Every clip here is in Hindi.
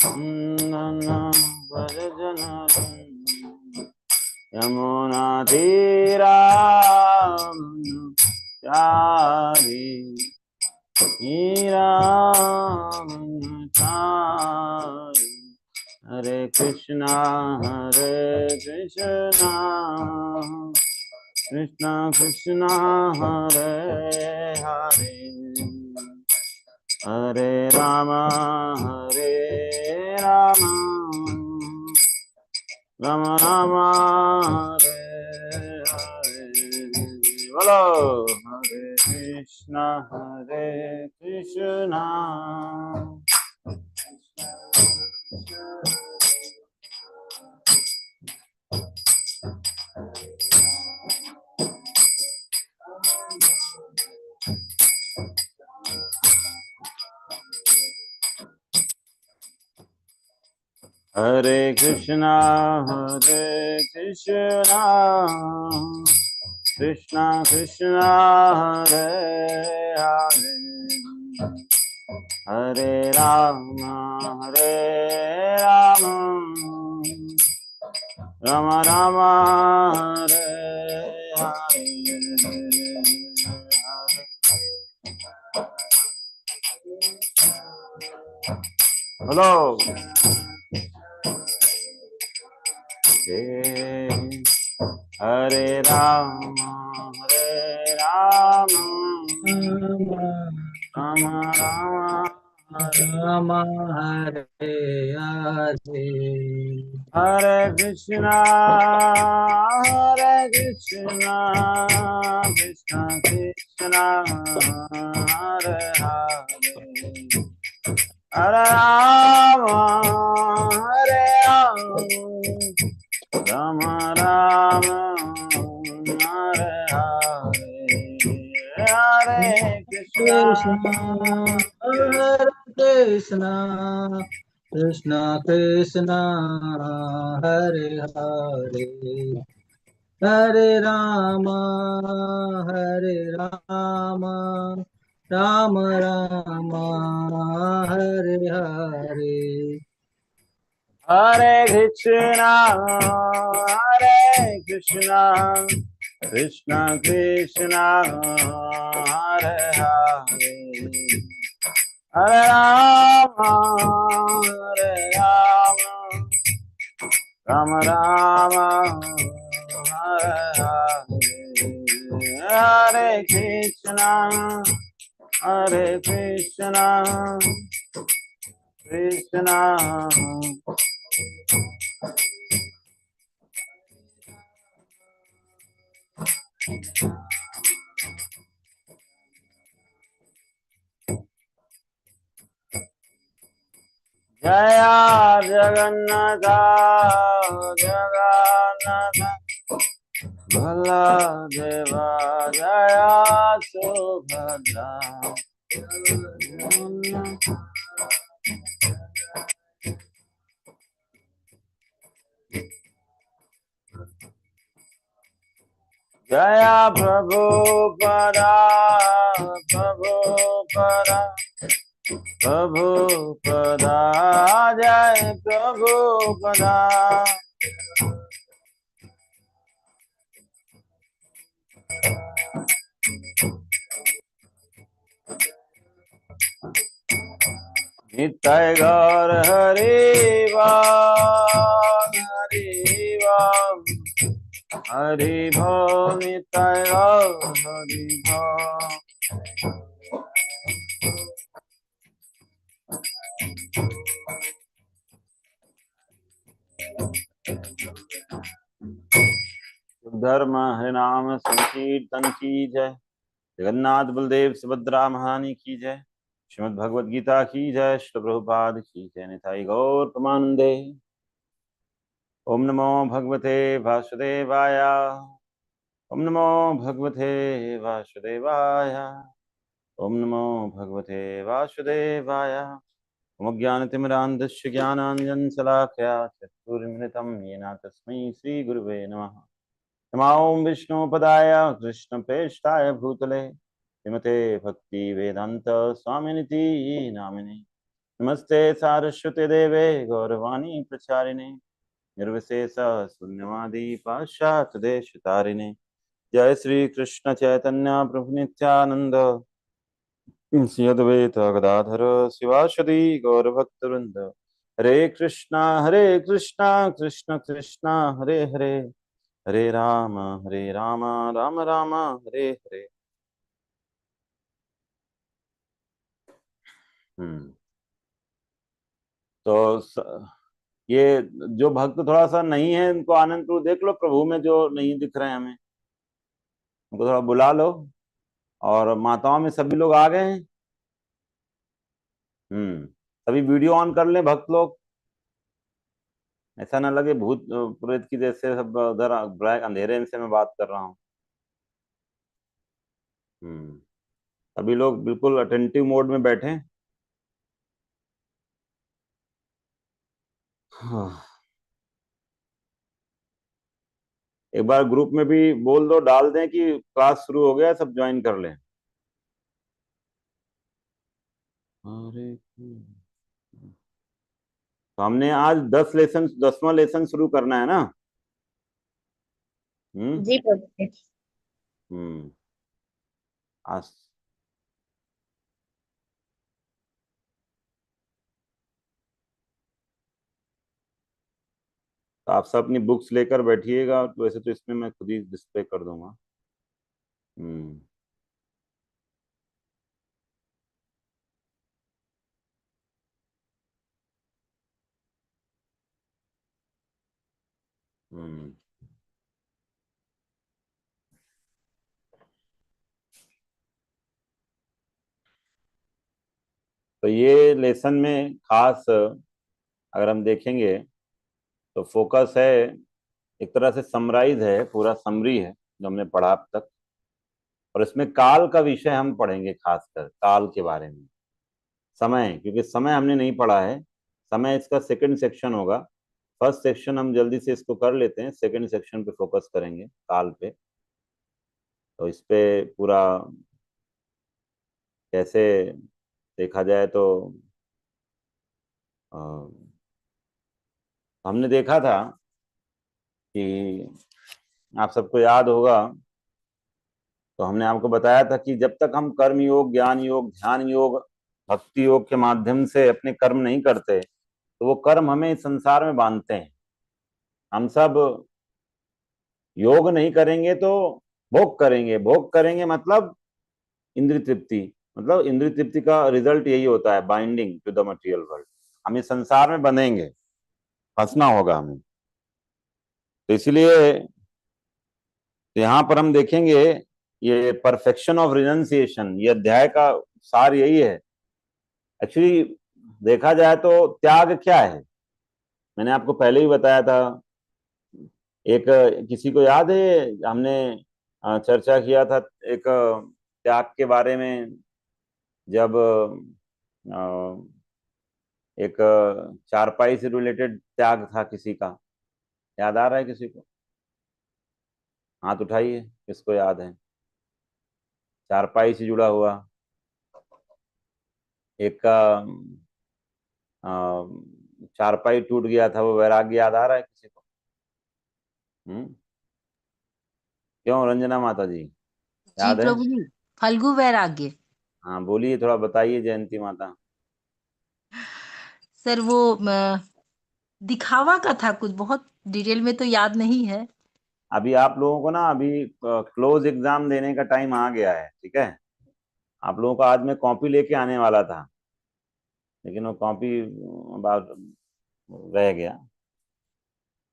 भज जनार्दन यमुना तीरा चारी चारी हरे कृष्णा कृष्णा कृष्णा हरे हरे हरे राम राम राम हरे हरे बोलो हरे कृष्णा हरे कृष्णा कृष्णा कृष्णा हरे हरे हरे राम राम राम हरे हरे हेलो हरे राम राम राम हरे हरे हरे कृष्णा कृष्णा कृष्णा हरे हरे हरे राम राम राम हरे हरे हरे कृष्णा कृष्ण हरे कृष्ण कृष्ण कृष्ण हरे हरे हरे राम राम राम हरे हरे हरे कृष्णा कृष्णा कृष्णा हरे हरे हरे राम राम राम हरे हरे हरे कृष्णा कृष्णा जय जगन्नाथ बलदेवा जय सुभद्रा जय प्रभुपदा जय प्रभुपदा नित्य गौर हरि भो नित्य गौर हरि भो धर्म हरिनाम संकीर्तन की जय। जगन्नाथ बलदेव सुभद्रा महारानी की जय। श्रीमद् भगवद गीता की जय। श्री प्रभुपाद की जय। निताई गौर प्रमानंदे। ओम नमो भगवते वासुदेवाय। ओम नमो भगवते वासुदेवाय। ओम नमो भगवते वासुदेवाय। ओम ज्ञानतिमिरान्धस्य ज्ञानाञ्जनशलाकया चक्षुरुन्मिलितं येन तस्मै श्रीगुरुवे नमः। नमो विष्णुपदाय कृष्णप्रेष्ठाय भूतले श्रीमते भक्ति वेदांत स्वामिनिति नामिने। नमस्ते सारस्वते देवे गौरवाणी प्रचारिणे निर्विशेष शून्यवादी पाश्चात्य देश तारिणे। जय श्री कृष्ण चैतन्य प्रभु नित्यानंद श्री अद्वैत गदाधर शिवासदि गौरभक्तवृंद। हरे कृष्णा कृष्ण कृष्णा हरे हरे, हरे राम राम राम हरे हरे। हम्म। तो ये जो भक्त थोड़ा सा नहीं है इनको आनंद प्रभु देख लो, प्रभु में जो नहीं दिख रहे हैं हमें उनको थोड़ा बुला लो। और माताओं में सभी लोग आ गए हैं। सभी वीडियो ऑन कर ले भक्त लोग, ऐसा ना लगे भूत प्रेत की जैसे सब उधर ब्लैक अंधेरे से मैं बात कर रहा हूँ। हम्म। सभी लोग बिल्कुल अटेंटिव मोड में बैठे। हाँ। एक बार ग्रुप में भी बोल दो, डाल दें कि क्लास शुरू हो गया, सब ज्वाइन कर लें। अरे तो हमने आज 10वां लेसन शुरू करना है ना। हम्म। जी प्रभु जी। हम्म। आज तो आप सब अपनी बुक्स लेकर बैठिएगा, तो वैसे तो इसमें मैं खुद ही डिस्प्ले कर दूंगा। हम्म। हम्म। तो ये लेसन में खास अगर हम देखेंगे तो फोकस है, एक तरह से समराइज है, पूरा समरी है जो हमने पढ़ा अब तक। और इसमें काल का विषय हम पढ़ेंगे, खासकर काल के बारे में। समय, क्योंकि समय हमने नहीं पढ़ा है, समय इसका सेकंड सेक्शन होगा। फर्स्ट सेक्शन हम जल्दी से इसको कर लेते हैं, सेकंड सेक्शन पे फोकस करेंगे काल पे। तो इस पे पूरा कैसे देखा जाए तो अ, हमने देखा था कि आप सबको याद होगा, तो हमने आपको बताया था कि जब तक हम कर्म योग, ज्ञान योग, ध्यान योग, भक्ति योग के माध्यम से अपने कर्म नहीं करते तो वो कर्म हमें इस संसार में बांधते हैं। हम सब योग नहीं करेंगे तो भोग करेंगे, भोग करेंगे मतलब इंद्रिय तृप्ति, मतलब इंद्रिय तृप्ति का रिजल्ट यही होता है, binding to the material world. हम इस संसार में बंधेंगे, फंसना होगा हमें। तो इसलिए यहाँ पर हम देखेंगे ये परफेक्शन ऑफ रिनंसिएशन, ये अध्याय का सार यही है। एक्चुअली देखा जाए तो त्याग क्या है, मैंने आपको पहले ही बताया था। एक किसी को याद है, हमने चर्चा किया था एक त्याग के बारे में, जब एक चारपाई से रिलेटेड त्याग था किसी का, याद आ रहा है किसी को? हाथ उठाइए किसको याद है। चारपाई से जुड़ा हुआ एक का चारपाई टूट गया था, वो वैराग्य याद आ रहा है किसी को? हम्म। क्यों रंजना माता जी, जी याद है? प्रभु जी। फल्गु वैराग्य। हाँ बोलिए, थोड़ा बताइए जयंती माता। सर वो दिखावा का था कुछ, बहुत डिटेल में तो याद नहीं है। अभी आप लोगों को ना, अभी क्लोज एग्जाम देने का टाइम आ गया है, ठीक है? आप लोगों को आज मैं कॉपी लेके आने वाला था, लेकिन वो कॉपी बात रह गया।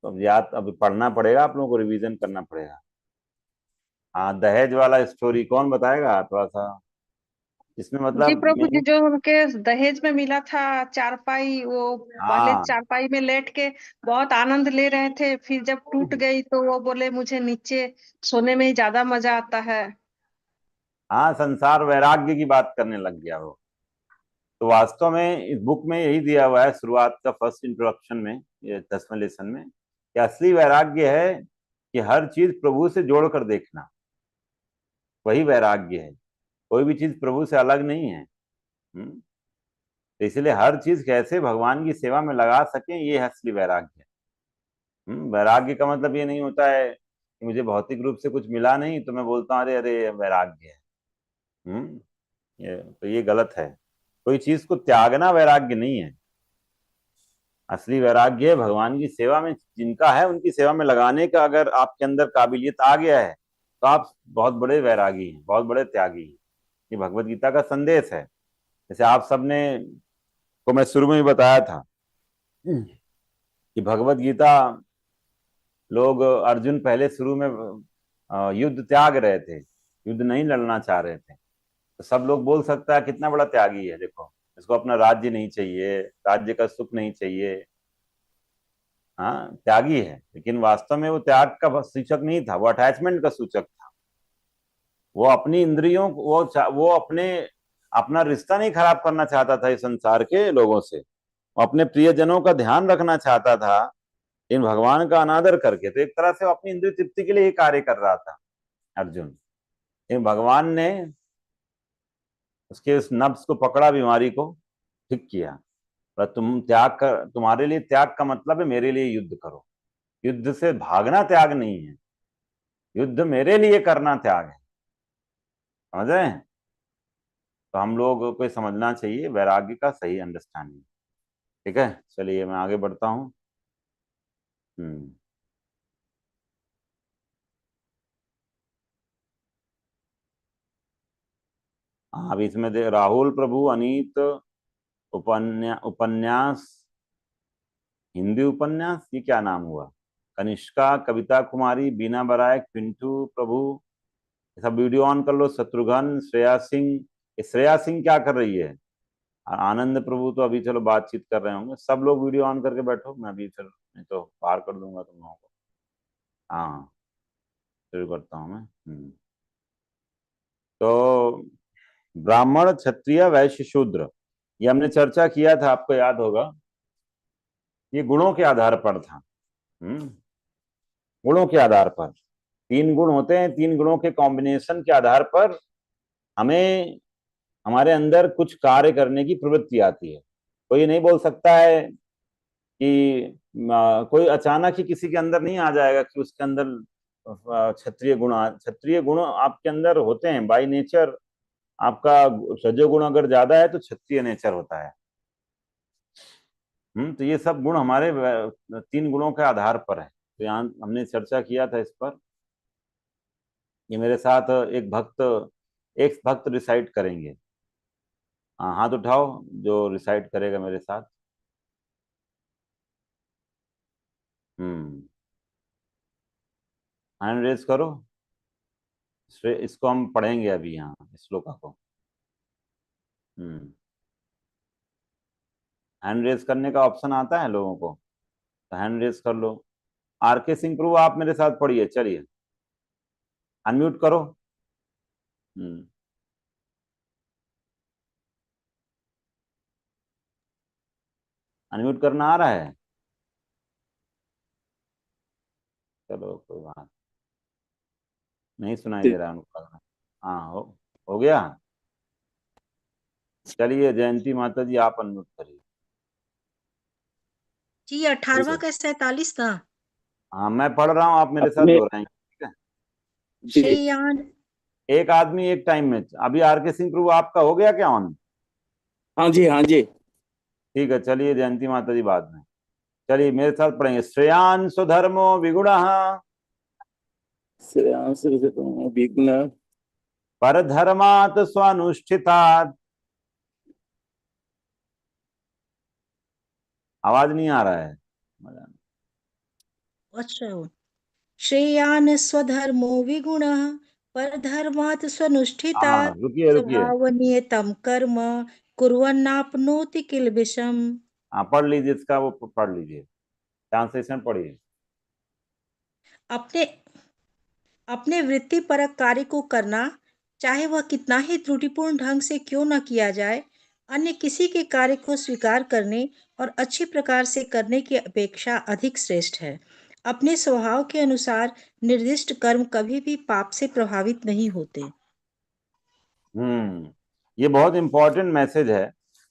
तो अब याद, अभी पढ़ना पड़ेगा, आप लोगों को रिवीजन करना पड़ेगा। हाँ, दहेज वाला स्टोरी कौन बताएगा थोड़ा सा, इसमें जी मतलब प्रभु जी, मेन। जो उनके दहेज में मिला था चारपाई, वो पहले हाँ चारपाई में लेट के बहुत आनंद ले रहे थे, फिर जब टूट गई तो वो बोले मुझे नीचे सोने में ही ज्यादा मजा आता है। हाँ, संसार वैराग्य की बात करने लग गया वो। तो वास्तव में इस बुक में यही दिया हुआ है, शुरुआत का फर्स्ट इंट्रोडक्शन में, ये 10वें लेसन में, कि असली वैराग्य है कि हर चीज प्रभु से जोड़कर देखना, वही वैराग्य है। कोई भी चीज प्रभु से अलग नहीं है। हम्म। तो इसलिए हर चीज कैसे भगवान की सेवा में लगा सकें, ये है असली वैराग्य। वैराग्य का मतलब ये नहीं होता है कि मुझे भौतिक रूप से कुछ मिला नहीं तो मैं बोलता हूँ अरे अरे वैराग्य है। ये गलत है। कोई चीज को त्यागना वैराग्य नहीं है। असली वैराग्य है भगवान की सेवा में, जिनका है उनकी सेवा में लगाने का अगर आपके अंदर काबिलियत आ गया है तो आप बहुत बड़े वैरागी हैं, बहुत बड़े त्यागी हैं। ये भगवत गीता का संदेश है। जैसे आप सबने को मैं शुरू में ही बताया था कि भगवत गीता लोग, अर्जुन पहले शुरू में युद्ध त्याग रहे थे, युद्ध नहीं लड़ना चाह रहे थे। तो सब लोग बोल सकता है कितना बड़ा त्यागी है, देखो इसको अपना राज्य नहीं चाहिए, राज्य का सुख नहीं चाहिए। हाँ त्यागी है, लेकिन वास्तव में वो त्याग का सूचक नहीं था, वो अटैचमेंट का सूचक था। वो अपनी इंद्रियों वो अपने अपना रिश्ता नहीं खराब करना चाहता था इस संसार के लोगों से। वो अपने प्रियजनों का ध्यान रखना चाहता था इन भगवान का अनादर करके। तो एक तरह से वो अपनी इंद्रिय तृप्ति के लिए ही कार्य कर रहा था अर्जुन। इन भगवान ने उसके उस नब्ज को पकड़ा, बीमारी को ठीक किया। पर तुम्हारे लिए त्याग का मतलब है मेरे लिए युद्ध करो। युद्ध से भागना त्याग नहीं है, युद्ध मेरे लिए करना त्याग है। समझ रहे हैं? तो हम लोग को समझना चाहिए वैराग्य का सही अंडरस्टैंडिंग। ठीक है, चलिए मैं आगे बढ़ता हूँ। हम्म अब इसमें राहुल प्रभु अनीत उपन्यास, हिंदी उपन्यास, ये क्या नाम हुआ? कनिष्का, कविता कुमारी, बीना बराइक, पिंटू प्रभु, ये सब वीडियो ऑन कर लो। शत्रुघ्न, श्रेया सिंह, ये श्रेया सिंह क्या कर रही है? आनंद प्रभु तो अभी चलो बातचीत कर रहे होंगे। सब लोग वीडियो ऑन करके बैठो, मैं अभी फिर नहीं तो पार कर दूंगा तुम लोगों को। हाँ शुरू करता हूँ मैं। तो ब्राह्मण, क्षत्रिय, वैश्य, शूद्र, ये हमने चर्चा किया था, आपको याद होगा। ये गुणों के आधार पर था। हम्म गुणों के आधार पर 3 गुण होते हैं, 3 गुणों के कॉम्बिनेशन के आधार पर हमें हमारे अंदर कुछ कार्य करने की प्रवृत्ति आती है। कोई ये नहीं बोल सकता है कि कोई अचानक ही किसी के अंदर नहीं आ जाएगा कि उसके अंदर क्षत्रिय गुण आपके अंदर होते हैं बाय नेचर। आपका रजोगुण अगर ज्यादा है तो क्षत्रिय नेचर होता है। तो ये सब गुण हमारे 3 गुणों के आधार पर है। तो यहाँ हमने चर्चा किया था इस पर। ये मेरे साथ एक भक्त रिसाइट करेंगे। हाँ हाथ उठाओ जो रिसाइट करेगा मेरे साथ। हम्म हैंड रेज करो। इसको हम पढ़ेंगे अभी यहाँ इस श्लोका को। हम्म हैंड रेज करने का ऑप्शन आता है लोगों को, तो हैंड रेज कर लो। आर के सिंह प्रभु आप मेरे साथ पढ़िए, चलिए अनम्यूट करो। हम्म अनम्यूट करना आ रहा है? चलो कोई बात नहीं, सुनाई दे रहा है उनको लग रहा है। हाँ हो गया। चलिए जयंती माता जी आप अनम्यूट करिए। जी 18वां का 47 था। हाँ मैं पढ़ रहा हूँ, आप मेरे साथ अपने दोहराएंगे, ठीक है? जी श्रेयान। एक आदमी एक टाइम में। अभी आर के सिंह प्रभु आपका हो गया क्या ऑन? हाँ जी हाँ जी। ठीक है, चलिए जयंती माता जी बाद में। चलिए मेरे साथ पढ़ेंगे। श्रेयान स्वधर्मो विगुणः श्रेयांश विघ्न परधर्मात् स्वानुष्ठितात्। आवाज नहीं आ रहा है। अच्छा। श्रेयान स्वधर्मो विगुणः परधर्मात् हाँ स्वनुष्ठितात् रुकिए रुकिए। स्वभावनियतं कर्म कुर्वन्नाप्नोति किल्बिषम्। हाँ पढ़ लीजिए इसका, वो पढ़ लीजिए, ट्रांसलेशन पढ़िए। अपने अपने वृत्तिपरक कार्य को करना, चाहे वह कितना ही त्रुटिपूर्ण ढंग से क्यों न किया जाए, अन्य किसी के कार्य को स्वीकार करने और अच्छी प्रकार से करने की अपेक्षा अधिक श्रेष्ठ है। अपने स्वभाव के अनुसार निर्दिष्ट कर्म कभी भी पाप से प्रभावित नहीं होते। ये बहुत इंपॉर्टेंट मैसेज है।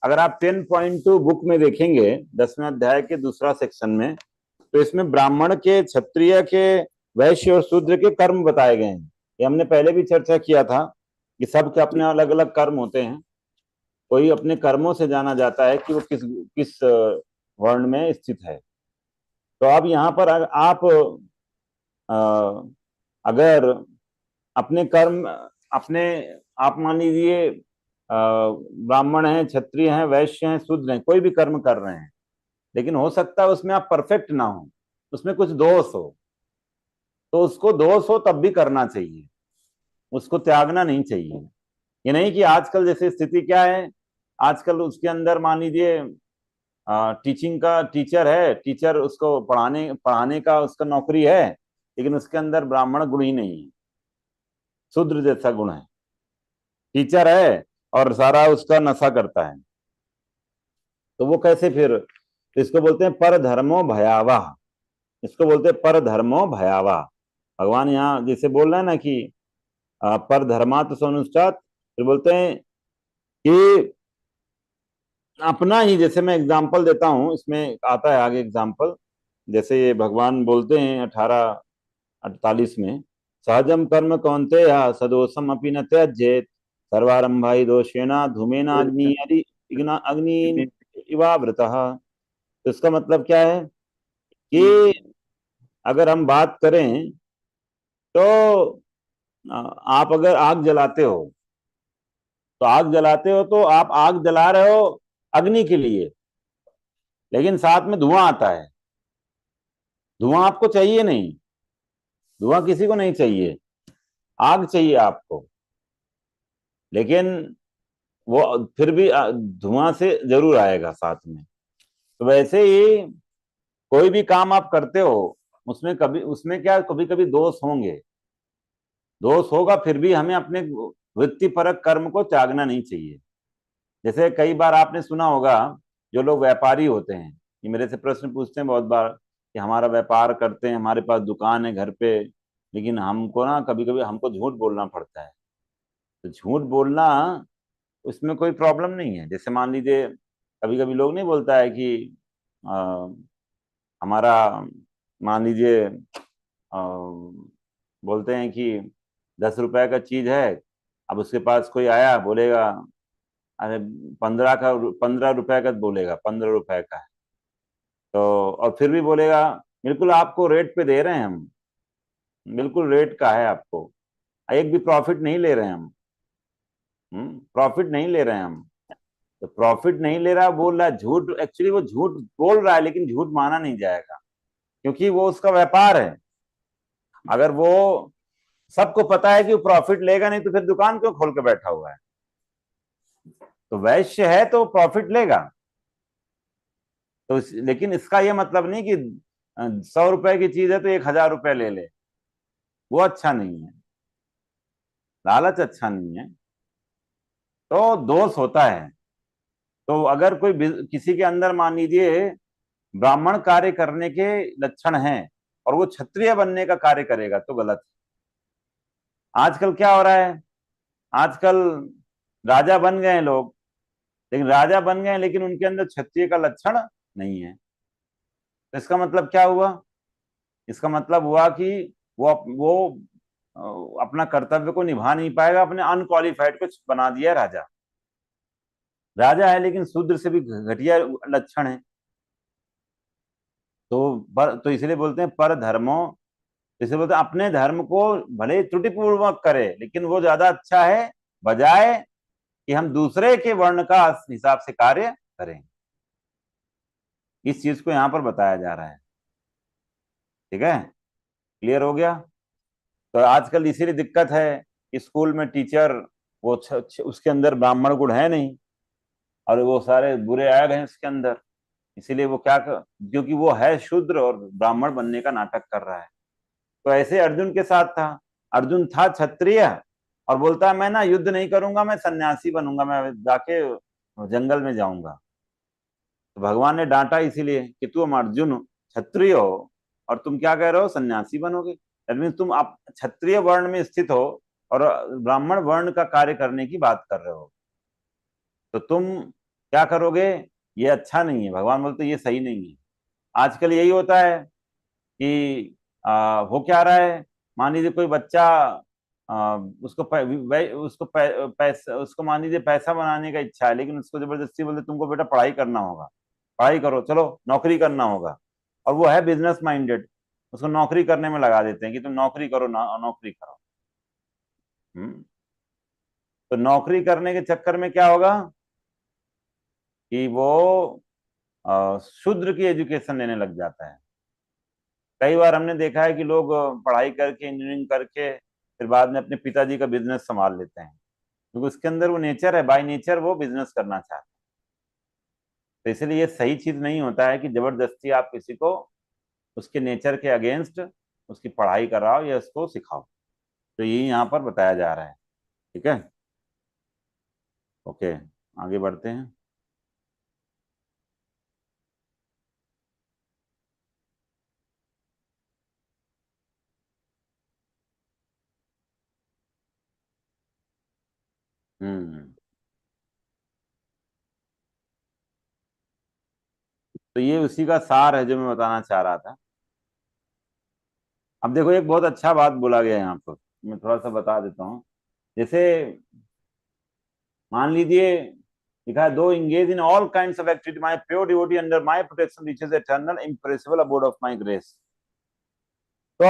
अगर आप 10.2 बुक में देखेंगे 10वें अध्याय के दूसरा सेक्शन में, तो इसमें ब्राह्मण के, क्षत्रिय के, वैश्य और शूद्र के कर्म बताए गए हैं। ये हमने पहले भी चर्चा किया था कि सबके अपने अलग अलग कर्म होते हैं। कोई अपने कर्मों से जाना जाता है कि वो किस किस वर्ण में स्थित है। तो अब यहाँ पर आप अगर अपने कर्म अपने आप मान लीजिए ब्राह्मण हैं, क्षत्रिय हैं, वैश्य हैं, शूद्र हैं, कोई भी कर्म कर रहे हैं, लेकिन हो सकता है उसमें आप परफेक्ट ना हो, उसमें कुछ दोष हो, तो उसको दोष हो तब भी करना चाहिए, उसको त्यागना नहीं चाहिए। ये नहीं कि आजकल जैसे स्थिति क्या है, आजकल उसके अंदर मान लीजिए टीचिंग का टीचर है, टीचर उसको पढ़ाने पढ़ाने का उसका नौकरी है, लेकिन उसके अंदर ब्राह्मण गुण ही नहीं है, शूद्र जैसा गुण है। टीचर है और सारा उसका नशा करता है, तो वो कैसे फिर? तो इसको बोलते हैं पर धर्मो भयावह, इसको बोलते हैं पर धर्मो भयावह। भगवान यहाँ जैसे बोल रहे हैं ना कि पर धर्मात् सोनुष्ठात्, फिर बोलते हैं कि अपना ही, जैसे मैं एग्जाम्पल देता हूं, इसमें आता है आगे एग्जाम्पल, जैसे ये भगवान बोलते हैं 18:48 में, सहजम कर्म कौन्तेय सदोषम अपि न त्यजेत् सर्वारंभा हि दोषेण धूमेन अग्नि इवावृतः। तो इसका मतलब क्या है कि अगर हम बात करें तो आप अगर आग जलाते हो, तो आग जलाते हो तो आप आग जला रहे हो अग्नि के लिए, लेकिन साथ में धुआं आता है। धुआं आपको चाहिए नहीं, धुआं किसी को नहीं चाहिए, आग चाहिए आपको, लेकिन वो फिर भी धुआं से जरूर आएगा साथ में। तो वैसे ही कोई भी काम आप करते हो, उसमें क्या कभी कभी दोष होंगे, दोष होगा, फिर भी हमें अपने वृत्तिपरक कर्म को त्यागना नहीं चाहिए। जैसे कई बार आपने सुना होगा, जो लोग व्यापारी होते हैं, ये मेरे से प्रश्न पूछते हैं बहुत बार कि हमारा व्यापार करते हैं, हमारे पास दुकान है घर पे, लेकिन हमको ना कभी कभी हमको झूठ बोलना पड़ता है। तो झूठ बोलना, उसमें कोई प्रॉब्लम नहीं है। जैसे मान लीजिए कभी कभी लोग नहीं बोलता है कि आ, हमारा मान लीजिए बोलते हैं कि 10 रुपए का चीज है, अब उसके पास कोई आया बोलेगा अरे 15 रुपए का, बोलेगा 15 रुपए का है, तो और फिर भी बोलेगा बिल्कुल आपको रेट पे दे रहे हैं हम, बिल्कुल रेट का है आपको, एक भी प्रॉफिट नहीं ले रहे हैं हम, प्रॉफिट नहीं ले रहे हैं हम। तो प्रॉफिट नहीं ले रहा, बोल रहा है झूठ, एक्चुअली वो झूठ बोल रहा है, लेकिन झूठ माना नहीं जाएगा क्योंकि वो उसका व्यापार है। अगर वो सबको पता है कि वो प्रॉफिट लेगा नहीं, तो फिर दुकान क्यों खोल के बैठा हुआ है? तो वैश्य है तो प्रॉफिट लेगा। तो लेकिन इसका ये मतलब नहीं कि 100 रुपए की चीज है तो 1000 रुपए ले ले, वो अच्छा नहीं है, लालच अच्छा नहीं है, तो दोष होता है। तो अगर कोई किसी के अंदर मान लीजिए ब्राह्मण कार्य करने के लक्षण हैं और वो क्षत्रिय बनने का कार्य करेगा तो गलत है। आजकल क्या हो रहा है, आजकल राजा बन गए लोग, लेकिन राजा बन गए लेकिन उनके अंदर क्षत्रिय का लक्षण नहीं है। तो इसका मतलब क्या हुआ? इसका मतलब हुआ कि वो अपना कर्तव्य को निभा नहीं पाएगा, अपने अनक्वालिफाइड को बना दिया राजा। राजा है लेकिन शूद्र से भी घटिया लक्षण है। तो इसलिए बोलते हैं पर धर्मो, इसलिए बोलते हैं अपने धर्म को भले त्रुटिपूर्वक करे, लेकिन वो ज्यादा अच्छा है बजाय कि हम दूसरे के वर्ण का हिसाब से कार्य करें। इस चीज को यहां पर बताया जा रहा है। ठीक है, क्लियर हो गया? तो आजकल इसीलिए दिक्कत है, स्कूल में टीचर वो उसके अंदर ब्राह्मण गुण है नहीं और वो सारे बुरे आ गए उसके अंदर, इसीलिए वो क्योंकि वो है शूद्र और ब्राह्मण बनने का नाटक कर रहा है। तो ऐसे अर्जुन के साथ था, अर्जुन था क्षत्रिय और बोलता है मैं ना युद्ध नहीं करूंगा, मैं सन्यासी बनूंगा, मैं जाके जंगल में जाऊंगा। तो भगवान ने डांटा इसीलिए कि तुम अर्जुन क्षत्रिय हो और तुम क्या कह रहे हो, सन्यासी बनोगे। दैट मीन्स तुम आप क्षत्रिय वर्ण में स्थित हो और ब्राह्मण वर्ण का कार्य करने की बात कर रहे हो, तो तुम क्या करोगे, ये अच्छा नहीं है। भगवान बोलते ये सही नहीं है। आजकल यही होता है कि हो क्या रहा है, मान लीजिए कोई बच्चा उसको मान लीजिए पैसा बनाने का इच्छा है, लेकिन उसको जबरदस्ती बोलते तुमको बेटा पढ़ाई करना होगा, पढ़ाई करो, चलो नौकरी करना होगा, और वो है बिजनेस माइंडेड, उसको नौकरी करने में लगा देते हैं कि तुम नौकरी करो, नौकरी करो। तो नौकरी करने के चक्कर में क्या होगा कि वो शूद्र की एजुकेशन लेने लग जाता है। कई बार हमने देखा है कि लोग पढ़ाई करके, इंजीनियरिंग करके, फिर बाद में अपने पिताजी का बिजनेस संभाल लेते हैं, क्योंकि उसके अंदर वो नेचर है, बाय नेचर वो बिजनेस करना चाहते हैं। तो इसलिए ये सही चीज नहीं होता है कि जबरदस्ती आप किसी को उसके नेचर के अगेंस्ट उसकी पढ़ाई कराओ या उसको सिखाओ। तो यही यहाँ पर बताया जा रहा है। ठीक है, ओके, आगे बढ़ते हैं। हम्म, तो ये उसी का सार है जो मैं बताना चाह रहा था। अब देखो, एक बहुत अच्छा बात बोला गया है यहाँ पर, मैं थोड़ा सा बता देता हूँ। जैसे मान लीजिए लिखा है, to engage in all kinds of activity my pure devotee under my protection reaches eternal imperishable abode of my grace. तो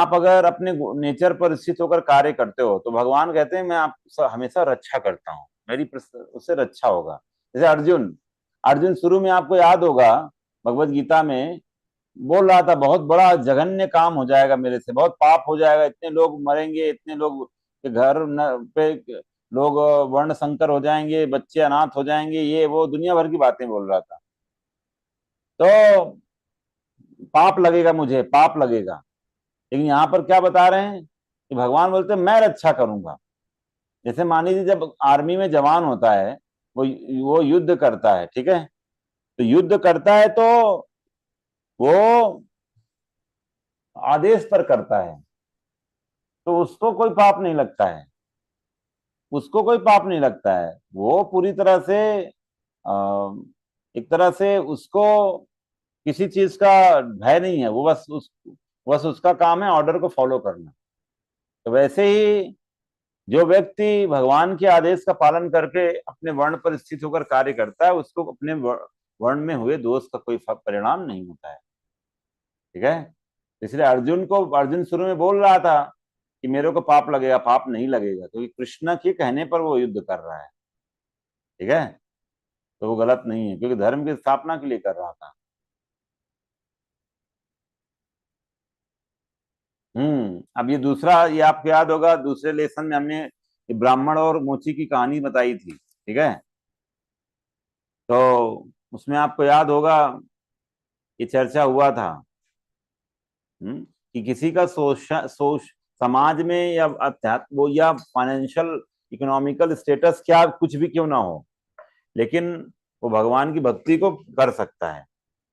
अगर अपने नेचर पर स्थित होकर कार्य करते हो तो भगवान कहते हैं मैं आप हमेशा रक्षा करता हूँ, मेरी उससे रक्षा होगा। जैसे अर्जुन, अर्जुन शुरू में आपको याद होगा भगवत गीता में बोल रहा था बहुत बड़ा जघन्य काम हो जाएगा मेरे से, बहुत पाप हो जाएगा, इतने लोग मरेंगे, इतने लोग के घर पे लोग वर्ण संकर हो जाएंगे, बच्चे अनाथ हो जाएंगे, ये वो दुनिया भर की बातें बोल रहा था। तो पाप लगेगा, मुझे पाप लगेगा। लेकिन यहाँ पर क्या बता रहे हैं कि भगवान बोलते हैं मैं रक्षा करूंगा। जैसे मान लीजिए जब आर्मी में जवान होता है, वो युद्ध करता है, ठीक है, तो युद्ध करता है तो वो आदेश पर करता है, तो उसको कोई पाप नहीं लगता है, उसको कोई पाप नहीं लगता है। वो पूरी तरह से एक तरह से उसको किसी चीज का भय नहीं है, वो बस उसका काम है ऑर्डर को फॉलो करना। तो वैसे ही जो व्यक्ति भगवान के आदेश का पालन करके अपने वर्ण पर स्थित होकर कार्य करता है, उसको अपने वर्ण में हुए दोष का कोई परिणाम नहीं होता है। ठीक है, इसलिए अर्जुन शुरू में बोल रहा था कि मेरे को पाप लगेगा, पाप नहीं लगेगा, क्योंकि कृष्ण के कहने पर वो युद्ध कर रहा है। ठीक है, तो वो गलत नहीं है, क्योंकि धर्म की स्थापना के लिए कर रहा था। अब ये दूसरा, ये आपको याद होगा दूसरे लेसन में हमने ब्राह्मण और मोची की कहानी बताई थी। ठीक है, तो उसमें आपको याद होगा ये चर्चा हुआ था कि किसी का समाज में या अध्यात्म या फाइनेंशियल इकोनॉमिकल स्टेटस क्या कुछ भी क्यों ना हो, लेकिन वो भगवान की भक्ति को कर सकता है।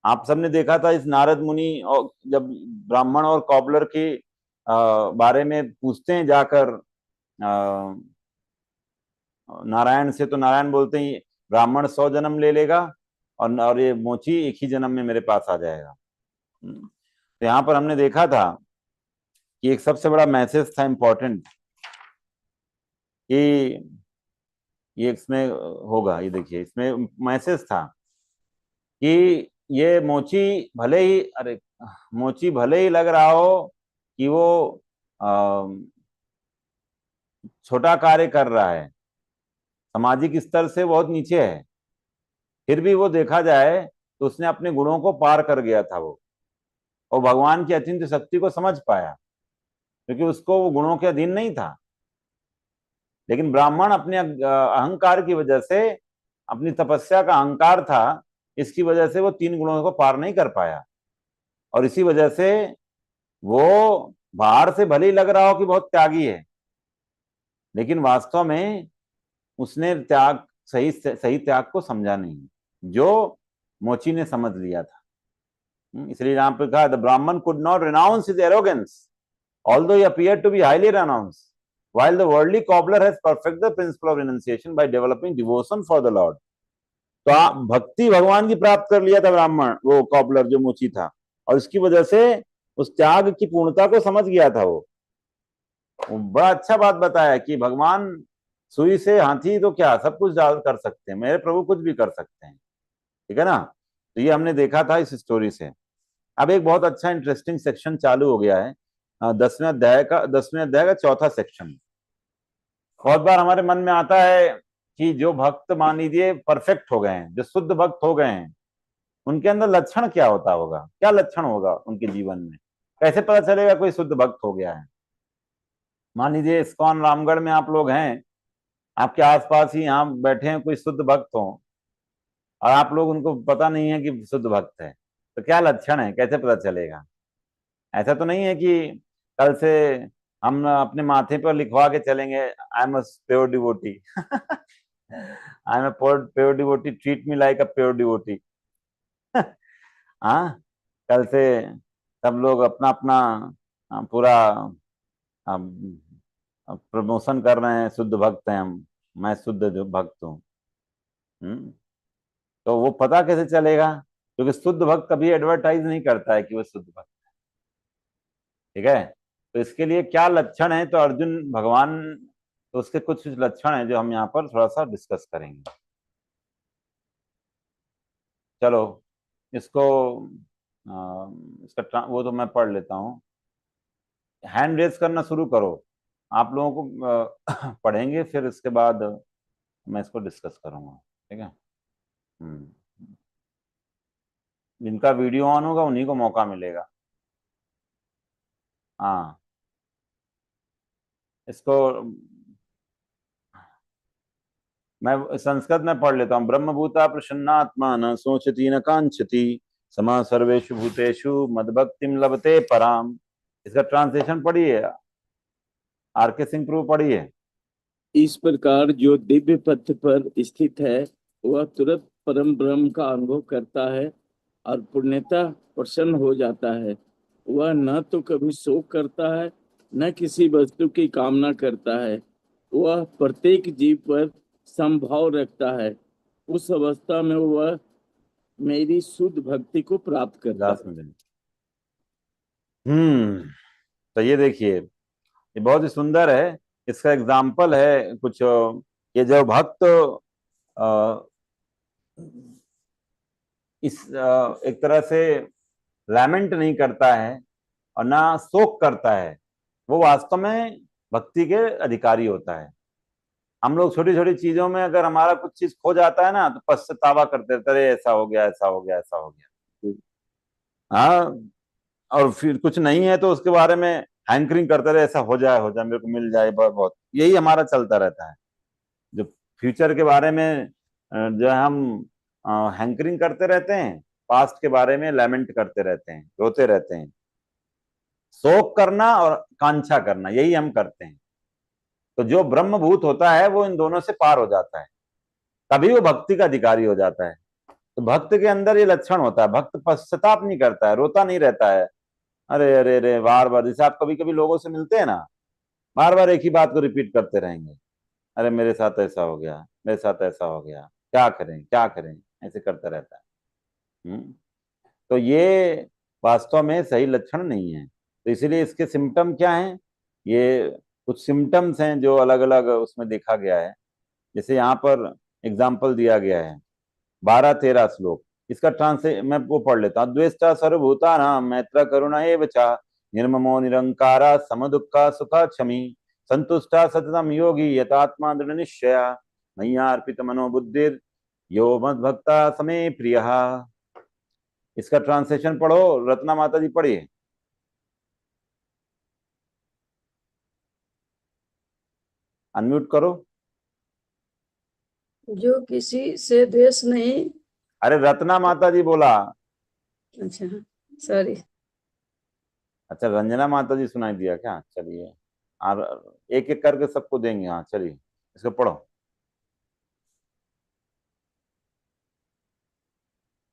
आप सबने देखा था इस नारद मुनि, और जब ब्राह्मण और कॉबलर के बारे में पूछते हैं जाकर नारायण से, तो नारायण बोलते हैं ब्राह्मण 100 जन्म ले लेगा और ये मोची एक ही जन्म में मेरे पास आ जाएगा। तो यहाँ पर हमने देखा था कि एक सबसे बड़ा मैसेज था इंपॉर्टेंट, कि ये इसमें होगा, ये देखिए इसमें मैसेज था कि ये मोची भले ही लग रहा हो कि वो छोटा कार्य कर रहा है, सामाजिक स्तर से बहुत नीचे है, फिर भी वो देखा जाए तो उसने अपने गुणों को पार कर गया था वो, और भगवान की अचिंत्य शक्ति को समझ पाया, क्योंकि उसको वो गुणों के अधीन नहीं था। लेकिन ब्राह्मण अपने अहंकार की वजह से, अपनी तपस्या का अहंकार था, इसकी वजह से वो 3 गुणों को पार नहीं कर पाया, और इसी वजह से वो बाहर से भले ही लग रहा हो कि बहुत त्यागी है, लेकिन वास्तव में उसने सही त्याग को समझा नहीं, जो मोची ने समझ लिया था। इसलिए यहां पर कहा the Brahmin could not renounce his arrogance although he appeared to be highly renounce. while the worldly cobbler has perfected the principle of renunciation by developing devotion for the Lord. तो आप भक्ति भगवान की प्राप्त कर लिया था ब्राह्मण, वो कॉबलर जो मुची था, और इसकी वजह से उस त्याग की पूर्णता को समझ गया था। वो बड़ा अच्छा बात बताया कि भगवान सुई से हाथी तो क्या सब कुछ कर सकते हैं, मेरे प्रभु कुछ भी कर सकते हैं, ठीक है ना। तो ये हमने देखा था इस स्टोरी से। अब एक बहुत अच्छा इंटरेस्टिंग सेक्शन चालू हो गया है, 10वें अध्याय का चौथा सेक्शन। बहुत बार हमारे मन में आता है कि जो भक्त मान लीजिए परफेक्ट हो गए हैं, जो शुद्ध भक्त हो गए हैं, उनके अंदर लक्षण क्या होता होगा, क्या लक्षण होगा उनके जीवन में, कैसे पता चलेगा कोई शुद्ध भक्त हो गया है। मान लीजिए इस्कॉन रामगढ़ में आप लोग हैं, आपके आसपास ही यहाँ बैठे हैं कोई शुद्ध भक्त हो, और आप लोग उनको पता नहीं है कि शुद्ध भक्त है, तो क्या लक्षण है, कैसे पता चलेगा। ऐसा तो नहीं है कि कल से हम अपने माथे पर लिखवा के चलेंगे, I am a pure devotee, I am a pure devotee, treat me like a pure devotee. हाँ, कल से सब लोग अपना अपना पूरा प्रमोशन कर रहे हैं, शुद्ध भक्त हैं हम, मैं शुद्ध जो भक्त हूँ। तो वो पता कैसे चलेगा, क्योंकि शुद्ध भक्त कभी एडवर्टाइज नहीं करता है कि वो शुद्ध भक्त, ठीक है। तो इसके लिए क्या लक्षण है, तो अर्जुन भगवान, तो उसके कुछ लक्षण हैं जो हम यहाँ पर थोड़ा सा डिस्कस करेंगे। चलो इसको इसका वो तो मैं पढ़ लेता हूँ। हैंड रेज करना शुरू करो, आप लोगों को पढ़ेंगे, फिर इसके बाद मैं इसको डिस्कस करूंगा, ठीक है। जिनका वीडियो ऑन होगा उन्हीं को मौका मिलेगा। हाँ, इसको मैं संस्कृत में पढ़ लेता हूँ। ब्रह्मभूता प्रसन्नात्मा न सोचती न कांक्षति समा सर्वेषु भूतेषु मद्भक्तिम लभते पराम। इसका ट्रांसलेशन पढ़िए, आर के सिंह प्रभु पढ़िए। इस प्रकार जो दिव्य पथ पर स्थित है वह तुरंत परम ब्रह्म का अनुभव करता है और पूर्णतः प्रसन्न हो जाता है। वह न तो कभी शोक करता है न किसी वस्तु की कामना करता है। वह प्रत्येक जीव पर समभाव रखता है। उस अवस्था में वह मेरी शुद्ध भक्ति को प्राप्त करता है। तो ये देखिए, ये बहुत ही सुंदर है। इसका एग्जाम्पल है कुछ, ये जो भक्त इस एक तरह से लैमेंट नहीं करता है और ना शोक करता है, वो वास्तव में भक्ति के अधिकारी होता है। हम लोग छोटी छोटी चीजों में अगर हमारा कुछ चीज खो जाता है ना, तो पश्चातावा करते रहते, अरे ऐसा हो गया, ऐसा हो गया, ऐसा हो गया। हाँ, और फिर कुछ नहीं है तो उसके बारे में हैंकरिंग करते रहे, ऐसा हो जाए, मेरे को मिल जाए, बहुत यही हमारा चलता रहता है। जो फ्यूचर के बारे में जो हम हैंकरिंग करते रहते हैं, पास्ट के बारे में लैमेंट करते रहते हैं, रोते रहते हैं। शोक करना और कांक्षा करना, यही हम करते हैं। तो जो ब्रह्मभूत होता है वो इन दोनों से पार हो जाता है, तभी वो भक्ति का अधिकारी हो जाता है। तो भक्त के अंदर ये लक्षण होता है, भक्त पश्चाताप नहीं करता है, रोता नहीं रहता है, अरे अरे अरे बार बार। जैसे आप कभी कभी लोगों से मिलते हैं ना, बार बार एक ही बात को रिपीट करते रहेंगे, अरे मेरे साथ ऐसा हो गया, मेरे साथ ऐसा हो गया, क्या करें क्या करें, ऐसे करता रहता है। तो ये वास्तव में सही लक्षण नहीं है। तो इसीलिए इसके सिम्टम क्या हैं, ये कुछ सिम्टम्स हैं जो अलग अलग उसमें देखा गया है। जैसे यहाँ पर एग्जाम्पल दिया गया है 12-13 श्लोक। इसका ट्रांसले मैं वो पढ़ लेता हूँ। द्वेष्टा सर्वभूतानां मैत्र करुणा एव च निर्ममो निरंकारा समदुःखा सुखा क्षमी संतुष्टा सततम योगी यतात्मा दृढ़ निश्चया मय्या अर्पित मनोबुद्धिर यो मद्भक्ता समे प्रियः। इसका ट्रांसलेशन पढ़ो, रत्ना माता जी पढ़िए। अनम्यूट करो। जो किसी से द्वेष नहीं। अरे रत्ना माता जी बोला। अच्छा, सॉरी। अच्छा, रंजना माता जी सुनाई दिया क्या? चलिए, और एक एक करके सबको देंगे। हाँ चलिए, इसको पढ़ो,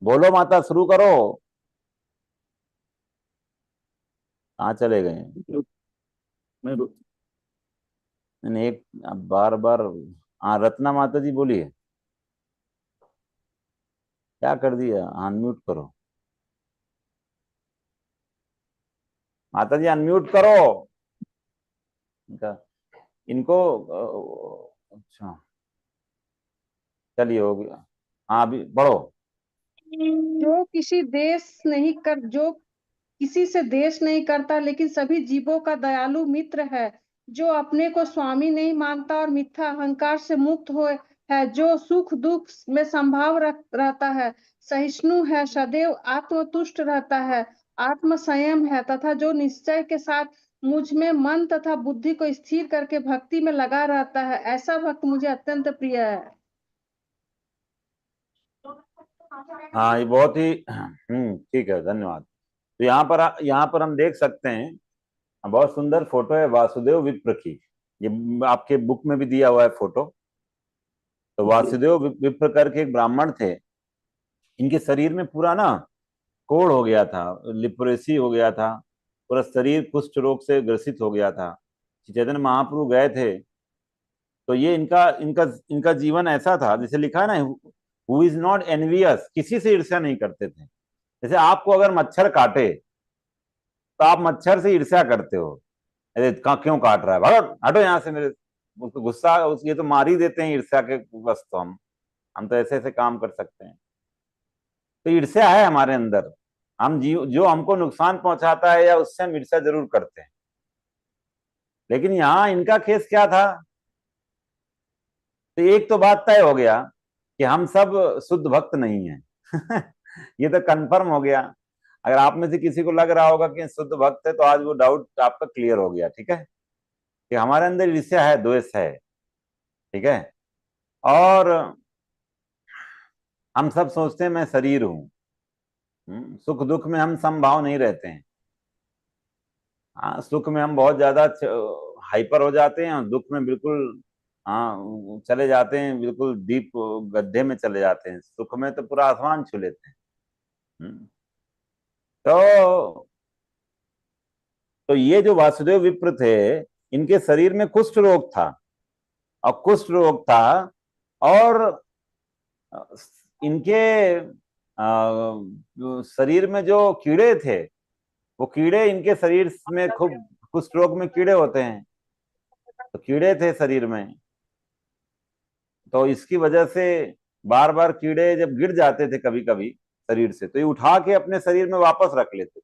बोलो माता, शुरू करो। कहाँ चले गए? मैं नहीं, एक बार बार। हाँ, रत्ना माता जी बोलिए। क्या कर दिया? अनम्यूट करो माता जी, अनम्यूट करो इनका, इनको। अच्छा, चलिए हो गया। हाँ, अभी बढ़ो। जो किसी से देश नहीं करता लेकिन सभी जीवों का दयालु मित्र है, जो अपने को स्वामी नहीं मानता और मिथ्या अहंकार से मुक्त हो है, जो सुख दुख में संभाव रहता है, सहिष्णु है, सदैव आत्मतुष्ट रहता है, आत्म संयम है, तथा जो निश्चय के साथ मुझ में मन तथा बुद्धि को स्थिर करके भक्ति में लगा रहता है, ऐसा भक्त मुझे अत्यंत प्रिय है। हाँ, ये बहुत ही ठीक है, धन्यवाद। तो यहाँ पर हम देख सकते हैं, बहुत सुंदर फोटो है वासुदेव विप्र की। ये आपके बुक में भी दिया हुआ है फोटो। तो वासुदेव विप्र करके एक ब्राह्मण थे। इनके शरीर में पूरा ना कोढ़ हो गया था, लिप्रेसी हो गया था, पूरा शरीर कुष्ठ रोग से ग्रसित हो गया था। चैतन्य महाप्रभु गए थे, तो ये इनका इनका इनका जीवन ऐसा था, जैसे लिखा है ना, हु इज नॉट एनवियस, किसी से ईर्ष्या नहीं करते थे। जैसे आपको अगर मच्छर काटे तो आप मच्छर से ईर्ष्या करते हो, अरे क्यों काट रहा है, भागो हटो यहाँ से मेरे। उसको गुस्सा, ये तो मार ही देते हैं ईर्ष्या के बस। तो हम तो ऐसे ऐसे काम कर सकते हैं। तो ईर्ष्या है हमारे अंदर। हम जीव जो हमको नुकसान पहुंचाता है या उससे हम ईर्ष्या जरूर करते हैं। लेकिन यहाँ इनका केस क्या था? तो एक तो बात तय हो गया कि हम सब शुद्ध भक्त नहीं हैं। ये तो कंफर्म हो गया। अगर आप में से किसी को लग रहा होगा कि शुद्ध भक्त है, तो आज वो डाउट आपका क्लियर हो गया। ठीक है, कि हमारे अंदर ईर्ष्या है, द्वेष है। ठीक है, और हम सब सोचते हैं मैं शरीर हूं। सुख दुख में हम समभाव नहीं रहते हैं। हाँ, सुख में हम बहुत ज्यादा हाइपर हो जाते हैं, और दुख में बिल्कुल, हाँ, चले जाते हैं, बिल्कुल डीप गड्ढे में चले जाते हैं। सुख में तो पूरा आसमान छू लेते हैं। हम्म, तो ये जो वासुदेव विप्र थे, इनके शरीर में कुष्ठ रोग था। और कुष्ठ रोग था, और इनके शरीर में जो कीड़े थे, वो कीड़े इनके शरीर में खूब, कुष्ठ रोग में कीड़े होते हैं, तो कीड़े थे शरीर में। तो इसकी वजह से बार बार कीड़े जब गिर जाते थे कभी कभी शरीर से, तो ये उठा के अपने शरीर में वापस रख लेते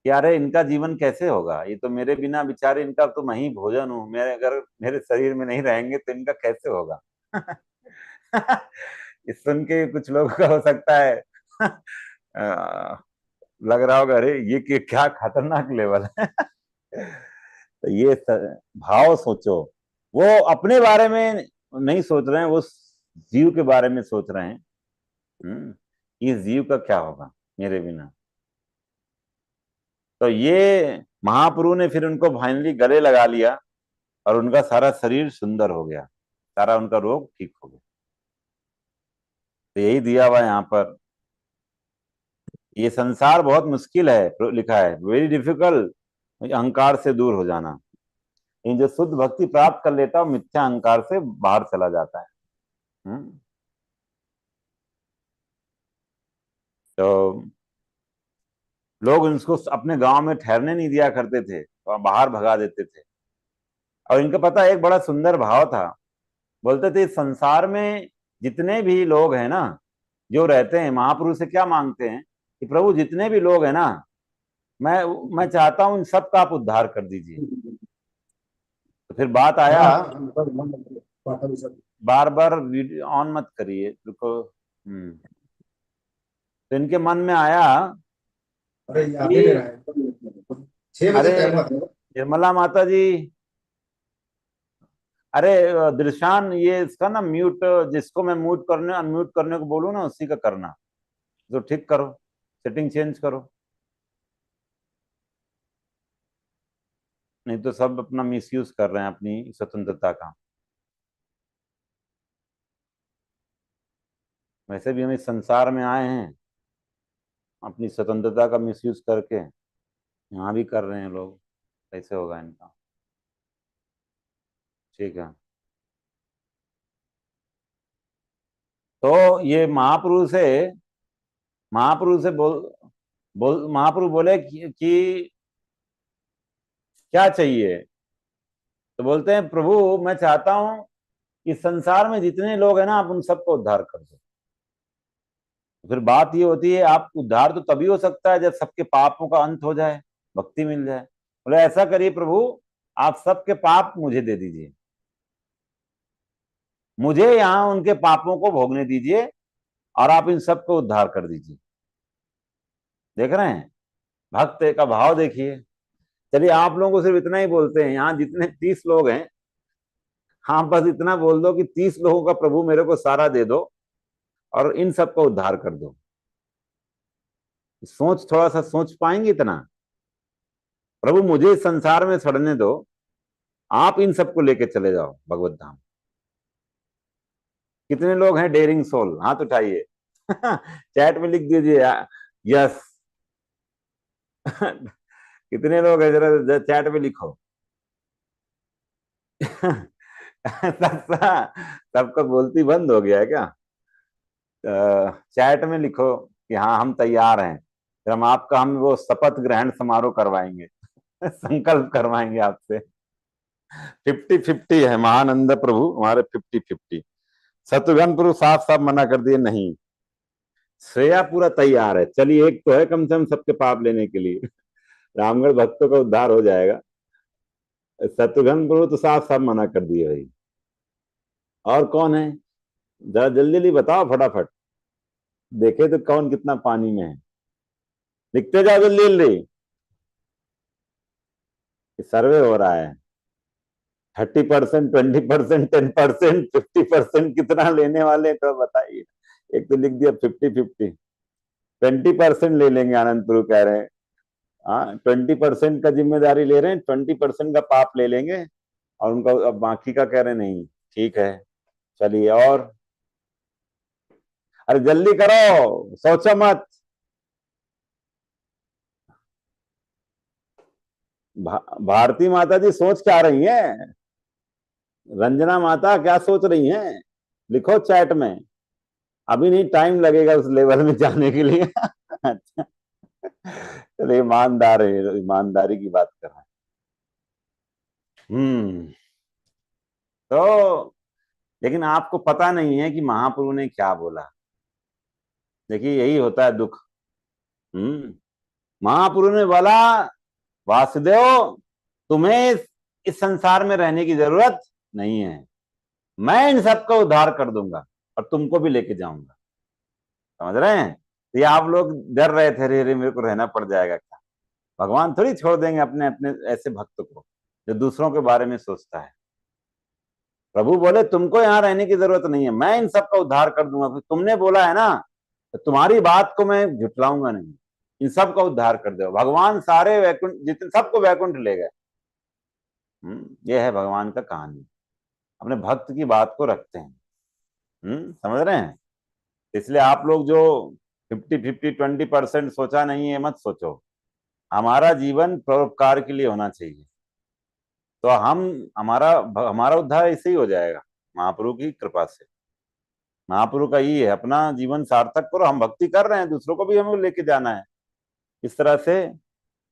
कि अरे इनका जीवन कैसे होगा, ये तो मेरे बिना बेचारे, इनका तो मैं ही भोजन हूं, मेरे अगर मेरे शरीर में नहीं रहेंगे तो इनका कैसे होगा। इस सुन के कुछ लोगों का हो सकता है लग रहा होगा, अरे ये क्या खतरनाक लेवल है। तो ये भाव सोचो, वो अपने बारे में नहीं सोच रहे हैं, वो जीव के बारे में सोच रहे हैं। इस जीव का क्या होगा मेरे बिना। तो ये महाप्रभु ने फिर उनको फाइनली गले लगा लिया, और उनका सारा शरीर सुंदर हो गया, सारा उनका रोग ठीक हो गया। तो यही दिया हुआ यहाँ पर। ये संसार बहुत मुश्किल है, लिखा है वेरी डिफिकल्ट, अहंकार से दूर हो जाना। इन जो शुद्ध भक्ति प्राप्त कर लेता है, मिथ्या अहंकार से बाहर चला जाता है। तो लोग उसको अपने गांव में ठहरने नहीं दिया करते थे, और बाहर भगा देते थे। और इनका पता है, एक बड़ा सुंदर भाव था। बोलते थे इस संसार में जितने भी लोग हैं ना, जो रहते हैं, महापुरुष से क्या मांगते हैं कि प्रभु जितने भी लोग हैं ना, मैं चाहता हूं इन सबका आप उद्धार कर दीजिए। तो फिर बात आया, बार बार वीडियो ऑन मत करिए, रुको। तो इनके मन में आया कि अरे निर्मला माता जी, अरे दृशान, ये इसका ना म्यूट, जिसको मैं म्यूट करने अनम्यूट करने को बोलूँ ना, उसी का करना। तो ठीक करो, सेटिंग चेंज करो, नहीं तो सब अपना मिसयूज कर रहे हैं अपनी स्वतंत्रता का। वैसे भी हम इस संसार में आए हैं अपनी स्वतंत्रता का मिसयूज करके, यहाँ भी कर रहे हैं लोग। कैसे होगा इनका। ठीक है। तो ये महापुरुष से महापुरुष बोले कि क्या चाहिए? तो बोलते हैं प्रभु मैं चाहता हूं कि संसार में जितने लोग हैं ना आप उन सबको उद्धार कर दो। फिर बात ये होती है आप उद्धार तो तभी हो सकता है जब सबके पापों का अंत हो जाए, भक्ति मिल जाए। बोले ऐसा करिए प्रभु, आप सबके पाप मुझे दे दीजिए, मुझे यहां उनके पापों को भोगने दीजिए और आप इन सबको उद्धार कर दीजिए। देख रहे हैं भक्त का भाव देखिए। चलिए आप लोगों को सिर्फ इतना ही बोलते हैं, यहाँ जितने 30 लोग हैं, हाँ बस इतना बोल दो कि 30 लोगों का प्रभु मेरे को सारा दे दो और इन सबको उद्धार कर दो। सोच, थोड़ा सा सोच पाएंगे इतना? प्रभु मुझे इस संसार में सड़ने दो, आप इन सबको लेके चले जाओ भगवत धाम। कितने लोग हैं डेयरिंग सोल? हाथ उठाइए चैट में लिख दीजिए यस कितने लोग हैं जरा चैट में लिखो सबका बोलती बंद हो गया है क्या? चैट में लिखो कि हाँ हम तैयार हैं, फिर हम वो शपथ ग्रहण समारोह करवाएंगे संकल्प करवाएंगे आपसे। 50-50 है महानंद प्रभु हमारे, 50-50। शत्रुघ्न प्रभु साफ साफ मना कर दिए नहीं। श्रेया पूरा तैयार है, चलिए एक तो है कम से कम सबके पाप लेने के लिए रामगढ़ भक्तों का उद्धार हो जाएगा। शत्रुघ्न प्रभु तो साफ साफ मना कर दिए भाई। और कौन है जरा जल्दी जल्दी बताओ फटाफट, देखे तो कौन कितना पानी में है। लिखते जाओ जल्दी जल्दी, सर्वे हो रहा है। 30%, 20%, 10%, 50% कितना लेने वाले तो बताइए। एक तो लिख दिया 50-50, 20% ले लेंगे आनंद प्रभु कह रहे हैं। हाँ 20% का जिम्मेदारी ले रहे हैं, 20% का पाप ले लेंगे और उनका अब बाकी का कह रहे नहीं। ठीक है चलिए। और अरे जल्दी करो, सोचो मत। भारती माता जी सोच क्या रही हैं? रंजना माता क्या सोच रही हैं? लिखो चैट में। अभी नहीं, टाइम लगेगा उस लेवल में जाने के लिए अच्छा चलिए ईमानदार है, ईमानदारी की बात कर रहे हैं। तो लेकिन आपको पता नहीं है कि महाप्रभु ने क्या बोला। देखिए यही होता है दुख। महाप्रभु ने बोला वासुदेव तुम्हें इस संसार में रहने की जरूरत नहीं है, मैं इन सबका उद्धार कर दूंगा और तुमको भी लेके जाऊंगा। समझ रहे हैं? तो ये आप लोग डर रहे थे रे मेरे को रहना पड़ जाएगा क्या? भगवान थोड़ी छोड़ देंगे अपने अपने ऐसे भक्त को जो दूसरों के बारे में सोचता है। प्रभु बोले तुमको यहाँ रहने की जरूरत नहीं है, मैं इन सबका उद्धार कर दूंगा। तुमने बोला है ना, तो तुम्हारी बात को मैं झुटलाऊंगा नहीं, इन सबका उद्धार कर दो। भगवान सारे वैकुंठ जितने सबको वैकुंठ ले गए। ये है भगवान का कहानी, अपने भक्त की बात को रखते हैं। समझ रहे हैं? इसलिए आप लोग जो 50-50, 20% सोचा नहीं है, मत सोचो। हमारा जीवन परोपकार के लिए होना चाहिए, तो हमारा उद्धार ऐसे ही हो जाएगा महाप्रभु की कृपा से। महाप्रभु का ये है, अपना जीवन सार्थक करो। हम भक्ति कर रहे हैं, दूसरों को भी हमें लेके जाना है इस तरह से।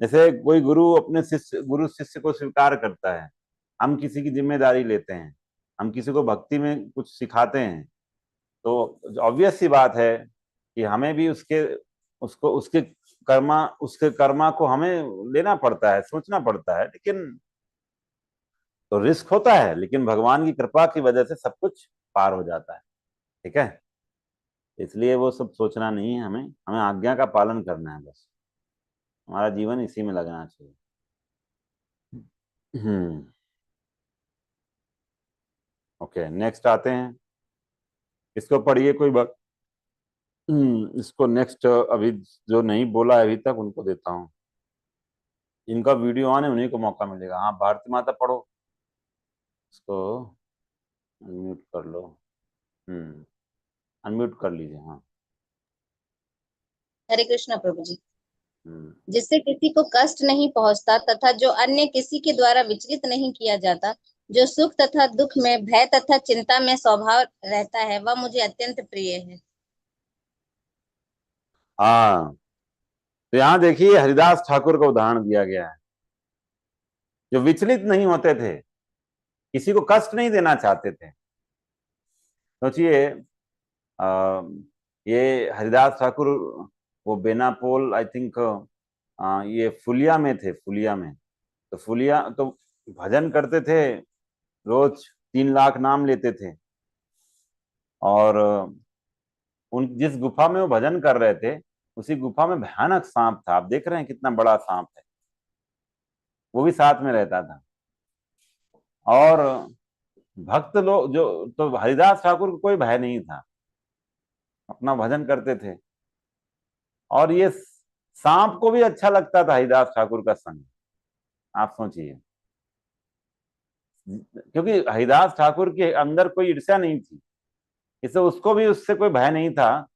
जैसे कोई गुरु अपने गुरु शिष्य को स्वीकार करता है, हम किसी की जिम्मेदारी लेते हैं, हम किसी को भक्ति में कुछ सिखाते हैं, तो ऑब्वियस सी बात है कि हमें भी उसके कर्मा को हमें लेना पड़ता है, सोचना पड़ता है। लेकिन तो रिस्क होता है, लेकिन भगवान की कृपा की वजह से सब कुछ पार हो जाता है। ठीक है, इसलिए वो सब सोचना नहीं है, हमें आज्ञा का पालन करना है बस। हमारा जीवन इसी में लगना चाहिए। ओके नेक्स्ट आते हैं, इसको पढ़िए कोई बात। इसको नेक्स्ट अभी जो नहीं बोला है अभी तक उनको देता हूँ, इनका वीडियो ऑन है उन्हीं को मौका मिलेगा। हाँ भारती माता पढ़ो, इसको अनम्यूट कर लो। अनम्यूट कर लीजिए। हाँ हरे कृष्णा प्रभु जी। जिससे किसी को कष्ट नहीं पहुंचता तथा जो अन्य किसी के द्वारा विचलित नहीं किया जाता, जो सुख तथा दुख में, भय तथा चिंता में स्वभाव रहता है, वह मुझे अत्यंत प्रिय है। हाँ, तो यहाँ देखिए हरिदास ठाकुर का उदाहरण दिया गया है, जो विचलित नहीं होते थे, किसी को कष्ट नहीं देना चाहते थे। सोचिए, ये हरिदास ठाकुर वो बेनापोल, आई थिंक ये फुलिया में थे, फुलिया में। तो फुलिया तो भजन करते थे, रोज 3 लाख नाम लेते थे। और उन जिस गुफा में वो भजन कर रहे थे, उसी गुफा में भयानक सांप था। आप देख रहे हैं कितना बड़ा सांप है, वो भी साथ में रहता था। और भक्त लोग जो, तो हरिदास ठाकुर को कोई भय नहीं था, अपना भजन करते थे। और ये सांप को भी अच्छा लगता था हरिदास ठाकुर का संग। आप सोचिए, क्योंकि हरिदास ठाकुर के अंदर कोई ईर्ष्या नहीं थी, इससे उसको भी उससे कोई भय नहीं था।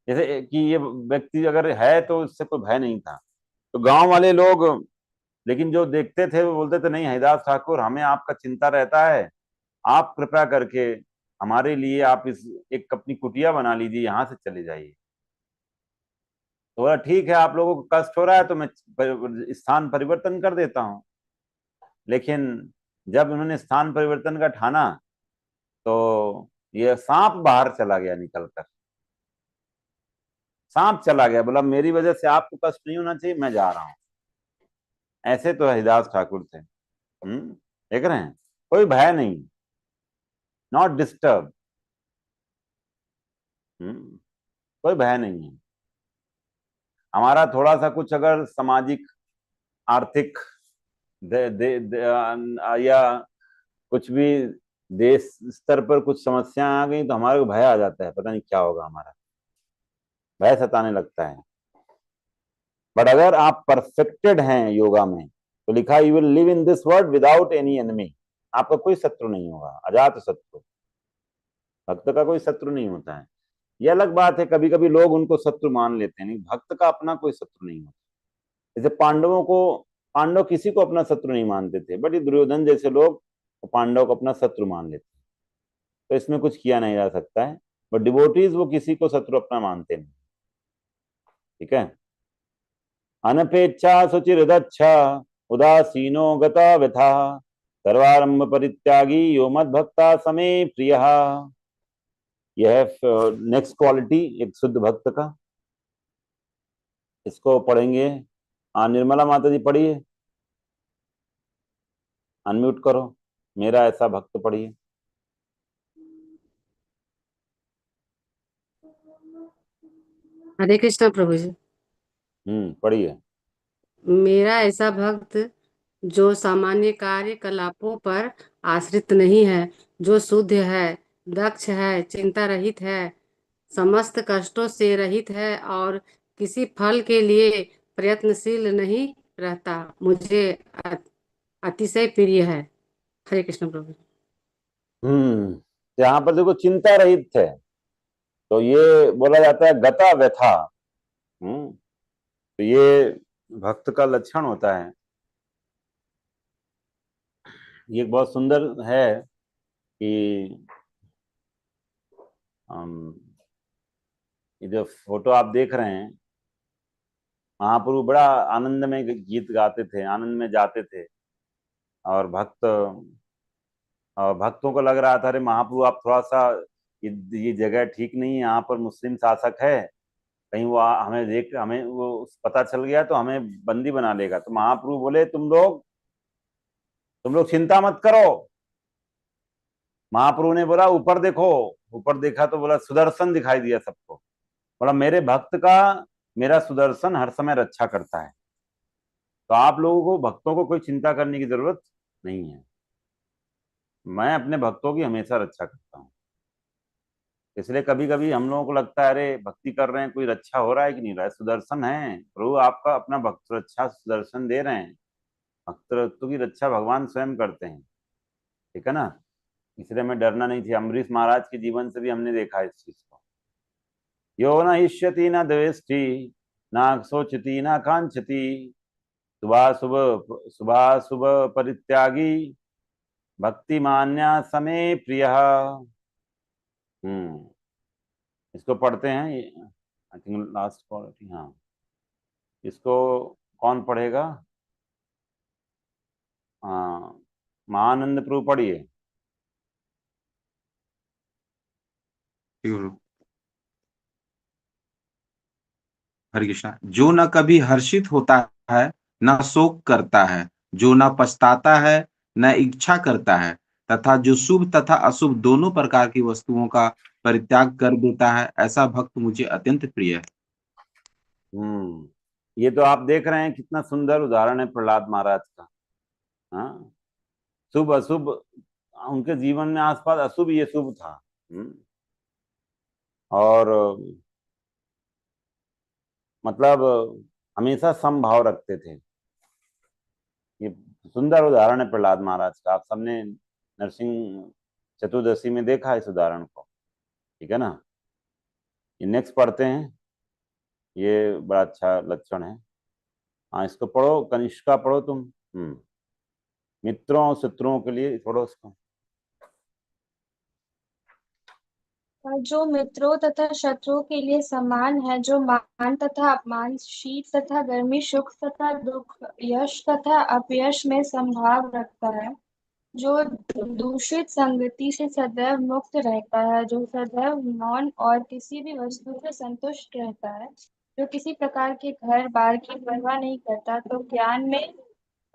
जैसे कि ये व्यक्ति अगर है तो उससे कोई भय नहीं था। तो गांव वाले लोग लेकिन जो देखते थे वो बोलते थे, नहीं हरिदास ठाकुर, हमें आपका चिंता रहता है, आप कृपया करके हमारे लिए आप इस एक अपनी कुटिया बना लीजिए, यहाँ से चले जाइए। तो बोला ठीक है, आप लोगों को कष्ट हो रहा है तो मैं स्थान परिवर्तन कर देता हूँ। लेकिन जब उन्होंने स्थान परिवर्तन का ठाना तो ये सांप बाहर चला गया, निकलकर सांप चला गया। बोला मेरी वजह से आपको कष्ट नहीं होना चाहिए, मैं जा रहा हूं। ऐसे तो हरिदास ठाकुर थे। देख रहे हैं, कोई भय नहीं, नॉट डिस्टर्ब, कोई भय नहीं है। हमारा थोड़ा सा कुछ अगर सामाजिक आर्थिक या कुछ भी देश स्तर पर कुछ समस्याएं आ गई तो हमारे को भय आ जाता है, पता नहीं क्या होगा, हमारा भय सताने लगता है। बट अगर आप परफेक्टेड हैं योगा में, तो लिखा you will live in this world without any enemy. आपका कोई शत्रु नहीं होगा, अजात शत्रु। भक्त का कोई शत्रु नहीं होता है। ये अलग बात है, कभी कभी लोग उनको शत्रु मान लेते हैं, नहीं, भक्त का अपना कोई शत्रु नहीं होता। जैसे पांडव किसी को अपना शत्रु नहीं मानते थे, बट ये दुर्योधन जैसे लोग पांडव को अपना शत्रु मान लेते हैं। तो इसमें कुछ किया नहीं जा सकता है। बट डिवोटीज वो किसी को शत्रु अपना मानते नहीं। ठीक है। अनपेक्षा सुचिरदच्छ उदासीनो गता व्यथा सर्वारंभ परित्यागी यो मद भक्ता समे प्रिय। यह है नेक्स्ट क्वालिटी एक शुद्ध भक्त का। इसको पढ़ेंगे। निर्मला माता जी पढ़िए, अनम्यूट करो। मेरा ऐसा भक्त पढ़िए। हरे कृष्णा प्रभु जी। पढ़िए। मेरा ऐसा भक्त जो सामान्य कार्यकलापों पर आश्रित नहीं है, जो शुद्ध है, दक्ष है, चिंता रहित है, समस्त कष्टों से रहित है और किसी फल के लिए प्रयत्नशील नहीं रहता, मुझे अतिशय प्रिय है। हरे कृष्ण प्रभु। यहाँ पर देखो, चिंता रहित है, तो ये बोला जाता है गता व्यथा। तो ये भक्त का लक्षण होता है। ये बहुत सुंदर है कि ये जो फोटो आप देख रहे हैं, महाप्रभु बड़ा आनंद में गीत गाते थे, आनंद में जाते थे। और भक्तों को लग रहा था, अरे महाप्रभु आप थोड़ा सा, ये जगह ठीक नहीं है, यहाँ पर मुस्लिम शासक है, कहीं वो हमें वो पता चल गया तो हमें बंदी बना लेगा। तो महाप्रभु बोले तुम लोग चिंता मत करो। महाप्रभु ने बोला ऊपर देखो। ऊपर देखा तो बोला सुदर्शन दिखाई दिया सबको। बोला मेरे भक्त का मेरा सुदर्शन हर समय रक्षा करता है। तो आप लोगों को, भक्तों को कोई चिंता करने की जरूरत नहीं है, मैं अपने भक्तों की हमेशा रक्षा करता हूँ। इसलिए कभी कभी हम लोगों को लगता है अरे भक्ति कर रहे हैं, कोई रक्षा हो रहा है कि नहीं रहा है, सुदर्शन है प्रभु आपका, अपना भक्त रक्षा सुदर्शन दे रहे हैं। भक्तों की रक्षा भगवान स्वयं करते हैं। ठीक है ना। इसलिए हमें डरना नहीं चाहिए। अम्बरीश महाराज के जीवन से भी हमने देखा इस चीज को। यो न हिष्यति न द्वेष्टि न शोचति न कांक्षति शुभाशुभ परित्यागी भक्ति मान्या समे प्रिय। इसको पढ़ते हैं, आई थिंक लास्ट क्वालिटी। हाँ, इसको कौन पढ़ेगा? हाँ, महानंद प्रभु पढ़िए। हरे कृष्णा। जो न कभी हर्षित होता है न शोक करता है, जो न पछताता है न इच्छा करता है, तथा जो शुभ तथा अशुभ दोनों प्रकार की वस्तुओं का परित्याग कर देता है, ऐसा भक्त मुझे अत्यंत प्रिय है। ये तो आप देख रहे हैं कितना सुंदर उदाहरण है प्रहलाद महाराज का। हाँ, शुभ अशुभ, उनके जीवन में आसपास अशुभ ये शुभ था। और मतलब हमेशा समभाव रखते थे। ये सुंदर उदाहरण है प्रहलाद महाराज का। आप सबने नरसिंह चतुर्दशी में देखा इस उदाहरण को, ठीक है ना। ये नेक्स्ट पढ़ते हैं, ये बड़ा अच्छा लक्षण है। हाँ, इसको पढ़ो, कनिष्का पढ़ो तुम। मित्रों और शत्रुओं के लिए पढ़ो इसको। जो मित्रों तथा शत्रुओं के लिए समान है, जो मान तथा अपमान, शीत तथा गर्मी, सुख तथा दुख, यश तथा अपयश में संभाव रखता है, जो दूषित संगति से सदैव मुक्त रहता है, जो सदैव मौन और किसी भी वस्तु से संतुष्ट रहता है, जो किसी प्रकार के घर बार की परवाह नहीं करता, तो ज्ञान में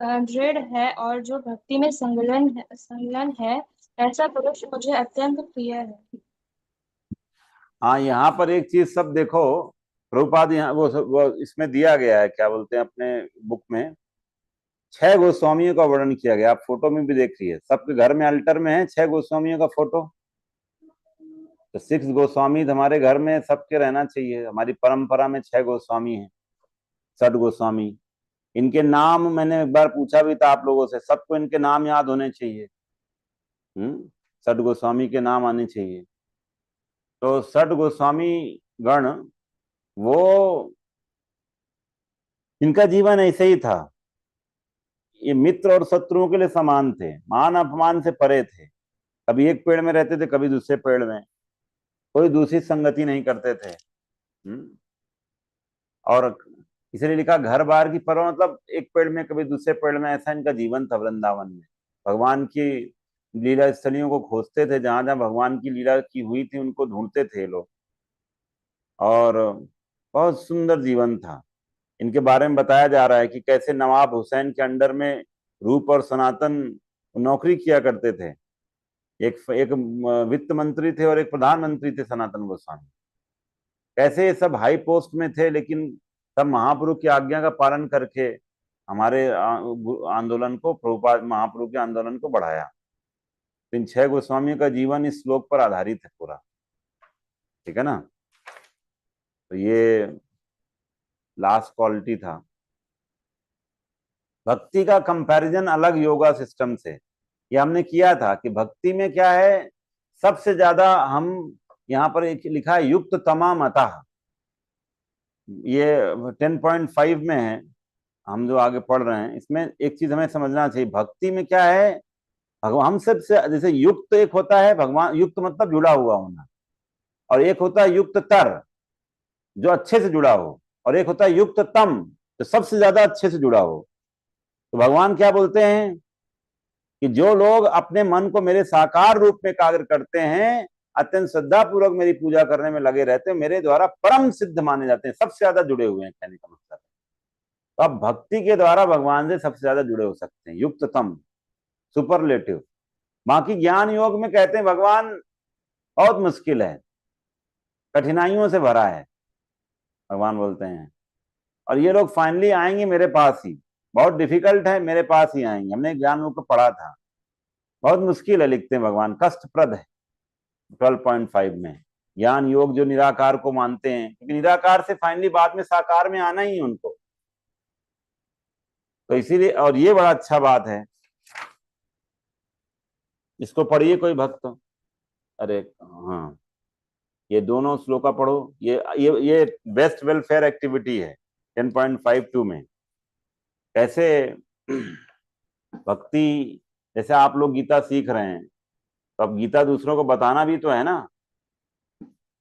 दृढ़ है और जो भक्ति में संलग्न है, ऐसा पुरुष मुझे अत्यंत प्रिय है। हाँ, यहाँ पर एक चीज सब देखो, प्रभुपाद यहाँ वो इसमें दिया गया है, क्या बोलते हैं अपने बुक में, 6 गोस्वामियों का वर्णन किया गया। आप फोटो में भी देख रही है, सबके घर में अल्टर में है 6 गोस्वामियों का फोटो। तो 6 गोस्वामी हमारे घर में सबके रहना चाहिए। हमारी परंपरा में 6 गोस्वामी हैं, 6 गोस्वामी। इनके नाम मैंने एक बार पूछा भी था आप लोगों से, सबको इनके नाम याद होने चाहिए। 6 गोस्वामी के नाम आने चाहिए। तो 6 गोस्वामी गण, वो इनका जीवन ऐसे ही था। ये मित्र और शत्रुओं के लिए समान थे, मान अपमान से परे थे। कभी एक पेड़ में रहते थे, कभी दूसरे पेड़ में, कोई दूसरी संगति नहीं करते थे। और इसलिए लिखा घर बार की परवाह, मतलब एक पेड़ में कभी दूसरे पेड़ में, ऐसा इनका जीवन था वृंदावन में। भगवान की लीला स्थलियों को खोजते थे, जहां जहां भगवान की लीला की हुई थी उनको ढूंढते थे लोग। और बहुत सुंदर जीवन था। इनके बारे में बताया जा रहा है कि कैसे नवाब हुसैन के अंडर में रूप और सनातन नौकरी किया करते थे। एक वित्त मंत्री थे और एक प्रधानमंत्री थे सनातन गोस्वामी। कैसे ये सब हाई पोस्ट में थे, लेकिन सब महाप्रभु की आज्ञा का पालन करके हमारे आंदोलन को, प्रभुपाद महाप्रभु के आंदोलन को बढ़ाया। इन 6 गोस्वामियों का जीवन इस श्लोक पर आधारित है पूरा, ठीक है ना। तो ये लास्ट क्वालिटी था। भक्ति का कंपैरिजन अलग योगा सिस्टम से ये हमने किया था कि भक्ति में क्या है, सबसे ज्यादा हम यहाँ पर एक लिखा है युक्त तमाम अतः, ये 10.5 में है, हम जो आगे पढ़ रहे हैं। इसमें एक चीज हमें समझना चाहिए, भक्ति में क्या है, भगवान हम सबसे जैसे युक्त एक होता है भगवान, युक्त मतलब जुड़ा हुआ होना, और एक होता है युक्त तर जो अच्छे से जुड़ा हो, और एक होता है युक्त तम जो सबसे ज्यादा अच्छे से जुड़ा हो। तो भगवान क्या बोलते हैं कि जो लोग अपने मन को मेरे साकार रूप में एकाग्र करते हैं, अत्यंत श्रद्धा पूर्वक मेरी पूजा करने में लगे रहते हैं, मेरे द्वारा परम सिद्ध माने जाते हैं, सबसे ज्यादा जुड़े हुए हैं, कहने का मतलब। तो आप भक्ति के द्वारा भगवान से सबसे ज्यादा जुड़े हो सकते हैं, युक्ततम, सुपरलेटिव। बाकी ज्ञान योग में कहते हैं भगवान बहुत मुश्किल है, कठिनाइयों से भरा है, भगवान बोलते हैं। और ये लोग फाइनली आएंगे मेरे पास ही, बहुत डिफिकल्ट है, मेरे पास ही आएंगे। हमने ज्ञान योग को पढ़ा था, बहुत मुश्किल है, लिखते हैं भगवान, कष्टप्रद है 12.5 में। ज्ञान योग जो निराकार को मानते हैं, क्योंकि निराकार से फाइनली बाद में साकार में आना ही है उनको, तो इसीलिए। और ये बड़ा अच्छा बात है, इसको पढ़िए कोई भक्त। अरे हाँ, ये दोनों श्लोका पढ़ो, ये बेस्ट वेलफेयर एक्टिविटी है 10.52 में। कैसे भक्ति जैसे आप लोग गीता सीख रहे हैं, तो अब गीता दूसरों को बताना भी तो है ना।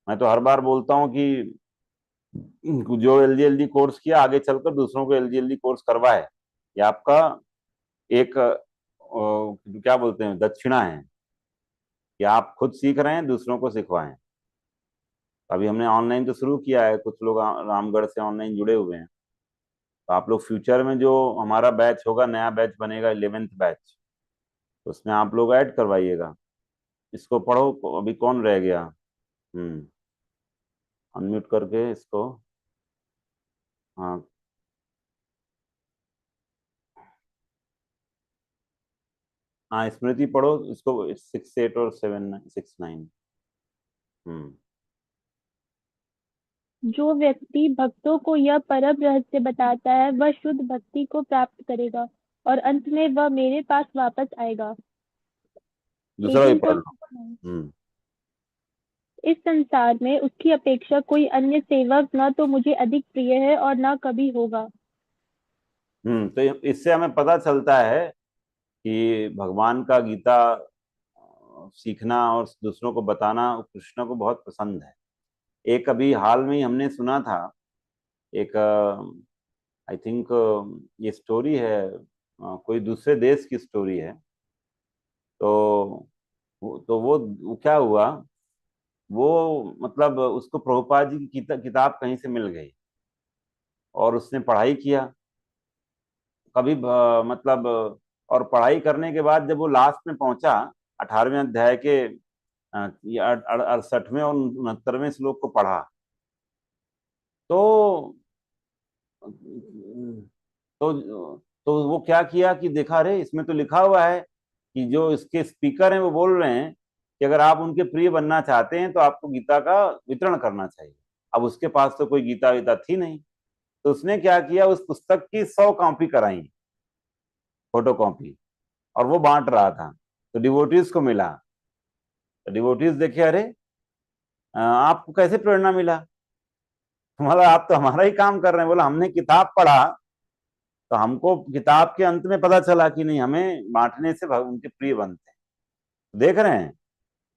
मैं तो हर बार बोलता हूँ कि जो एलजीएलडी कोर्स किया आगे चलकर दूसरों को एलजीएलडी कोर्स करवाए। ये आपका एक क्या बोलते हैं, दक्षिणा है कि आप खुद सीख रहे हैं, दूसरों को सिखवाएं। अभी हमने ऑनलाइन तो शुरू किया है, कुछ लोग रामगढ़ से ऑनलाइन जुड़े हुए हैं। तो आप लोग फ्यूचर में जो हमारा बैच होगा, नया बैच बनेगा 11th बैच, तो उसमें आप लोग ऐड करवाइएगा। इसको पढ़ो, अभी कौन रह गया? अनम्यूट करके इसको, हाँ हाँ स्मृति पढ़ो इसको, 6, 8 और 7, 6, 9। जो व्यक्ति भक्तों को यह परम रहस्य बताता है वह शुद्ध भक्ति को प्राप्त करेगा और अंत में वह मेरे पास वापस आएगा। दूसरा भी 18 पढ़ लो। इस संसार में उसकी अपेक्षा कोई अन्य सेवक न तो मुझे अधिक प्रिय है और न कभी होगा। तो इससे हमें पता चलता है कि भगवान का गीता सीखना और दूसरों को बताना कृष्ण को बहुत पसंद है। एक अभी हाल में ही हमने सुना था, एक आई थिंक ये स्टोरी है, कोई दूसरे देश की स्टोरी है। तो वो क्या हुआ, वो मतलब उसको प्रभुपाद जी की किताब कहीं से मिल गई और उसने पढ़ाई किया कभी मतलब, और पढ़ाई करने के बाद जब वो लास्ट में पहुंचा 18वें अध्याय के 68वें और 69वें श्लोक को पढ़ा, तो तो वो क्या किया कि देखा, अरे इसमें तो लिखा हुआ है कि जो इसके स्पीकर हैं वो बोल रहे हैं कि अगर आप उनके प्रिय बनना चाहते हैं तो आपको गीता का वितरण करना चाहिए। अब उसके पास तो कोई गीता वीता थी नहीं, तो उसने क्या किया, उस पुस्तक की 100 कॉपी कराई, फोटो कॉपी, और वो बांट रहा था। तो डिवोटीज को मिला, तो डिवोटीज देखे, अरे आपको कैसे प्रेरणा मिला, तुम्हारा, आप तो हमारा ही काम कर रहे हैं। बोला हमने किताब पढ़ा तो हमको किताब के अंत में पता चला कि नहीं, हमें बांटने से उनके प्रिय बनते हैं। देख रहे हैं,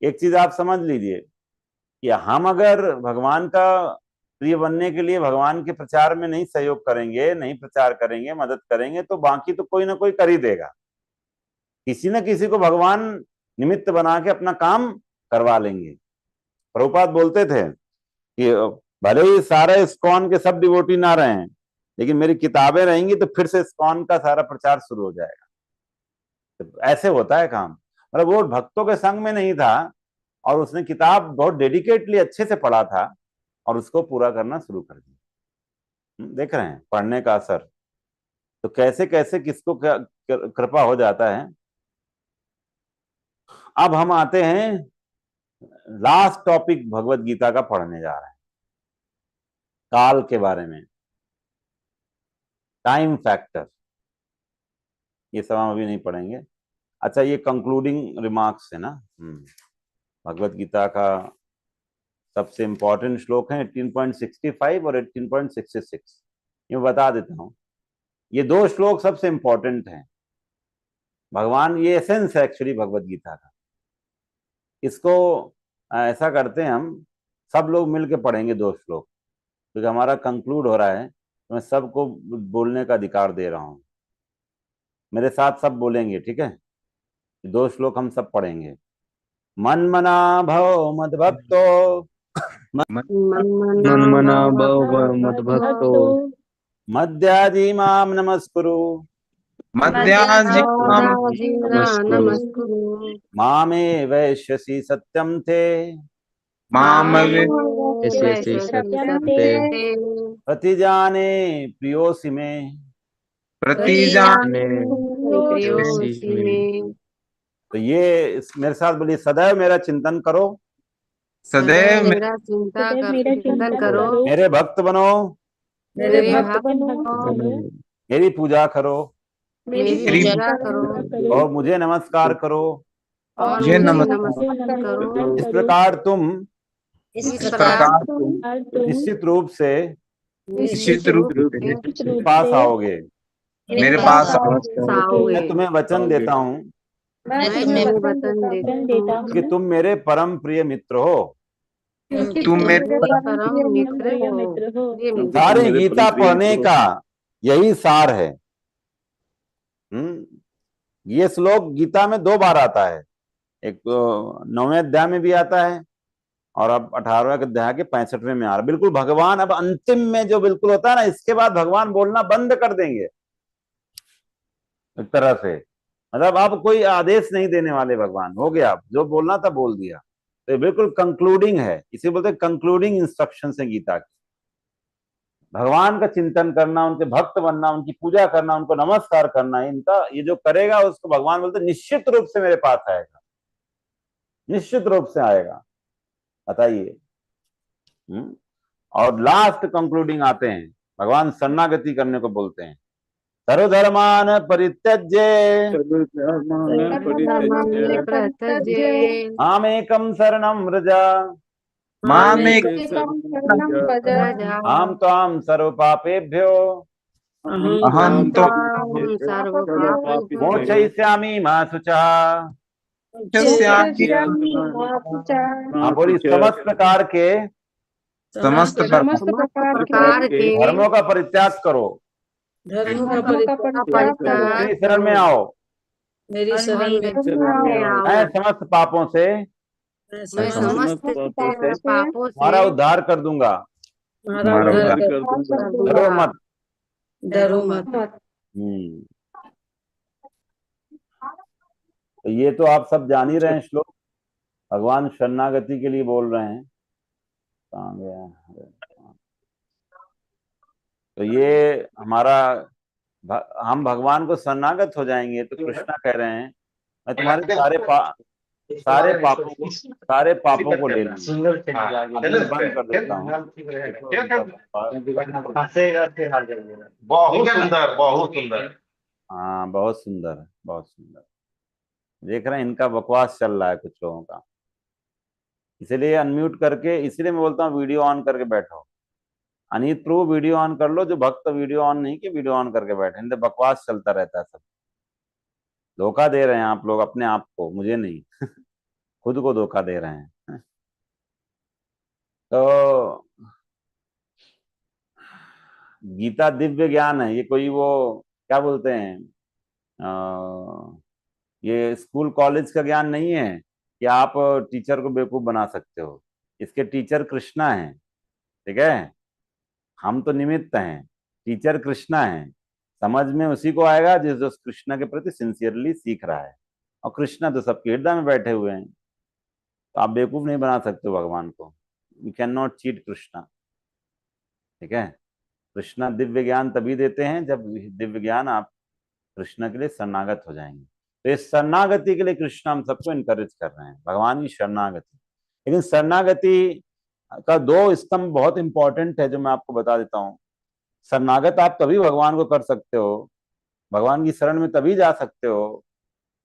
एक चीज आप समझ लीजिए कि हम अगर भगवान का प्रिय बनने के लिए भगवान के प्रचार में नहीं सहयोग करेंगे, नहीं प्रचार करेंगे, मदद करेंगे, तो बाकी तो कोई ना कोई कर ही देगा। किसी न किसी को भगवान निमित्त बना के अपना काम करवा लेंगे। प्रभुपाद बोलते थे कि भले ही सारे इस्कॉन के सब डिवोटी ना रहें, लेकिन मेरी किताबें रहेंगी तो फिर से इस्कॉन का सारा प्रचार शुरू हो जाएगा। तो ऐसे होता है काम। मतलब वो भक्तों के संग में नहीं था और उसने किताब बहुत डेडिकेटली अच्छे से पढ़ा था और उसको पूरा करना शुरू कर दिया। देख रहे हैं पढ़ने का असर, तो कैसे कैसे किसको क्या कृपा हो जाता है। अब हम आते हैं लास्ट टॉपिक भगवत गीता का पढ़ने जा रहे हैं, काल के बारे में, टाइम फैक्टर। ये सब हम अभी नहीं पढ़ेंगे। अच्छा, ये कंक्लूडिंग रिमार्क्स है ना। भगवत गीता का सबसे इंपॉर्टेंट श्लोक है 18.65 और 18.66। ये बता देता हूं, ये 2 श्लोक सबसे इंपॉर्टेंट हैं। भगवान, ये एसेंस है एक्चुअली भगवत गीता का। इसको ऐसा करते हैं, हम सब लोग मिलके पढ़ेंगे 2 श्लोक, क्योंकि हमारा कंक्लूड हो रहा है, तो मैं सबको बोलने का अधिकार दे रहा हूं। मेरे साथ सब बोलेंगे, ठीक है? 2 श्लोक हम सब पढ़ेंगे। मन मना भव मद भक्तो, मन्मना भव मद्भक्तो मद्याजी माम नमस्कुरु, मध्याजी नमस्कुरु मामे वैश्यसि सत्यम थे, मामवे प्रतिजाने प्रियोसि में। प्रतिजाने तो ये मेरे साथ बोलिए, सदैव मेरा चिंतन करो, सदैव मेरा चिंतन करो, मेरे भक्त बनो, मेरे भक्त बनो, मेरी पूजा करो मेरी पूजा करो और मुझे नमस्कार करो। और मुझे मुझे नमस्कार नमस्कार करो। इस प्रकार तुम इस इस प्रकार प्रकार निश्चित रूप से निश्चित रूप से पास आओगे। मेरे पास आओगे। मैं तुम्हें वचन देता हूँ मैं मैं तुम्हें तुम्हें वचन देता वचन हूँ देता कि हूँ तुम मेरे परम प्रिय मित्र हो। क्योंकि तुम तुम मेरे मेरे परम परम परम प्रिय मित्र मित्र प्रिय हो। मित्र हो। प्रिय क्योंकि मित्र तुम सारी मेरे गीता परम प्रिय पढ़ने मित्र हो। का यही सार है। ये श्लोक गीता में 2 बार आता है, एक तो 9वें अध्याय में भी आता है और अब 18वें अध्याय के 65वें में आ रहा है। बिल्कुल भगवान अब अंतिम में जो बिल्कुल होता है ना, इसके बाद भगवान बोलना बंद कर देंगे एक तरह से। मतलब अब कोई आदेश नहीं देने वाले भगवान, हो गया, जो बोलना था बोल दिया। तो ये बिल्कुल कंक्लूडिंग है, इसे बोलते हैं कंक्लूडिंग इंस्ट्रक्शन है गीता की। भगवान का चिंतन करना, उनके भक्त बनना, उनकी पूजा करना, उनको नमस्कार करना, इनका ये जो करेगा उसको भगवान बोलते निश्चित रूप से मेरे पास आएगा, निश्चित रूप से आएगा। बताइए। और लास्ट कंक्लूडिंग आते हैं, भगवान शरणागति करने को बोलते हैं। सर्वधर्मान परित्यज्य सर्वधर्मान् परित्यज्य प्रत्यज्य मामेकं शरणं व्रज मामेक मामेकं शरणं व्रज प्रजा अहं त्वां सर्वपापेभ्यो अहं अहं त्वां त्वां सर्वपापेभ्यो मोक्षयिष्यामि मा शुचः। मोक्षयिष्यामि हाँ बोली, समस्त प्रकार के समस्त समस्त प्रकार प्रकार के के धर्मों का परित्याग करो, धर्मों का परित्याग करो। मेरी शरण में आओ, मेरी शरण में में आओ। मैं समस्त पापों से मैं समस्त पापों से पापों तुम्हारा से उद्धार कर दूंगा। तुम्हारा उद्धार कर दूंगा। डरो मत। डरो मत। हम्म तो ये तो आप सब जान ही रहे हैं श्लोक, भगवान शरणागति के लिए बोल रहे हैं। कहाँ गया? तो ये हमारा हम भगवान को शरणागत हो जाएंगे तो कृष्णा कह रहे हैं मैं तुम्हारे सारे पापों को ले लूंगा। मैं बंद कर देता हूँ। बहुत सुंदर, बहुत सुंदर। हाँ बहुत सुंदर, बहुत सुंदर। देख रहे हैं इनका बकवास चल रहा है कुछ लोगों का, इसलिए अनम्यूट करके, इसलिए मैं बोलता हूँ वीडियो ऑन करके बैठो। अनित प्रभु वीडियो ऑन कर लो, जो भक्त वीडियो ऑन नहीं कि वीडियो ऑन करके बैठे, इनसे बकवास चलता रहता है सब। धोखा दे रहे हैं आप लोग अपने आप को, मुझे नहीं खुद को धोखा दे रहे हैं। तो गीता दिव्य ज्ञान है, ये कोई वो क्या बोलते हैं, ये स्कूल कॉलेज का ज्ञान नहीं है कि आप टीचर को बेवकूफ बना सकते हो। इसके टीचर कृष्णा है, ठीक है, हम तो निमित्त हैं, टीचर कृष्णा है। समझ में उसी को आएगा जो कृष्णा के प्रति सिंसियरली सीख रहा है, और कृष्णा तो सबके हृदय में बैठे हुए हैं। तो आप बेवकूफ नहीं बना सकते हो भगवान को, you can not cheat Krishna, ठीक है। कृष्णा दिव्य ज्ञान तभी देते हैं जब दिव्य ज्ञान आप कृष्णा के लिए शरणागत हो जाएंगे। तो इस शरणागति के लिए कृष्णा हम सबको इनकरेज कर रहे हैं, भगवान की शरणागति। लेकिन शरणागति का 2 स्तंभ बहुत इंपॉर्टेंट है जो मैं आपको बता देता हूँ। शरणागत आप तभी भगवान को कर सकते हो, भगवान की शरण में तभी जा सकते हो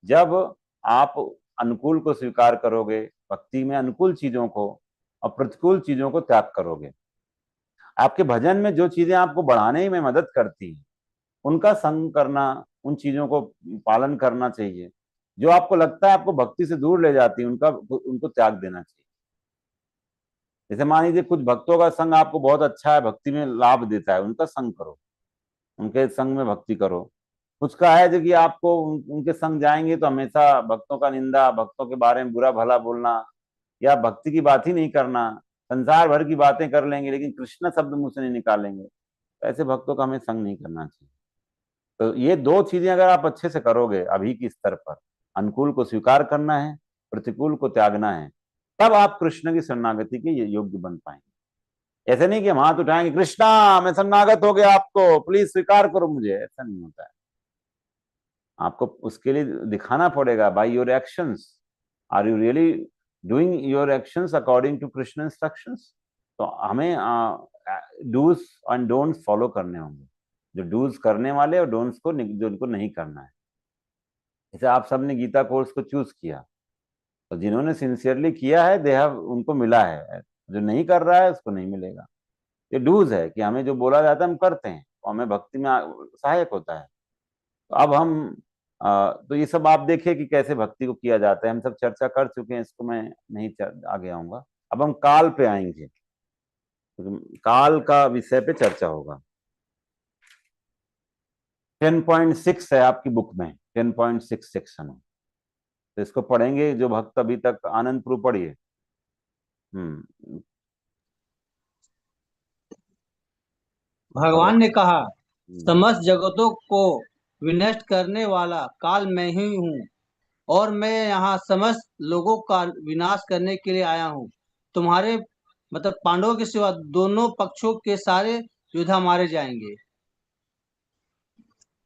जब आप अनुकूल को स्वीकार करोगे, भक्ति में अनुकूल चीजों को और प्रतिकूल चीजों को त्याग करोगे। आपके भजन में जो चीजें आपको बढ़ाने में मदद करती हैं उनका संग करना, उन चीजों को पालन करना चाहिए। जो आपको लगता है आपको भक्ति से दूर ले जाती है उनको त्याग देना चाहिए। जैसे मान लीजिए कुछ भक्तों का संग आपको बहुत अच्छा है, भक्ति में लाभ देता है, उनका संग करो, उनके संग में भक्ति करो। कुछ का है जो कि आपको उनके संग जाएंगे तो हमेशा भक्तों का निंदा, भक्तों के बारे में बुरा भला बोलना, या भक्ति की बात ही नहीं करना, संसार भर की बातें कर लेंगे लेकिन कृष्ण शब्द मुंह से नहीं निकालेंगे। तो ऐसे भक्तों का हमें संग नहीं करना चाहिए। तो ये 2 चीजें अगर आप अच्छे से करोगे अभी की स्तर पर, अनुकूल को स्वीकार करना है, प्रतिकूल को त्यागना है, तब आप कृष्ण की शरणागति के योग्य बन पाएंगे। ऐसे नहीं कि हम हाथ उठाएंगे, कृष्णा मैं शरणागत हो गया, आपको प्लीज स्वीकार करो मुझे, ऐसा नहीं होता है। आपको उसके लिए दिखाना पड़ेगा by your actions, are you really doing your actions according to Krishna instructions. तो हमें डूज एंड डोंट्स फॉलो करने होंगे, जो डूज करने वाले और डोंट्स को जो उनको नहीं करना है। जैसे आप सबने गीता कोर्स को चूज किया, तो जिन्होंने सिंसियरली किया है दे हैव, उनको मिला है, जो नहीं कर रहा है उसको नहीं मिलेगा। ये डूज है कि हमें जो बोला जाता है हम करते हैं, तो हमें भक्ति में सहायक होता है। तो अब हम तो ये सब आप देखिए कि कैसे भक्ति को किया जाता है, हम सब चर्चा कर चुके हैं, इसको मैं नहीं आगे आऊंगा। अब हम काल पे आएंगे, काल का विषय पे चर्चा होगा। 10.6 है आपकी बुक में, 10.6 सेक्शन है, तो इसको पढ़ेंगे जो भक्त अभी तक आनंद प्रू पढ़िए। भगवान ने कहा, समस्त जगतों को विनष्ट करने वाला काल मैं ही हूँ, और मैं यहाँ समस्त लोगों का विनाश करने के लिए आया हूँ। तुम्हारे मतलब पांडवों के सिवा दोनों पक्षों के सारे योद्धा मारे जाएंगे।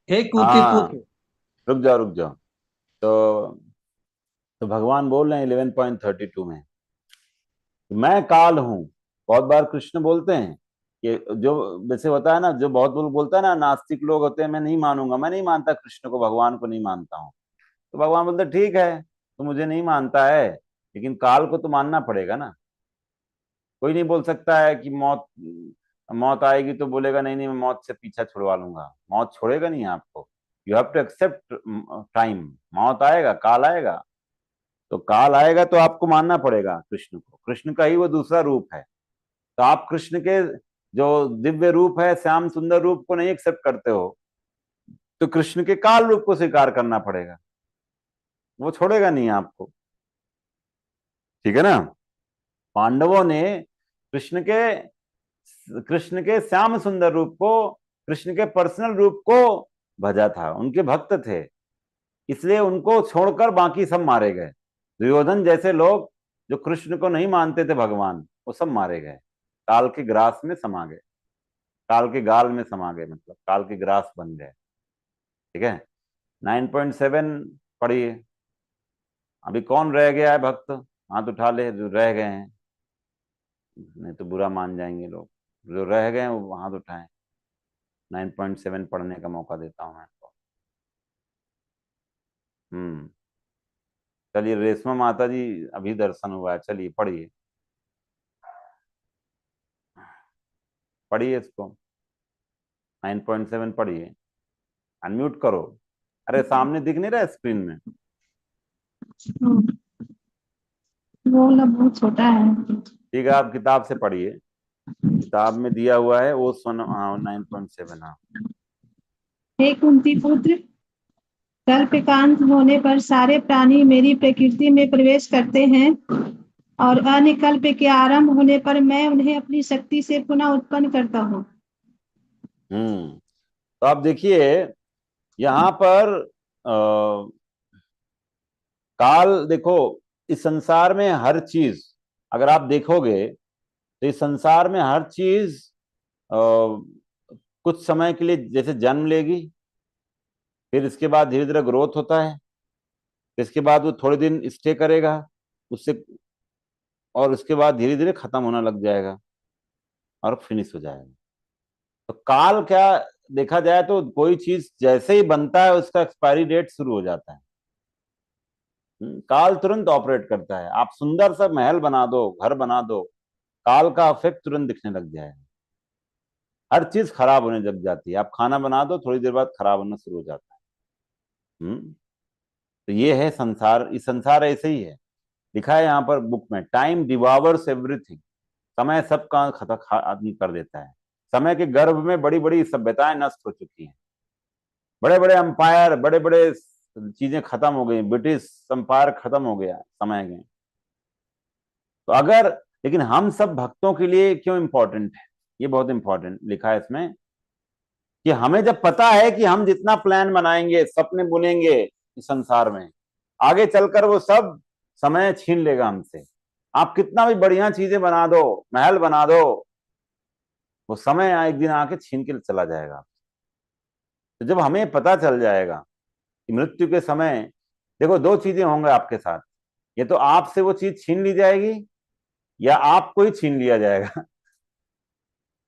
हे कुंती पुत्र। रुक जाओ। तो भगवान बोल रहे हैं 11.32 में, मैं काल हूं। बहुत बार कृष्ण बोलते हैं कि जो वैसे होता है ना, जो बहुत लोग बोलता है ना, नास्तिक लोग होते हैं, मैं नहीं मानूंगा, मैं नहीं मानता कृष्ण को, भगवान को नहीं मानता हूँ। तो भगवान बोलते ठीक है, तो मुझे नहीं मानता है, लेकिन काल को तो मानना पड़ेगा ना। कोई नहीं बोल सकता है कि मौत आएगी तो बोलेगा नहीं नहीं मैं मौत से पीछा छुड़वा लूंगा। मौत छोड़ेगा नहीं आपको, you have to accept time. मौत आएगा, काल आएगा, तो काल आएगा तो आपको मानना पड़ेगा कृष्ण को। कृष्ण का ही वो दूसरा रूप है, तो आप कृष्ण के जो दिव्य रूप है, श्याम सुंदर रूप को नहीं एक्सेप्ट करते हो, तो कृष्ण के काल रूप को स्वीकार करना पड़ेगा, वो छोड़ेगा नहीं आपको। ठीक है ना। पांडवों ने कृष्ण के श्याम सुंदर रूप को, कृष्ण के पर्सनल रूप को भजा था, उनके भक्त थे, इसलिए उनको छोड़कर बाकी सब मारे गए। दुर्योधन जैसे लोग जो कृष्ण को नहीं मानते थे भगवान, वो सब मारे गए, काल के ग्रास में समा गए, काल के गाल में समा गए, मतलब काल के ग्रास बन गए। ठीक है। 9.7 पढ़िए। अभी कौन रह गया है भक्त, हाथ उठा ले जो रह गए हैं, नहीं तो बुरा मान जाएंगे लोग। जो रह गए हैं वो हाथ उठाएं। 9.7 पढ़ने का मौका देता हूं मैं आपको। चलिए, रेशमा माता जी अभी दर्शन हुआ है, चलिए पढ़िए, पढ़िए इसको। 9.7 पढ़िए, अनम्यूट करो। अरे सामने दिख नहीं रहा स्क्रीन में? वो ना बहुत छोटा है। ठीक है, आप किताब से पढ़िए, किताब में दिया हुआ है वो 9.7। हाँ। हे कुंती पुत्र, कल्पकांत होने पर सारे प्राणी मेरी प्रकृति में प्रवेश करते हैं, और अन्य कल्प के आरंभ होने पर मैं उन्हें अपनी शक्ति से पुनः उत्पन्न करता हूँ। तो आप देखिए यहाँ पर काल, देखो इस संसार में हर चीज, अगर आप देखोगे तो इस संसार में हर चीज कुछ समय के लिए जैसे जन्म लेगी, फिर इसके बाद धीरे धीरे ग्रोथ होता है, इसके बाद वो थोड़े दिन स्टे करेगा उससे, और उसके बाद धीरे धीरे खत्म होना लग जाएगा और फिनिश हो जाएगा। तो काल क्या देखा जाए तो कोई चीज जैसे ही बनता है उसका एक्सपायरी डेट शुरू हो जाता है। काल तुरंत ऑपरेट करता है। आप सुंदर सा महल बना दो, घर बना दो, काल का इफेक्ट तुरंत दिखने लग जाएगा। हर चीज खराब होने जब जाती है, आप खाना बना दो थोड़ी देर बाद खराब होना शुरू हो जाता है। तो ये है संसार, इस संसार ऐसे ही है। लिखा है यहाँ पर बुक में, टाइम डिवॉवर्स एवरीथिंग। समय सबका खत्म कर देता है। समय के गर्भ में बड़ी बड़ी सभ्यताएं नष्ट हो चुकी हैं, बड़े बड़े अंपायर, बड़े बड़े चीजें खत्म हो गई, ब्रिटिश अंपायर खत्म हो गया समय में। तो अगर, लेकिन हम सब भक्तों के लिए क्यों इंपॉर्टेंट है, ये बहुत इंपॉर्टेंट लिखा है इसमें, कि हमें जब पता है कि हम जितना प्लान बनाएंगे, सपने बुनेंगे इस संसार में, आगे चलकर वो सब समय छीन लेगा हमसे। आप कितना भी बढ़िया चीजें बना दो, महल बना दो, वो समय एक दिन आके छीन के चला जाएगा। तो जब हमें पता चल जाएगा कि मृत्यु के समय, देखो दो चीजें होंगे आपके साथ, ये तो आपसे वो चीज छीन ली जाएगी या आपको ही छीन लिया जाएगा।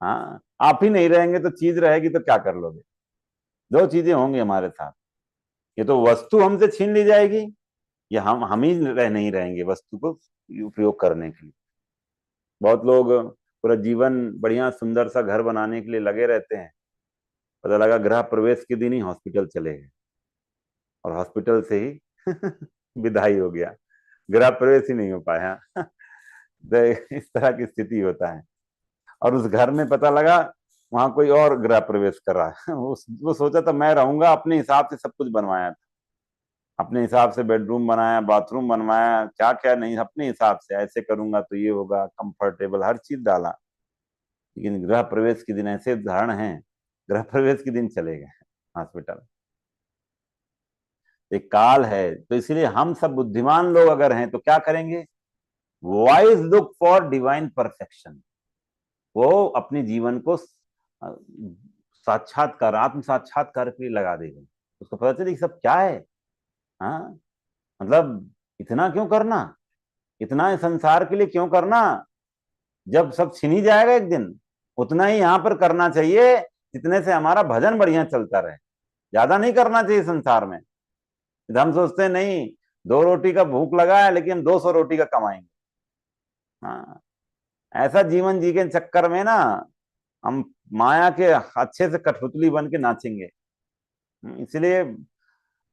हाँ, आप ही नहीं रहेंगे तो चीज रहेगी तो क्या कर लोगे? दो चीजें होंगी हमारे साथ, ये तो वस्तु हमसे छीन ली जाएगी या हम ही नहीं रहेंगे वस्तु को उपयोग करने के लिए। बहुत लोग पूरा जीवन बढ़िया सुंदर सा घर बनाने के लिए लगे रहते हैं, पता लगा गृह प्रवेश के दिन ही हॉस्पिटल चले गए। और हॉस्पिटल से ही विदाई हो गया, गृह प्रवेश ही नहीं हो पाया। तो इस तरह की स्थिति होता है। और उस घर में पता लगा वहां कोई और गृह प्रवेश कर रहा है। वो सोचा था मैं रहूंगा, अपने हिसाब से सब कुछ बनवाया था, अपने हिसाब से बेडरूम बनाया, बाथरूम बनवाया, क्या क्या नहीं, अपने हिसाब से ऐसे करूंगा तो ये होगा, कंफर्टेबल हर चीज डाला। लेकिन गृह प्रवेश के दिन ऐसे उदाहरण हैं, गृह प्रवेश के दिन चले गए हॉस्पिटल। एक काल है, तो इसलिए हम सब बुद्धिमान लोग अगर हैं तो क्या करेंगे? Wise look for divine perfection. वो अपने जीवन को साक्षात्कार, आत्म साक्षात्कार के लिए लगा देगा। उसको पता चले कि सब क्या है। हाँ, मतलब इतना क्यों करना, इतना संसार के लिए क्यों करना? जब सब छिन ही जाएगा एक दिन, उतना ही यहाँ पर करना चाहिए जितने से हमारा भजन बढ़िया चलता रहे। ज्यादा नहीं करना चाहिए संसार में। हम सोचते हैं नहीं, 2 रोटी का भूख लगा है लेकिन 200 रोटी का कमाएंगे। हाँ, ऐसा जीवन जी के चक्कर में ना हम माया के अच्छे से कठपुतली बन के नाचेंगे। इसलिए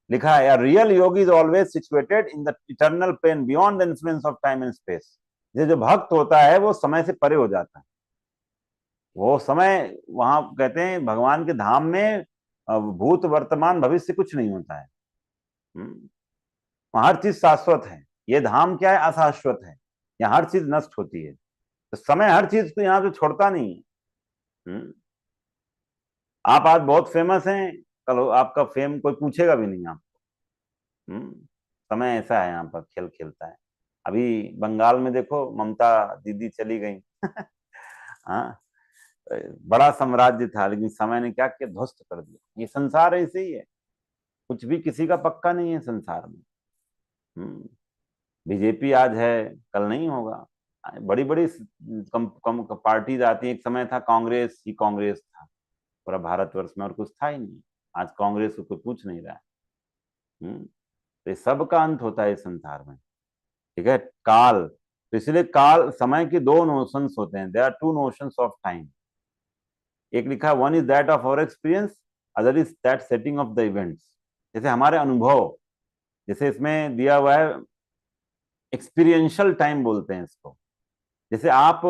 लिखा है, real yogi is always situated in the eternal plane beyond the influence of time and space. ये जो भक्त होता है वो समय से परे हो जाता है। वो समय, वहां कहते हैं भगवान के धाम में भूत वर्तमान भविष्य कुछ नहीं होता है। हर चीज शाश्वत है। ये धाम क्या है? अशाश्वत है। यहाँ हर चीज नष्ट होती है। तो समय हर चीज को यहाँ से छोड़ता नहीं है। आप आज बहुत फेमस हैं, कल आपका फेम कोई पूछेगा भी नहीं आपको। समय ऐसा है, यहाँ पर खेल खेलता है। अभी बंगाल में देखो, ममता दीदी चली गई। हाँ, बड़ा साम्राज्य था लेकिन समय ने क्या किया? ध्वस्त कर दिया। ये संसार ऐसे ही है, कुछ भी किसी का पक्का नहीं है संसार में। बीजेपी आज है, कल नहीं होगा। बड़ी बड़ी कम पार्टीज आती है। एक समय था कांग्रेस ही कांग्रेस था पूरा भारतवर्ष में, और कुछ था ही नहीं। आज कांग्रेस को कोई पूछ नहीं रहा है। तो सब का अंत होता है इस संसार में, ठीक है। काल, तो इसलिए काल, समय की 2 नोशंस होते हैं। There are 2 notions of time. एक लिखा, one is that of our experience, other is that setting of the events. जैसे हमारे अनुभव, जैसे इसमें दिया हुआ है एक्सपीरियंशियल टाइम बोलते हैं इसको। जैसे आप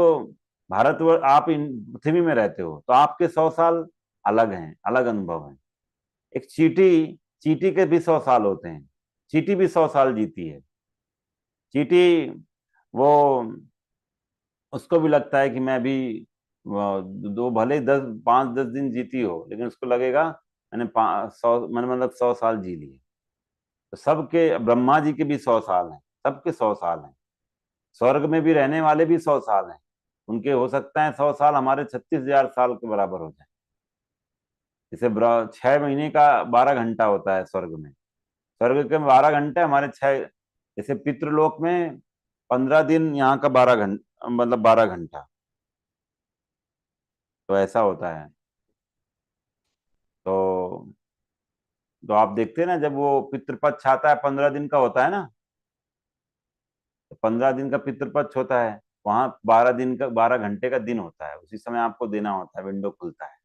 भारतवर्ष, आप पृथ्वी में रहते हो तो आपके 100 साल अलग हैं, अलग अनुभव हैं। एक चींटी, चींटी के भी 100 साल होते हैं। चींटी भी 100 साल जीती है। चींटी, वो उसको भी लगता है कि मैं भी दो भले 5-10 दिन जीती हो, लेकिन उसको लगेगा मैंने 100 साल जी लिए। तो सबके, ब्रह्मा जी के भी 100 साल हैं, सबके 100 साल हैं। स्वर्ग में भी रहने वाले भी 100 साल हैं। उनके हो सकता है 100 साल हमारे 36,000 साल के बराबर हो जाए। जैसे 6 महीने का 12 घंटा होता है स्वर्ग में। स्वर्ग के 12 घंटे हमारे 6, जैसे पितृलोक में 15 दिन, यहाँ का 12 घंटा, मतलब 12 घंटा। तो ऐसा होता है। तो आप देखते हैं ना, जब वो पितृपक्ष आता है 15 दिन का होता है ना, तो 15 दिन का पितृपक्ष होता है, वहां 12 दिन का, 12 घंटे का दिन होता है। उसी समय आपको देना होता है, विंडो खुलता है,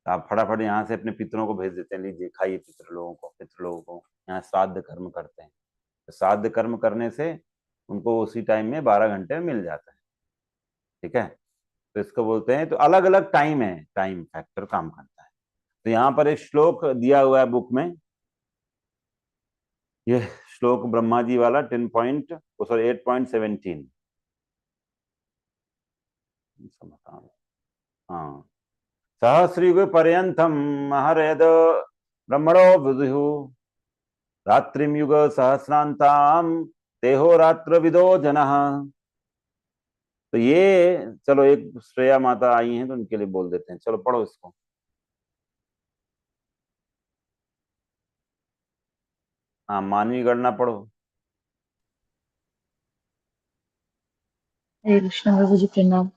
तो आप फटाफट यहाँ से अपने पितरों को भेज देते हैं, लीजिए खाइए। पितृ लोगों को यहाँ श्राद्ध कर्म करते हैं। तो श्राद्ध कर्म करने से उनको उसी टाइम में 12 घंटे में मिल जाता है, ठीक है। तो इसको बोलते हैं, तो अलग अलग टाइम है, टाइम फैक्टर काम करता है। तो यहाँ पर एक श्लोक दिया हुआ है बुक में, ये श्लोक ब्रह्मा जी वाला 8.17। हाँ, सहस्रयुग पर्यंतम महर्यद ब्रह्मणो विदुः रात्रिम युग सहस्रांताम तेहो रात्र विदो जनः। तो ये, चलो एक श्रेया माता आई हैं तो उनके लिए बोल देते हैं, चलो पढ़ो इसको। हाँ, मानवी गणना पढ़ो। हरे कृष्ण प्रभु जी, प्रणाम।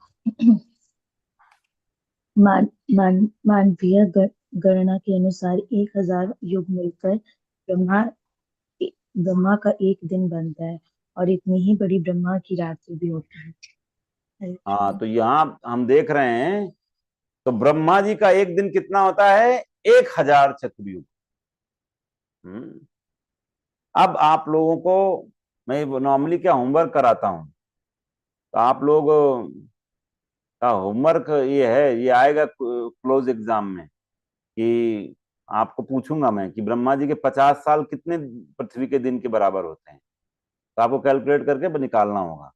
मानवीय गणना के अनुसार 1000 युग मिलकर ब्रह्मा का एक दिन बनता है, और इतनी ही बड़ी ब्रह्मा की रात्रि भी होती है। हाँ, तो यहाँ हम देख रहे हैं, तो ब्रह्मा जी का एक दिन कितना होता है? 1000 चक्रयुग। अब आप लोगों को मैं नॉर्मली क्या होमवर्क कराता हूँ, तो आप लोग का होमवर्क ये है, ये आएगा क्लोज एग्जाम में कि आपको पूछूंगा मैं कि ब्रह्मा जी के 50 साल कितने पृथ्वी के दिन के बराबर होते हैं, तो आपको कैलकुलेट करके निकालना होगा।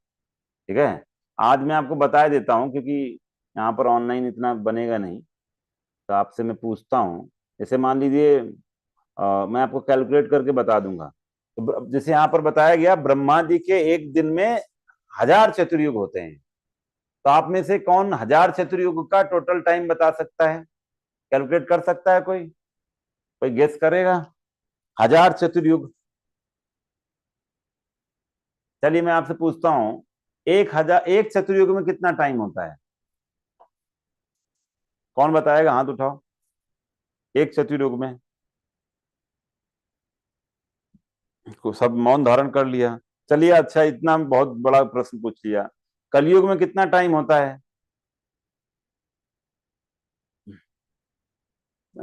ठीक है, आज मैं आपको बता देता हूँ क्योंकि यहाँ पर ऑनलाइन इतना बनेगा नहीं, तो आपसे मैं पूछता हूँ। जैसे मान लीजिए मैं आपको कैलकुलेट करके बता दूंगा। तो जैसे यहाँ पर बताया गया ब्रह्मा जी के एक दिन में 1000 चतुर्युग होते हैं, तो आप में से कौन 1000 चतुर्युग का टोटल टाइम बता सकता है, कैलकुलेट कर सकता है? कोई गेस करेगा? 1000 चतुर्युग। चलिए मैं आपसे पूछता हूं, 1 चतुर्युग में कितना टाइम होता है? कौन बताएगा? हाथ उठाओ। 1 चतुर्युग में, सब मौन धारण कर लिया। चलिए अच्छा, इतना बहुत बड़ा प्रश्न पूछ लिया। कलयुग में कितना टाइम होता है?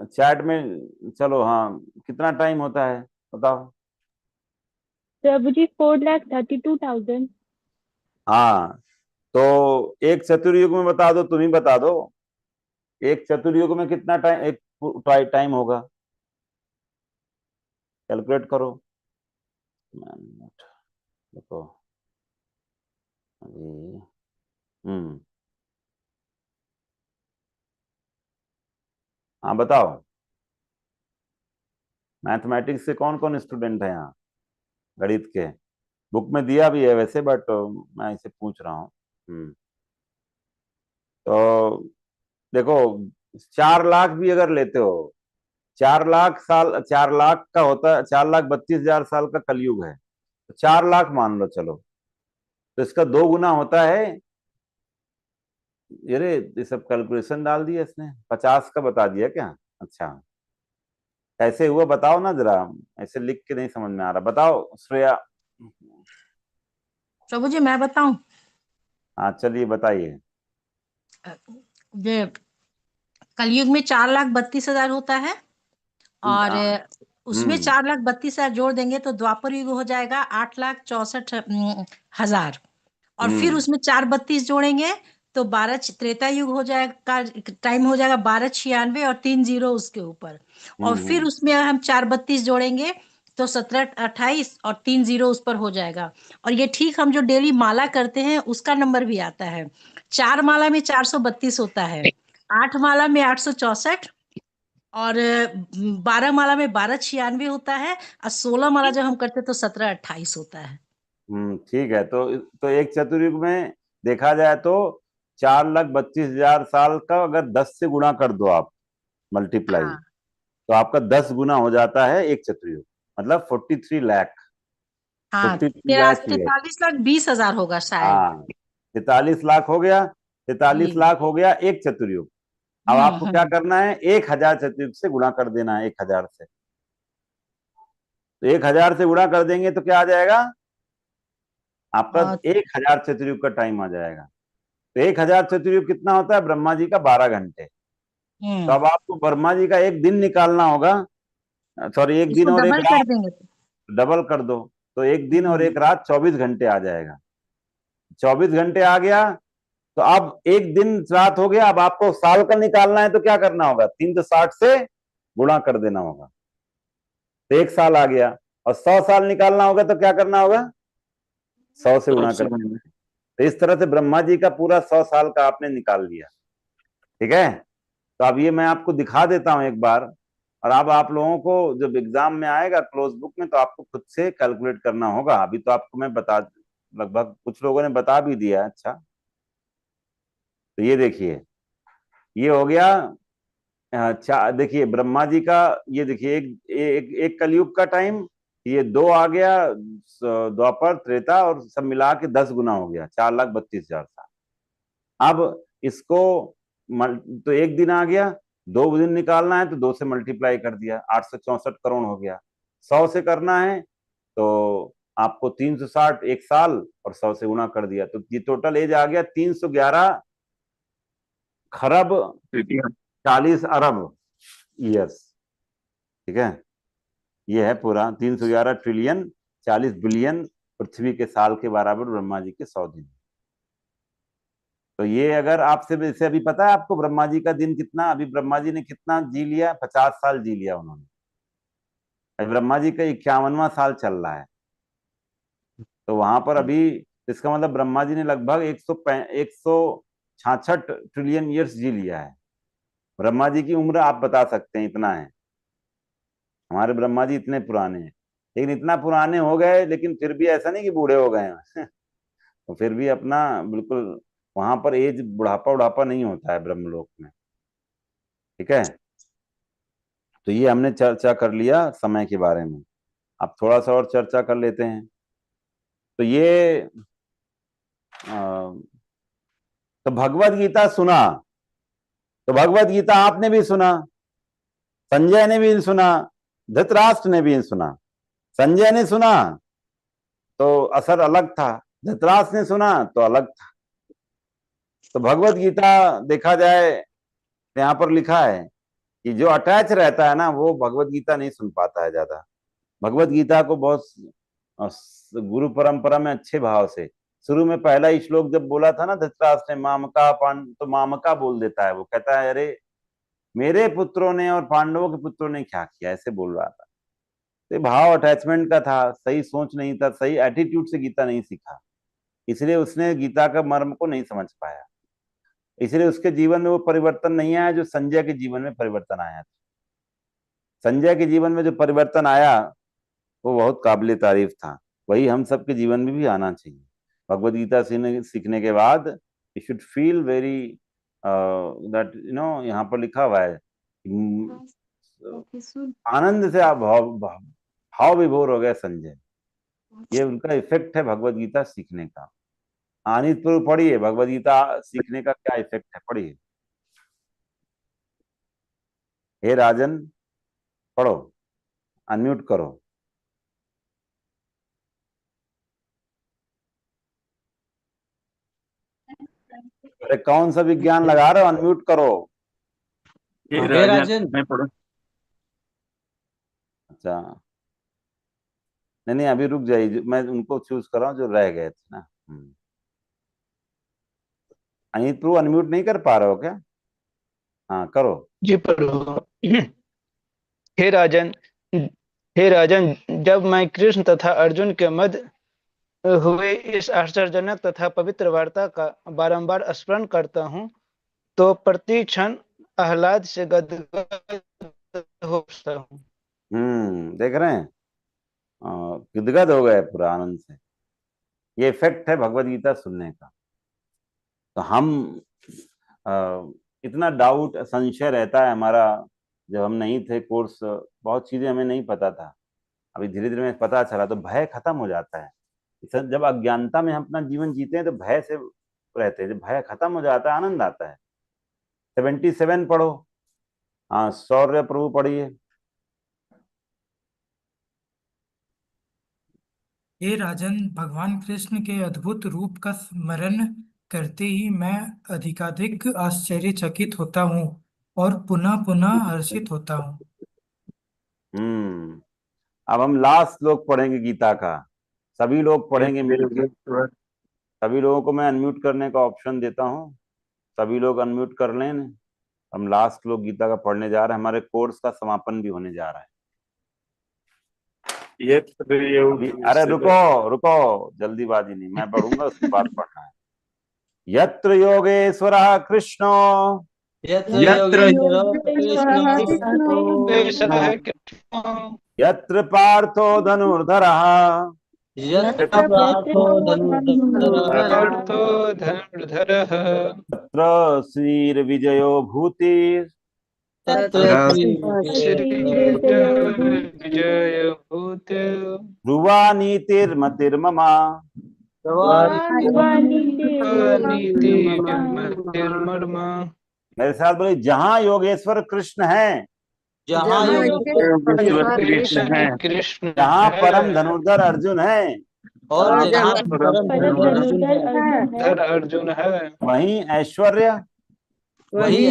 चैट में चलो, हाँ कितना टाइम होता है बताओ। प्रभु जी 4,32,000। हाँ, तो 1 चतुर्युग में बता दो, तुम ही बता दो। 1 चतुर्युग में कितना टाइम, एक टाइम होगा? कैलकुलेट करो। देखो अभी हाँ बताओ। मैथमेटिक्स से कौन कौन स्टूडेंट है यहाँ, गणित के? बुक में दिया भी है वैसे, बट मैं इसे पूछ रहा हूँ। तो देखो, 4 लाख भी अगर लेते हो, 4 लाख साल, 4 लाख का होता है, 4,32,000 साल का कलयुग है, तो 4 लाख मान लो चलो, तो इसका 2 गुना होता है। ये सब कैलकुलेशन डाल दिया इसने, 50 का बता दिया क्या? अच्छा, कैसे हुआ बताओ ना जरा, ऐसे लिख के नहीं समझ में आ रहा, बताओ श्रेया। प्रभु जी मैं बताऊं? हाँ चलिए बताइए। ये कलयुग में 4,32,000 होता है, और उसमें 4,32,000 जोड़ देंगे तो द्वापर युग हो जाएगा 8,64,000, और फिर उसमें 4,32 जोड़ेंगे तो 12 त्रेता युग हो जाएगा, टाइम हो जाएगा 12,96 और 3 जीरो उसके ऊपर, और फिर उसमें हम 4,32 जोड़ेंगे तो 17,28 और 3 जीरो उस पर हो जाएगा। और ये ठीक हम जो डेली माला करते हैं उसका नंबर भी आता है। 4 माला में 432 होता है, 8 माला में 864, और 12 माला में 1296 होता है, और 16 माला जब हम करते तो 1728 होता है। ठीक है, तो 1 चतुर्युग में देखा जाए तो 4,32,000 साल का अगर 10 से गुणा कर दो आप, मल्टीप्लाई, हाँ तो आपका 10 गुना हो जाता है 1 चतुर्युग, मतलब 43 लाख, हाँ, 43 लाख ईयर। 43,20,000 होगा शायद। हाँ, 43 लाख हो गया, 43 लाख हो गया 1 चतुर्युग। अब आपको क्या करना है, 1,000 चतुर्युग से गुणा कर देना है, 1,000 से। तो 1,000 से गुणा कर देंगे तो क्या आ जाएगा आपका? 1,000 चतुर्युग का टाइम आ जाएगा। तो 1,000 चतुर्युग कितना होता है? ब्रह्मा जी का 12 घंटे। तो अब आपको ब्रह्मा जी का एक दिन निकालना होगा, सॉरी एक दिन इसको और एक डबल कर रात, देंगे तो डबल कर दो, तो एक दिन और एक रात 24 घंटे आ जाएगा। 24 घंटे आ गया, तो अब एक दिन रात हो गया। अब आपको साल का निकालना है तो क्या करना होगा? 360 से गुणा कर देना होगा, तो 1 साल आ गया। और 100 साल निकालना होगा तो क्या करना होगा? 100 से गुणा कर देना। तो इस तरह से ब्रह्मा जी का पूरा 100 साल का आपने निकाल लिया। ठीक है, तो अब ये मैं आपको दिखा देता हूं एक बार, और अब आप लोगों को जब एग्जाम में आएगा क्लोज बुक में तो आपको खुद से कैलकुलेट करना होगा। अभी तो आपको मैं बता, लगभग कुछ लोगों ने बता भी दिया। अच्छा, तो ये देखिए, ये हो गया। अच्छा देखिए, ब्रह्मा जी का ये देखिए, एक कलयुग का टाइम, ये 2 आ गया, द्वापर त्रेता और सब मिला के 10 गुना हो गया, 4,32,000 साल। अब इसको तो एक दिन आ गया, 2 दिन निकालना है तो 2 से मल्टीप्लाई कर दिया, 864 करोड़ हो गया। 100 से करना है तो आपको 360 1 साल, और 100 से गुना कर दिया, तो ये टोटल एज आ गया 311 खरब 40 अरब ईयर्स। ठीक है, ये है पूरा 311 ट्रिलियन 40 बिलियन पृथ्वी के साल के बराबर ब्रह्मा जी के 100 दिन। तो ये अगर आपसे वैसे अभी पता है आपको ब्रह्मा जी का दिन कितना, अभी ब्रह्मा जी ने कितना जी लिया, 50 साल जी लिया उन्होंने। अभी ब्रह्मा जी का 51वां साल चल रहा है। तो वहां पर अभी इसका मतलब ब्रह्मा जी ने लगभग 166 ट्रिलियन ईयर्स जी लिया है। ब्रह्मा जी की उम्र आप बता सकते हैं, इतना है। हमारे ब्रह्मा जी इतने पुराने हैं, लेकिन इतना पुराने हो गए, लेकिन फिर भी ऐसा नहीं कि बूढ़े हो गए हैं तो फिर भी अपना बिल्कुल वहां पर एज बुढ़ापा उढ़ापा नहीं होता है ब्रह्मलोक में। ठीक है, तो ये हमने चर्चा कर लिया समय के बारे में। अब थोड़ा सा और चर्चा कर लेते हैं। तो ये तो भगवत गीता सुना, तो भगवत गीता आपने भी सुना, संजय ने भी सुना, धृतराष्ट्र ने भी सुना। संजय ने सुना तो असर अलग था, धृतराष्ट्र ने सुना तो अलग था। तो भगवत गीता देखा जाए यहाँ पर लिखा है कि जो अटैच रहता है ना वो भगवत गीता नहीं सुन पाता है ज्यादा। भगवत गीता को बहुत गुरु परंपरा में अच्छे भाव से, शुरू में पहला ही श्लोक जब बोला था ना धृतराष्ट्र ने मामका तो मामका बोल देता है, वो कहता है अरे मेरे पुत्रों ने और पांडवों के पुत्रों ने क्या किया, ऐसे बोल रहा था। तो भाव अटैचमेंट का था, सही सोच नहीं था, सही एटीट्यूड से गीता नहीं सीखा, इसलिए उसने गीता का मर्म को नहीं समझ पाया। इसलिए उसके जीवन में वो परिवर्तन नहीं आया जो संजय के जीवन में परिवर्तन आया था। संजय के जीवन में जो परिवर्तन आया वो बहुत काबिल तारीफ था, वही हम सबके जीवन में भी आना चाहिए। भगवद गीता सीखने के बाद you should feel very that यहाँ पर लिखा हुआ है आनंद से आप भाव विभोर हो गए संजय। ये उनका इफेक्ट है भगवद गीता सीखने का। आनित पर पढ़िए भगवद गीता सीखने का क्या इफेक्ट है, पढ़िए। हे राजन पढ़ो, अनम्यूट करो। अरे कौन सा विज्ञान लगा रहे हो, अनम्यूट करो। हे राजन मैं पढ़ूं? अच्छा नहीं अभी रुक जाइए, मैं उनको चूज कर रहा हूँ जो रह गए थे ना। अनित प्रभु अनम्यूट नहीं कर पा रहे हो क्या? हाँ करो जी पढ़ो। हे राजन, जब मैं कृष्ण तथा अर्जुन के मध्य हुए इस आश्चर्यजनक तथा पवित्र वार्ता का बारंबार स्मरण करता हूँ तो प्रति क्षण आह्लाद से गदगद हो उठता हूँ। देख रहे हैं, गदगद हो गए पूरा आनंद से। ये इफेक्ट है भगवद गीता सुनने का। तो हम इतना डाउट संशय रहता है हमारा, जब हम नहीं थे कोर्स बहुत चीजें हमें नहीं पता था, अभी धीरे धीरे में पता चला तो भय खत्म हो जाता है। जब अज्ञानता में हम अपना जीवन जीते हैं तो भय से रहते हैं, जब भय खत्म हो जाता है आनंद आता है। 77 पढ़ो। हाँ शौर्य प्रभु पढ़िए। हे राजन, भगवान कृष्ण के अद्भुत रूप का स्मरण करते ही मैं अधिकाधिक आश्चर्यचकित होता हूँ और पुनः पुनः हर्षित होता हूँ। अब हम लास्ट श्लोक पढ़ेंगे गीता का, सभी लोग पढ़ेंगे मिलकर। सभी लोगों को मैं अनम्यूट करने का ऑप्शन देता हूँ, सभी लोग अनम्यूट कर लें। हम लास्ट श्लोक गीता का पढ़ने जा रहे हैं, हमारे कोर्स का समापन भी होने जा रहा है। अरे रुको जल्दीबाजी नहीं, मैं पढ़ूंगा उसके बाद पढ़ना है। यत्र योगेश्वरः कृष्णो यत्र पार्थो धनुर्धरः तत्र श्रीर्विजयो भूतिः ध्रुवा नीतिर्मतिर्मम। मेरे साथ बोले, जहाँ योगेश्वर कृष्ण है, जहाँ परम धनुर्धर अर्जुन है, और जहाँ परम अर्जुन है, वहीं ऐश्वर्य, वही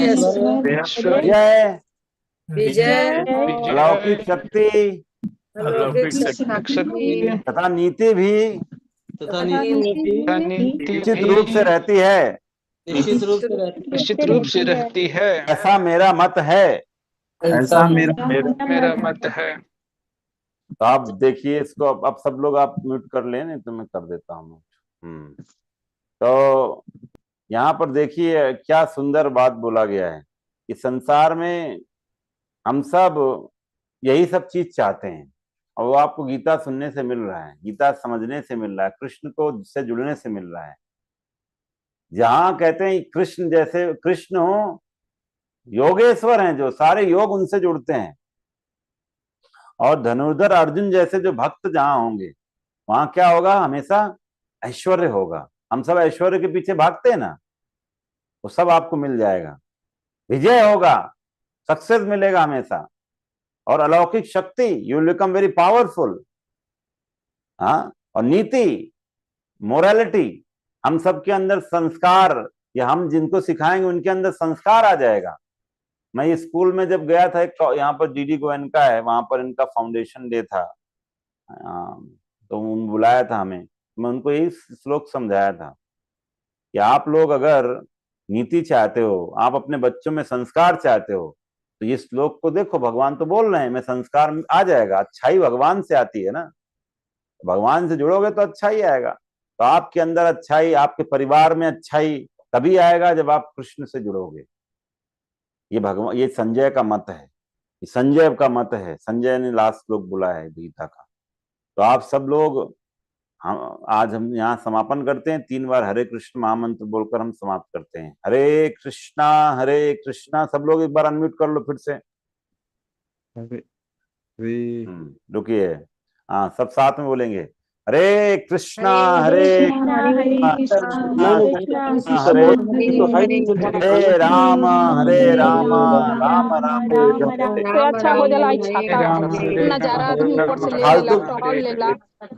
विजय, अलौकिक शक्ति, अलौकिक शक्ति तथा नीति भी तथा नीति निश्चित रूप से रहती है। निश्चित रूप से रहती है। निश्चित रूप से रहती है। ऐसा मेरा मत है। ऐसा मेरा मत है। तो आप देखिए इसको, अब सब लोग आप म्यूट कर लें, नहीं तो मैं कर देता हूँ। तो यहाँ पर देखिए क्या सुंदर बात बोला गया है कि संसार में हम सब यही सब चीज चाहते हैं, और वो आपको गीता सुनने से मिल रहा है, गीता समझने से मिल रहा है, कृष्ण को से जुड़ने से मिल रहा है। जहां कहते हैं कृष्ण जैसे कृष्ण हो, योगेश्वर हैं जो सारे योग उनसे जुड़ते हैं, और धनुर्धर अर्जुन जैसे जो भक्त जहां होंगे वहां क्या होगा, हमेशा ऐश्वर्य होगा। हम सब ऐश्वर्य के पीछे भागते हैं ना, वो सब आपको मिल जाएगा, विजय होगा, सक्सेस मिलेगा हमेशा, और अलौकिक शक्ति, you will become very powerful. हाँ, और नीति, मोरालिटी, हम सबके अंदर संस्कार, या हम जिनको सिखाएंगे उनके अंदर संस्कार आ जाएगा। मैं स्कूल में जब गया था, एक यहाँ पर डीडी गोयनका है, वहां पर इनका फाउंडेशन डे था, तो बुलाया था हमें, मैं उनको यही श्लोक समझाया था कि आप लोग अगर नीति चाहते हो, आप अपने बच्चों में संस्कार चाहते हो, तो ये श्लोक को देखो, भगवान तो बोल रहे हैं मैं संस्कार आ जाएगा। अच्छाई भगवान से आती है ना, भगवान से जुड़ोगे तो अच्छा ही आएगा। तो आपके अंदर अच्छाई, आपके परिवार में अच्छाई तभी आएगा जब आप कृष्ण से जुड़ोगे। ये भगवान, ये संजय का मत है, ये संजय का मत है, संजय ने लास्ट श्लोक बोला है गीता का। तो आप सब लोग, आज हम यहाँ समापन करते हैं, 3 बार हरे कृष्ण महामंत्र बोलकर हम समाप्त करते हैं। हरे कृष्णा, सब लोग एक बार अनम्यूट कर लो फिर से। रुकिए, हाँ सब साथ में बोलेंगे, हरे कृष्णा हरे राम राम राम अच्छा हो जाला छाता नजारा आदमी ऊपर से ले लेला, टहल लेला।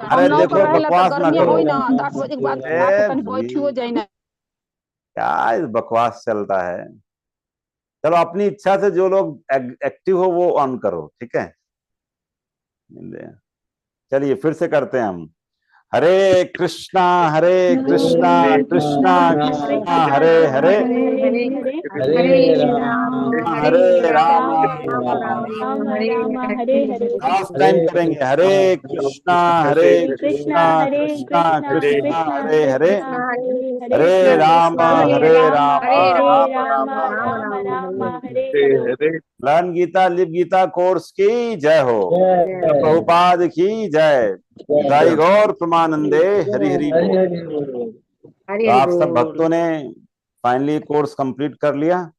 अरे देखो बकवास ना करो, होई ना 10 बजे के बाद आके तनी बैठी हो जाई ना। क्या बकवास चलता है। चलो अपनी इच्छा से जो लोग एक्टिव हो वो ऑन करो, ठीक है। चलिए फिर से करते हैं हम। हरे कृष्णा कृष्णा कृष्णा हरे हरे, हरे राम लास्ट टाइम करेंगे। Hare Krishna Krishna Krishna Hare Hare, Hare Ram learn Gita live Gita course की जय हो, प्रभुपाद की जय, दाई गौर प्रमानंदे हरि हरि बोल। तो आप सब भक्तों ने फाइनली कोर्स कंप्लीट कर लिया।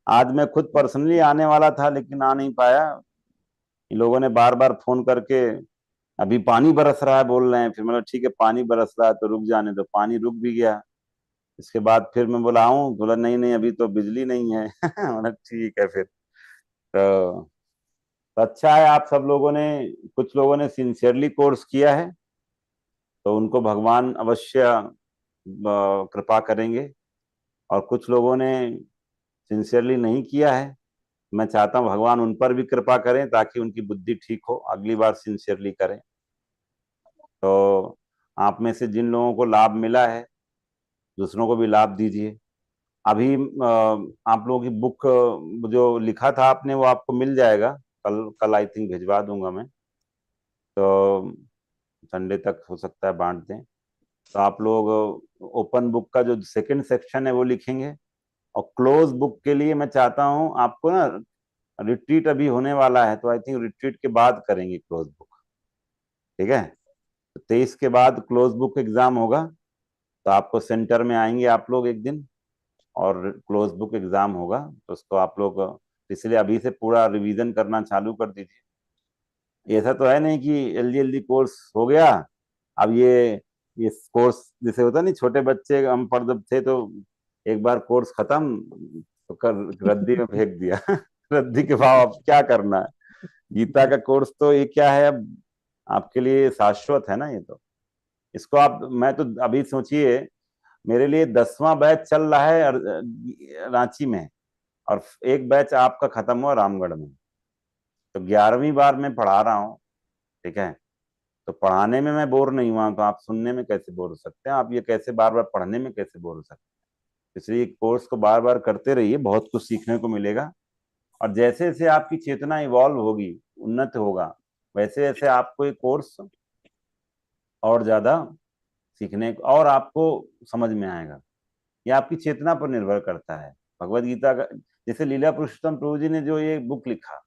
आज मैं खुद पर्सनली आने वाला था लेकिन आ नहीं पाया, इन लोगों ने बार बार फोन करके अभी पानी बरस रहा है बोल रहे हैं, फिर मतलब ठीक है पानी बरस रहा है तो रुक जाने दो, पानी रुक भी गया। इसके बाद फिर मैं बोला आऊं, बोला नहीं अभी तो बिजली नहीं है मतलब ठीक है फिर। तो अच्छा है आप सब लोगों ने, कुछ लोगों ने सिंसियरली कोर्स किया है तो उनको भगवान अवश्य कृपा करेंगे, और कुछ लोगों ने सिंसियरली नहीं किया है, मैं चाहता हूं भगवान उन पर भी कृपा करें ताकि उनकी बुद्धि ठीक हो, अगली बार सिंसियरली करें। तो आप में से जिन लोगों को लाभ मिला है दूसरों को भी लाभ दीजिए। अभी आप लोगों की बुक जो लिखा था आपने वो आपको मिल जाएगा, कल आई थिंक भिजवा दूंगा मैं, तो संडे तक हो सकता है बांट दें। तो आप लोग ओपन बुक का जो सेकंड सेक्शन है वो लिखेंगे, और क्लोज बुक के लिए मैं चाहता हूं आपको ना, रिट्रीट अभी होने वाला है तो आई थिंक रिट्रीट के बाद करेंगे क्लोज बुक, ठीक है। तो 23 के बाद क्लोज बुक एग्जाम होगा, तो आपको सेंटर में आएंगे आप लोग एक दिन और क्लोज बुक एग्जाम होगा, तो उसको आप लोग इसलिए अभी से पूरा रिवीजन करना चालू कर दीजिए। ऐसा तो है नहीं कि जल्दी कोर्स हो गया, अब ये कोर्स जैसे होता नहीं, छोटे बच्चे हम जब थे तो एक बार कोर्स खत्म तो कर रद्दी में फेंक दिया रद्दी के भाव अब क्या करना है। गीता का कोर्स तो ये क्या है, अब आपके लिए शाश्वत है ना ये तो। इसको आप, मैं तो अभी सोचिए मेरे लिए 10वां बैच चल रहा है रांची में, और एक बैच आपका खत्म हुआ रामगढ़ में, तो 11वीं बार मैं पढ़ा रहा हूँ, ठीक है। तो पढ़ाने में मैं बोर नहीं हुआ तो आप सुनने में कैसे बोर हो सकते हैं, आप ये कैसे बार बार पढ़ने में कैसे बोर हो सकते हैं। इसलिए कोर्स को बार बार करते रहिए, बहुत कुछ सीखने को मिलेगा। और जैसे जैसे आपकी चेतना इवॉल्व होगी, उन्नत होगा, वैसे वैसे आपको ये कोर्स और ज्यादा सीखने और आपको समझ में आएगा। ये आपकी चेतना पर निर्भर करता है। भगवत गीता का जैसे लीला पुरुषोत्तम प्रभु जी ने जो ये बुक लिखा,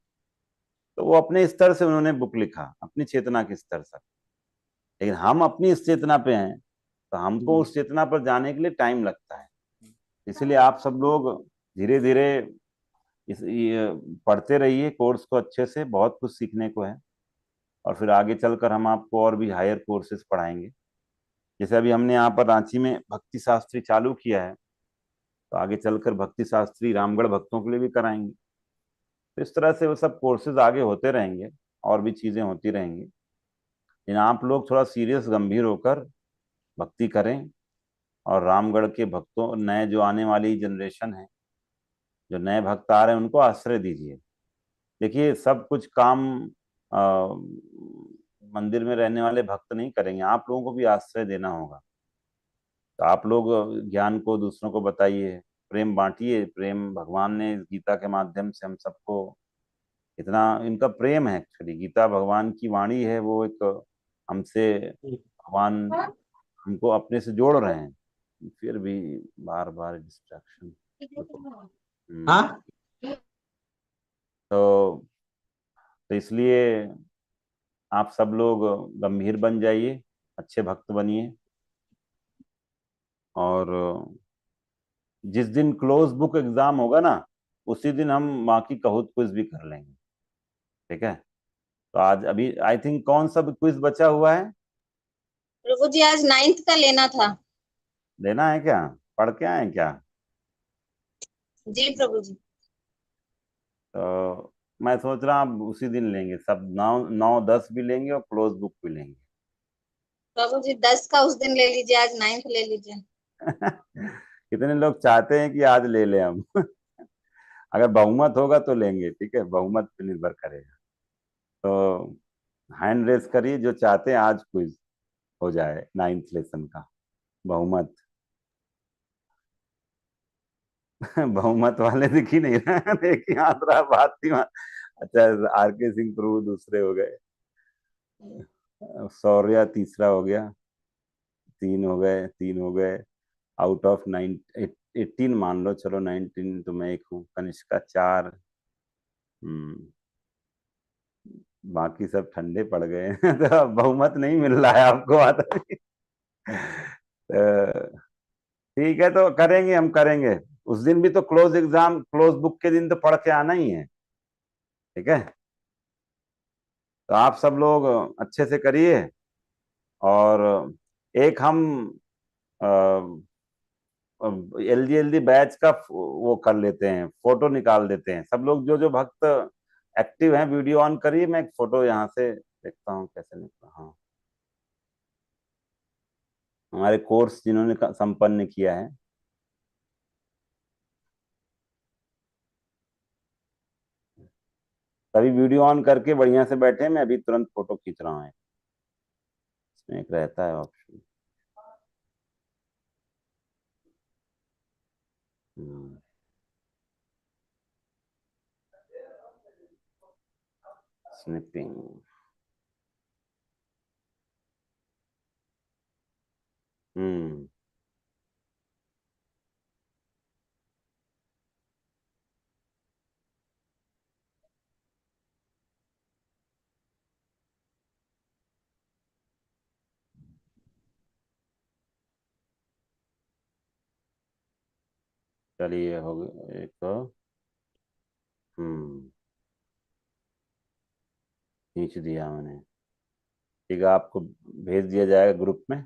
तो वो अपने स्तर से उन्होंने बुक लिखा, अपनी चेतना के स्तर से। लेकिन हम अपनी इस चेतना पे हैं, तो हमको उस चेतना पर जाने के लिए टाइम लगता है। इसलिए आप सब लोग धीरे धीरे ये पढ़ते रहिए कोर्स को अच्छे से, बहुत कुछ सीखने को है। और फिर आगे चलकर हम आपको और भी हायर कोर्सेज पढ़ाएंगे। जैसे अभी हमने यहाँ पर रांची में भक्ति शास्त्री चालू किया है, तो आगे चलकर भक्ति शास्त्री रामगढ़ भक्तों के लिए भी कराएंगे। तो इस तरह से वो सब कोर्सेज आगे होते रहेंगे, और भी चीजें होती रहेंगी। लेकिन आप लोग थोड़ा सीरियस गंभीर होकर भक्ति करें, और रामगढ़ के भक्तों, नए जो आने वाली जनरेशन है, जो नए भक्त आ रहे हैं, उनको आश्रय दीजिए। देखिए, सब कुछ काम मंदिर में रहने वाले भक्त नहीं करेंगे, आप लोगों को भी आश्रय देना होगा। तो आप लोग ज्ञान को दूसरों को बताइए, प्रेम बांटिए। प्रेम भगवान ने गीता के माध्यम से हम सबको इतना, इनका प्रेम है। एक्चुअली गीता भगवान की वाणी है, वो एक हमसे भगवान हमको अपने से जोड़ रहे हैं। फिर भी बार बार डिस्ट्रैक्शन। हाँ, तो इसलिए आप सब लोग गंभीर बन जाइए, अच्छे भक्त बनिए। और जिस दिन क्लोज बुक एग्जाम होगा ना, उसी दिन हम वहाँ की कहूत क्विज भी कर लेंगे, ठीक है। तो आज अभी आई थिंक कौन सा क्विज बचा हुआ है? प्रभु जी आज 9th का लेना था। लेना है क्या? पढ़ के आए क्या? जी प्रभु जी। तो मैं सोच रहा हूँ उसी दिन लेंगे सब, 9, 9, 10 भी लेंगे और क्लोज बुक भी लेंगे। प्रभु जी 10 का उस दिन ले लीजिए, आज 9th ले लीजिए। कितने लोग चाहते हैं कि आज ले लें हम? अगर बहुमत होगा तो लेंगे, ठीक है, बहुमत पे निर्भर करेगा। तो हैंड रेस करिए जो चाहते हैं आज क्विज हो जाए 9th लेसन का, बहुमत। बहुमत वाले दिख ही नहीं रहे। देखिए हाथ रहा बात थी। अच्छा, आर.के. सिंह प्रभु दूसरे हो गए, शौर्या तीसरा हो गया, 3 हो गए आउट ऑफ 18 मान लो, चलो 19 तो मैं एक हूँ, कनिष्का 4। बाकी सब ठंडे पड़ गए। तो बहुमत नहीं मिल रहा है आपको, आता ठीक है, तो करेंगे, हम करेंगे उस दिन भी। तो क्लोज एग्जाम, क्लोज बुक के दिन तो पढ़ के आना ही है, ठीक है। तो आप सब लोग अच्छे से करिए। और एक हम LG बैच का वो कर लेते हैं, फोटो निकाल देते हैं। सब लोग जो जो भक्त एक्टिव हैं, वीडियो ऑन करिए, मैं एक फोटो यहाँ से देखता हूँ कैसे निकला। हाँ, हमारे कोर्स जिन्होंने संपन्न किया है, सभी वीडियो ऑन करके बढ़िया से बैठे। मैं अभी तुरंत फोटो खींच रहा हूँ। इसमें एक रहता है ऑप्शन, स्निपिंग। चलिए, हो गया एक। खींच दिया मैंने, ठीक है, आपको भेज दिया जाएगा ग्रुप में।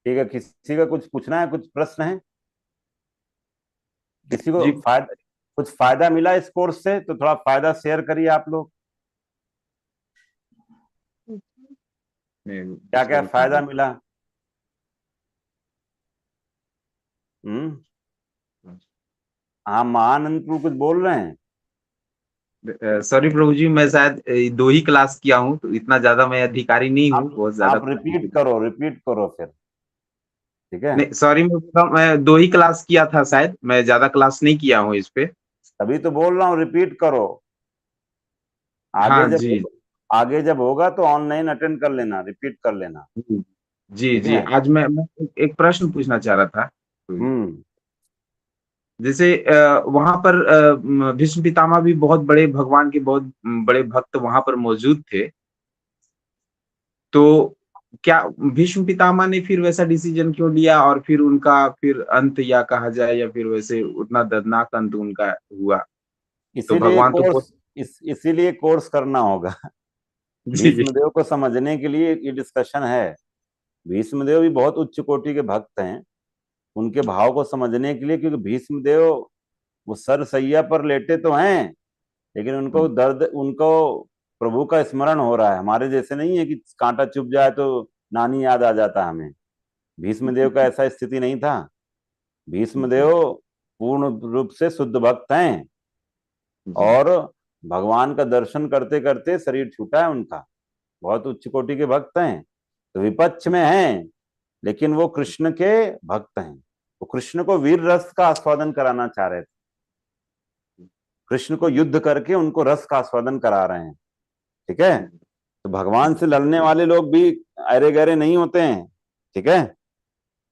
ठीक है, किसी का कुछ पूछना है, कुछ प्रश्न है? किसी को कुछ फायदा मिला इस कोर्स से तो थोड़ा फायदा शेयर करिए आप लोग। क्या क्या फायदा मिला? हाँ, महानंद प्रभु कुछ बोल रहे हैं? सॉरी प्रभु जी, मैं शायद 2 ही क्लास किया हूँ, तो इतना ज्यादा मैं अधिकारी नहीं हूँ, बहुत ज्यादा। आप रिपीट करो फिर, ठीक है? नहीं सॉरी, मैं 2 ही क्लास किया था शायद, मैं ज्यादा क्लास नहीं किया हूँ इस पे। तभी तो बोल रहा हूँ रिपीट करो। हाँ जी आगे जब होगा तो ऑनलाइन अटेंड कर लेना, रिपीट कर लेना। जी ठीक जी। है? आज मैं एक प्रश्न पूछना चाह रहा था। हम्म। जैसे वहां पर भीष्म पितामह भी बहुत बड़े भगवान के बहुत बड़े भक्त वहां पर मौजूद थे, तो क्या भीष्म पितामह ने फिर वैसा डिसीजन क्यों लिया, और फिर उनका फिर अंत या कहा जाए, या फिर वैसे उतना दर्दनाक अंत उनका हुआ? तो इसीलिए भगवान तो बहुत इसीलिए कोर्स करना होगा। जी जी भीष्मदेव को समझने के लिए ये डिस्कशन है। भीष्मदेव भी बहुत उच्च कोटि के भक्त हैं, उनके भाव को समझने के लिए, क्योंकि भीष्मदेव वो सरसैया पर लेटे तो हैं, लेकिन उनको प्रभु का स्मरण हो रहा है। हमारे जैसे नहीं है कि कांटा चुभ जाए तो नानी याद आ जाता हमें। भीष्मदेव का ऐसा स्थिति नहीं था। भीष्मदेव पूर्ण रूप से शुद्ध भक्त हैं, और भगवान का दर्शन करते करते शरीर छूटा है उनका। बहुत उच्च कोटि के भक्त हैं, तो विपक्ष में हैं, लेकिन वो कृष्ण के भक्त हैं। वो कृष्ण को वीर रस का आस्वादन कराना चाह रहे थे। कृष्ण को युद्ध करके उनको रस का आस्वादन करा रहे हैं। ठीक है? तो भगवान से लड़ने वाले लोग भी अरे गहरे नहीं होते हैं। ठीक है?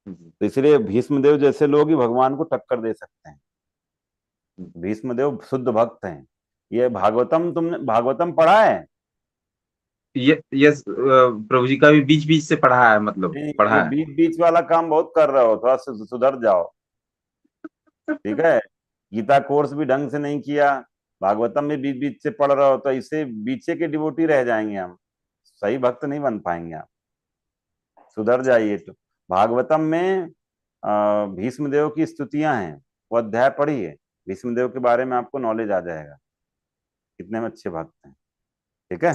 तो इसलिए भीष्मदेव जैसे लोग ही भगवान को टक्कर दे सकते हैं। भीष्मदेव शुद्ध भक्त हैं। ये भागवतम, तुमने भागवतम पढ़ा है? यस प्रभु जी का भी बीच बीच से पढ़ा है, मतलब पढ़ा ये है। बीच बीच वाला काम बहुत कर रहे हो, थोड़ा सुधर जाओ। ठीक है? गीता कोर्स भी ढंग से नहीं किया, भागवतम भी बीच बीच से पढ़ रहे हो, तो इससे बीचे के डिवोटी रह जाएंगे हम, सही भक्त नहीं बन पाएंगे आप। सुधर जाइए। तो भागवतम में भीष्मदेव की स्तुतियां हैं, वो अध्याय पढ़िए, भीष्मदेव के बारे में आपको नॉलेज आ जाएगा, कितने में अच्छे भक्त हैं। ठीक है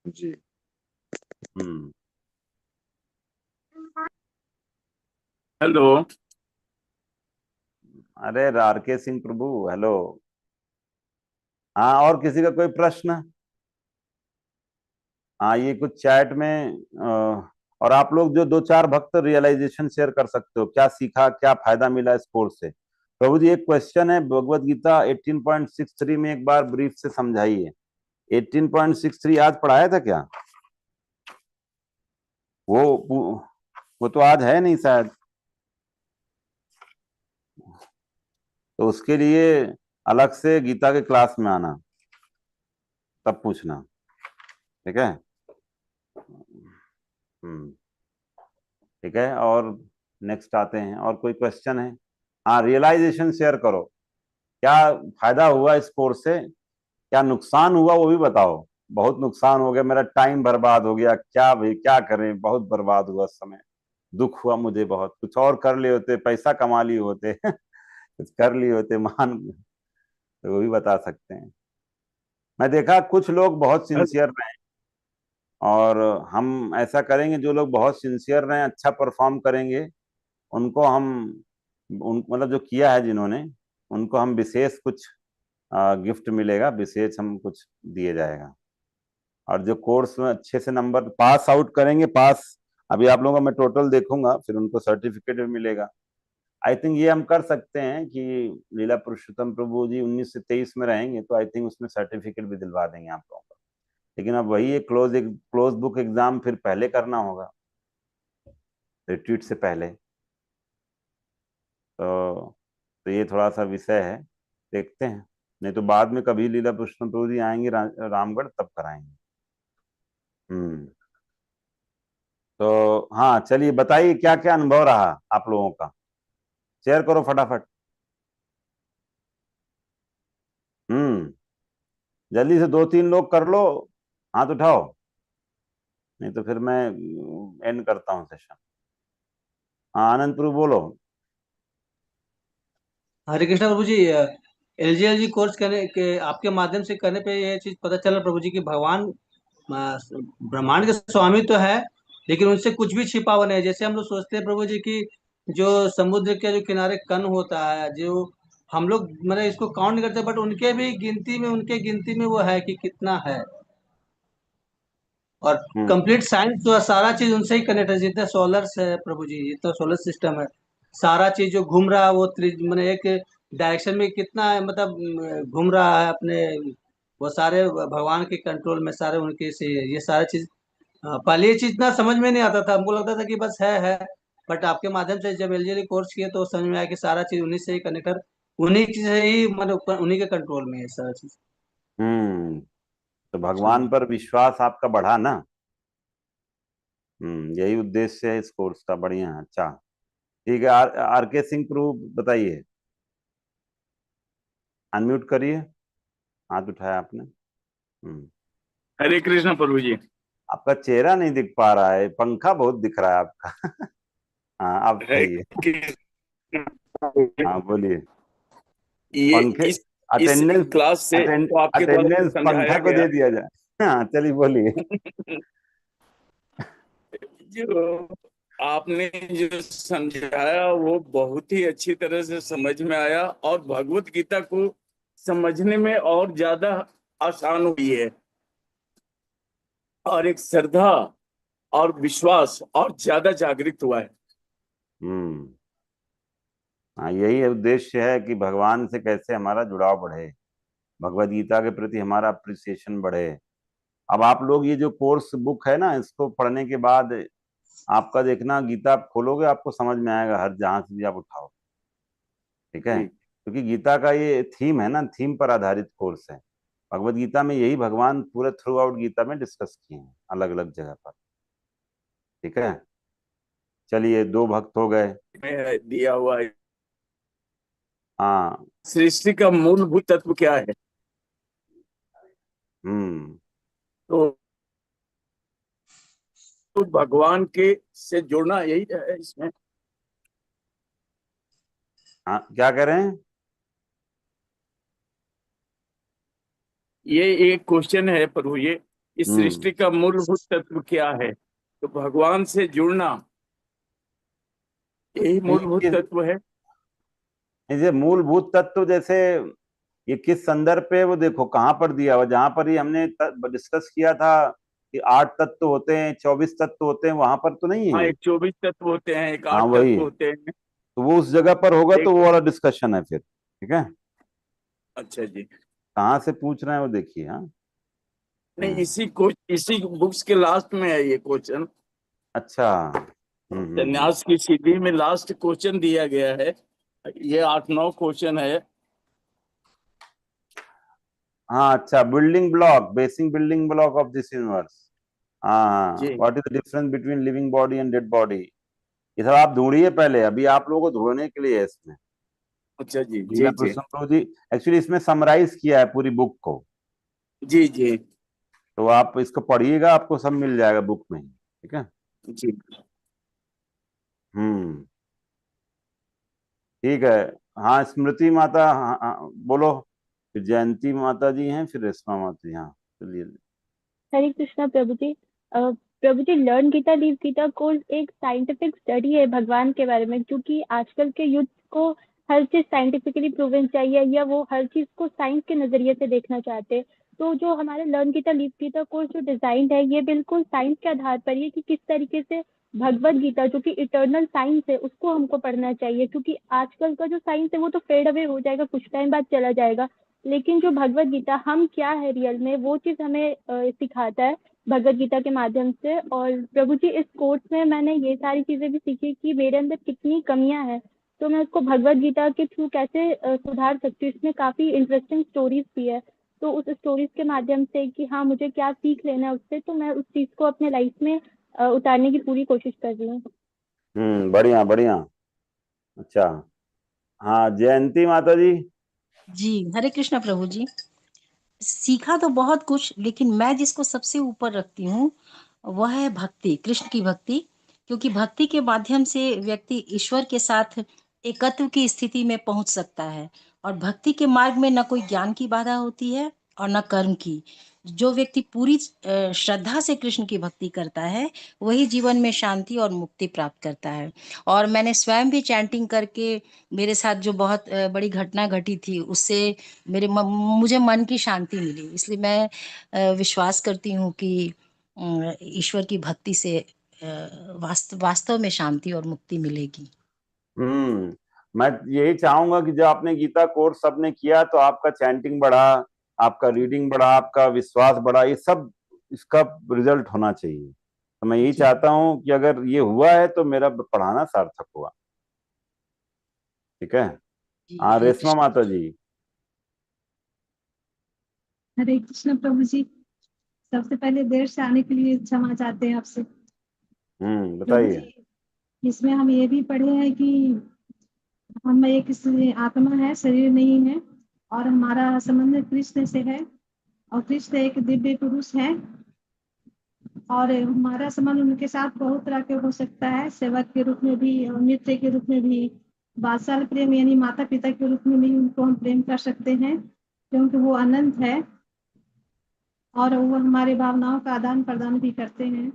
जी। हेलो। अरे आरके सिंह प्रभु, हेलो। हाँ, और किसी का कोई प्रश्न? हाँ, ये कुछ चैट में और आप लोग जो 2-4 भक्त रियलाइजेशन शेयर कर सकते हो, क्या सीखा, क्या फायदा मिला इस कोर्स से। प्रभु जी, एक क्वेश्चन है, भगवत गीता 18.63 में एक बार ब्रीफ से समझाइए। 18.63 आज पढ़ाया था क्या? वो तो आज है नहीं शायद, तो उसके लिए अलग से गीता के क्लास में आना, तब पूछना। ठीक है? ठीक है, और नेक्स्ट आते हैं। और कोई क्वेश्चन है? हाँ, रियलाइजेशन शेयर करो, क्या फायदा हुआ इस कोर्स से, क्या नुकसान हुआ वो भी बताओ। बहुत नुकसान हो गया, मेरा टाइम बर्बाद हो गया, क्या भाई क्या करें, बहुत बर्बाद हुआ समय, दुख हुआ मुझे बहुत, कुछ और कर लिए होते, पैसा कमा लिए होते कुछ कर लिए होते मान, तो वो भी बता सकते हैं। मैं देखा कुछ लोग बहुत सिंसियर रहे, और हम ऐसा करेंगे, जो लोग बहुत सिंसियर रहे, अच्छा परफॉर्म करेंगे, उनको हम मतलब जो किया है जिन्होंने, उनको हम विशेष कुछ गिफ्ट मिलेगा, विशेष हम कुछ दिए जाएगा। और जो कोर्स में अच्छे से नंबर पास आउट करेंगे, पास, अभी आप लोगों का मैं टोटल देखूंगा, फिर उनको सर्टिफिकेट भी मिलेगा। आई थिंक ये हम कर सकते हैं कि लीला पुरुषोत्तम प्रभु जी 19 से 23 में रहेंगे, तो आई थिंक उसमें सर्टिफिकेट भी दिलवा देंगे आप लोगों को। लेकिन अब वही एक क्लोज बुक एग्जाम फिर पहले करना होगा, रिट्रीट से पहले। तो ये थोड़ा सा विषय है, देखते हैं, नहीं तो बाद में कभी लीला पुरुषोत्तम प्रभु जी आएंगे रामगढ़, तब कराएंगे। तो हाँ, चलिए बताइए क्या क्या अनुभव रहा आप लोगों का, शेयर करो फटाफट। जल्दी से 2-3 लोग कर लो, हाथ उठाओ, नहीं तो फिर मैं एंड करता हूँ सेशन। हाँ, आनंद प्रभु बोलो। हरे कृष्णा प्रभु जी, एलजीएलजी कोर्स करने के आपके माध्यम से करने पे ये चीज पता चला प्रभु जी कि भगवान ब्रह्मांड के स्वामी तो है, लेकिन उनसे कुछ भी छिपा हुआ नहीं है। जैसे हम लोग सोचते हैं प्रभु जी की जो समुद्र के जो किनारे कण होता है, जो हम लोग मतलब इसको काउंट नहीं करते, बट उनके गिनती में वो है कि कितना है। और कंप्लीट साइंस जो है, सारा चीज उनसे ही कनेक्ट है। जितने सोलर है प्रभु जी, जितना सोलर सिस्टम है, सारा चीज जो घूम रहा है वो मतलब एक डायरेक्शन में कितना मतलब घूम रहा है अपने, वो सारे भगवान के कंट्रोल में, सारे उनके से ये सारा चीज। पहले ये चीज इतना समझ में नहीं आता था, हमको लगता था कि बस है। बट आपके माध्यम से जब एलजीडी कोर्स किए तो समझ में आया कि सारा चीज उन्हीं से ही कनेक्टर, उन्हीं से ही मतलब उन्हीं के कंट्रोल में है सारा चीज। तो भगवान पर विश्वास आपका बढ़ा ना। यही उद्देश्य है इस कोर्स का। बढ़िया है, अच्छा ठीक है। आर के सिंह प्रभु बताइए, अनम्यूट करिए, हाथ उठाया आपने। हरे कृष्ण प्रभु जी। आपका चेहरा नहीं दिख पा रहा है, पंखा बहुत दिख रहा है आपका। हाँ आप कहिए। हाँ बोलिए। ये पंखे इस क्लास से तो आपके द्वारा अटेंडेंस पंखा समझाया को गया दे दिया जाए। हाँ चलिए बोलिए। जो आपने जो समझाया वो बहुत ही अच्छी तरह से समझ में आया, और भगवत गीता को समझने में और ज्यादा आसान हुई है, और एक श्रद्धा और विश्वास और ज्यादा जागृत हुआ है। हाँ यही उद्देश्य है कि भगवान से कैसे हमारा जुड़ाव बढ़े, भगवत गीता के प्रति हमारा अप्रिसिएशन बढ़े। अब आप लोग ये जो कोर्स बुक है ना, इसको पढ़ने के बाद आपका देखना, गीता आप खोलोगे आपको समझ में आएगा, हर जहां से भी आप उठाओ, ठीक है। क्योंकि गीता का ये थीम है ना, थीम पर आधारित कोर्स है। भगवत गीता में यही भगवान पूरे थ्रू आउट गीता में डिस्कस किए हैं अलग अलग जगह पर, ठीक है। चलिए 2 भक्त हो गए। दिया हुआ है। हाँ सृष्टि का मूलभूत तत्व क्या है? तो भगवान के से जुड़ना यही है इसमें। हाँ क्या कह रहे हैं? ये एक क्वेश्चन है प्रभु, ये इस सृष्टि का मूलभूत तत्व क्या है? तो भगवान से जुड़ना यही मूलभूत तत्व है। ये मूलभूत तत्व जैसे ये किस संदर्भ पे, वो देखो कहाँ पर दिया हुआ। जहां पर ही हमने डिस्कस किया था कि 8 तत्व होते हैं, 24 तत्व होते हैं, वहां पर तो नहीं हाँ, है। एक 24 तत्व होते हैं, एक 8 हाँ वही, तत्व होते हैं। तो वो उस जगह पर होगा तो वो वाला डिस्कशन है फिर, ठीक है। अच्छा जी। कहाँ से पूछ रहे हैं वो देखिए। हाँ नहीं, इसी बुक्स के लास्ट में है ये क्वेश्चन। अच्छा। संन्यास की सीढ़ी में लास्ट क्वेश्चन दिया गया है। ये 8-9 क्वेश्चन है। हाँ अच्छा, building block, basic building block of this universe. हाँ, what is the difference between living body and dead body. ये सब आप ढूंढिए पहले, अभी आप लोगों को ढूंढने के लिए है इसमें। अच्छा जी। जी जी एक्चुअली इसमें समराइज किया है पूरी बुक को। जी जी। तो आप इसको पढ़िएगा, आपको सब मिल जाएगा बुक में, ठीक है। जी। ठीक है। हाँ स्मृति माता, हाँ, बोलो। फिर जयंती माता जी हैं, फिर रेशमा माता जी। हाँ चलिए। हरे कृष्णा प्रभु जी। प्रभु जी, learn Gita live Gita course एक साइंटिफिक स्टडी है भगवान के बारे में, क्योंकि आजकल के युद्ध को हर चीज साइंटिफिकली प्रूवन चाहिए, या वो हर चीज को साइंस के नजरिए से देखना चाहते हैं। तो जो हमारे learn Gita live Gita course जो डिजाइन है, ये बिल्कुल साइंस के आधार पर है कि किस तरीके से भगवत गीता जो कि इटर्नल साइंस है उसको हमको पढ़ना चाहिए। क्योंकि आजकल का जो साइंस है वो तो फेड अवे हो जाएगा, कुछ टाइम बाद चला जाएगा, लेकिन जो भगवत गीता हम क्या है रियल में, वो चीज हमें सिखाता है भगवत गीता के माध्यम से। और प्रभु जी, इस कोर्स में मैंने ये सारी चीजें भी सीखी कि मेरे अंदर कितनी कमियां हैं, तो मैं उसको भगवत गीता के थ्रू कैसे सुधार सकती हूँ। इसमें काफी इंटरेस्टिंग स्टोरीज भी है, तो उस स्टोरीज के माध्यम से कि हाँ मुझे क्या सीख लेना है उससे, तो मैं उस चीज को अपने लाइफ में उतारने की पूरी कोशिश कर रही हूँ। बढ़िया बढ़िया। अच्छा हाँ जयंती माता जी। जी हरे कृष्णा प्रभु जी। सीखा तो बहुत कुछ, लेकिन मैं जिसको सबसे ऊपर रखती हूँ वह है भक्ति, कृष्ण की भक्ति। क्योंकि भक्ति के माध्यम से व्यक्ति ईश्वर के साथ एकत्व की स्थिति में पहुंच सकता है। और भक्ति के मार्ग में न कोई ज्ञान की बाधा होती है और न कर्म की। जो व्यक्ति पूरी श्रद्धा से कृष्ण की भक्ति करता है वही जीवन में शांति और मुक्ति प्राप्त करता है। और मैंने स्वयं भी चैंटिंग करके मेरे साथ जो बहुत बड़ी घटना घटी थी उससे मुझे मन की शांति मिली। इसलिए मैं विश्वास करती हूँ कि ईश्वर की भक्ति से वास्तव में शांति और मुक्ति मिलेगी। मैं यही चाहूंगा कि जब आपने गीता कोर्स सबने किया तो आपका चैंटिंग बढ़ा, आपका रीडिंग बढ़ा, आपका विश्वास बढ़ा, ये सब इसका रिजल्ट होना चाहिए। तो मैं यही चाहता हूं कि अगर ये हुआ है तो मेरा पढ़ाना सार्थक हुआ। ठीक है। हाँ, रेशमा माता जी। हरे कृष्ण प्रभु जी। सबसे पहले देर से आने के लिए क्षमा चाहते हैं आपसे। प्रभु बताइए। जी, इसमें हम ये भी पढ़े हैं कि हम एक आत्मा है, शरीर नहीं है, और हमारा संबंध कृष्ण से है, और कृष्ण एक दिव्य पुरुष है, और हमारा संबंध उनके साथ बहुत तरह के हो सकता है, सेवक के रूप में भी और मित्र के रूप में भी, वात्सल प्रेम यानी माता पिता के रूप में भी उनको हम प्रेम कर सकते हैं, क्योंकि वो अनंत है और वो हमारे भावनाओं का आदान प्रदान भी करते हैं।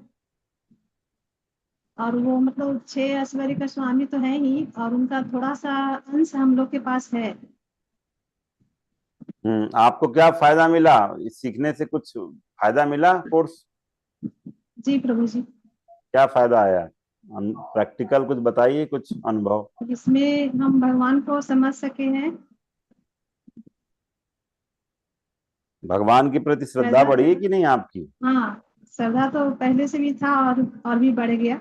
और वो मतलब 6 ऐश्वर्य का स्वामी तो है ही, और उनका थोड़ा सा अंश हम लोग के पास है। आपको क्या फायदा मिला इस सीखने से? कुछ फायदा मिला कोर्स? जी प्रभु जी। क्या फायदा आया? प्रैक्टिकल कुछ बताइए, कुछ अनुभव। इसमें हम भगवान को समझ सके हैं। भगवान के प्रति श्रद्धा बढ़ी है कि नहीं आपकी? हाँ, श्रद्धा तो पहले से भी था और भी बढ़ गया।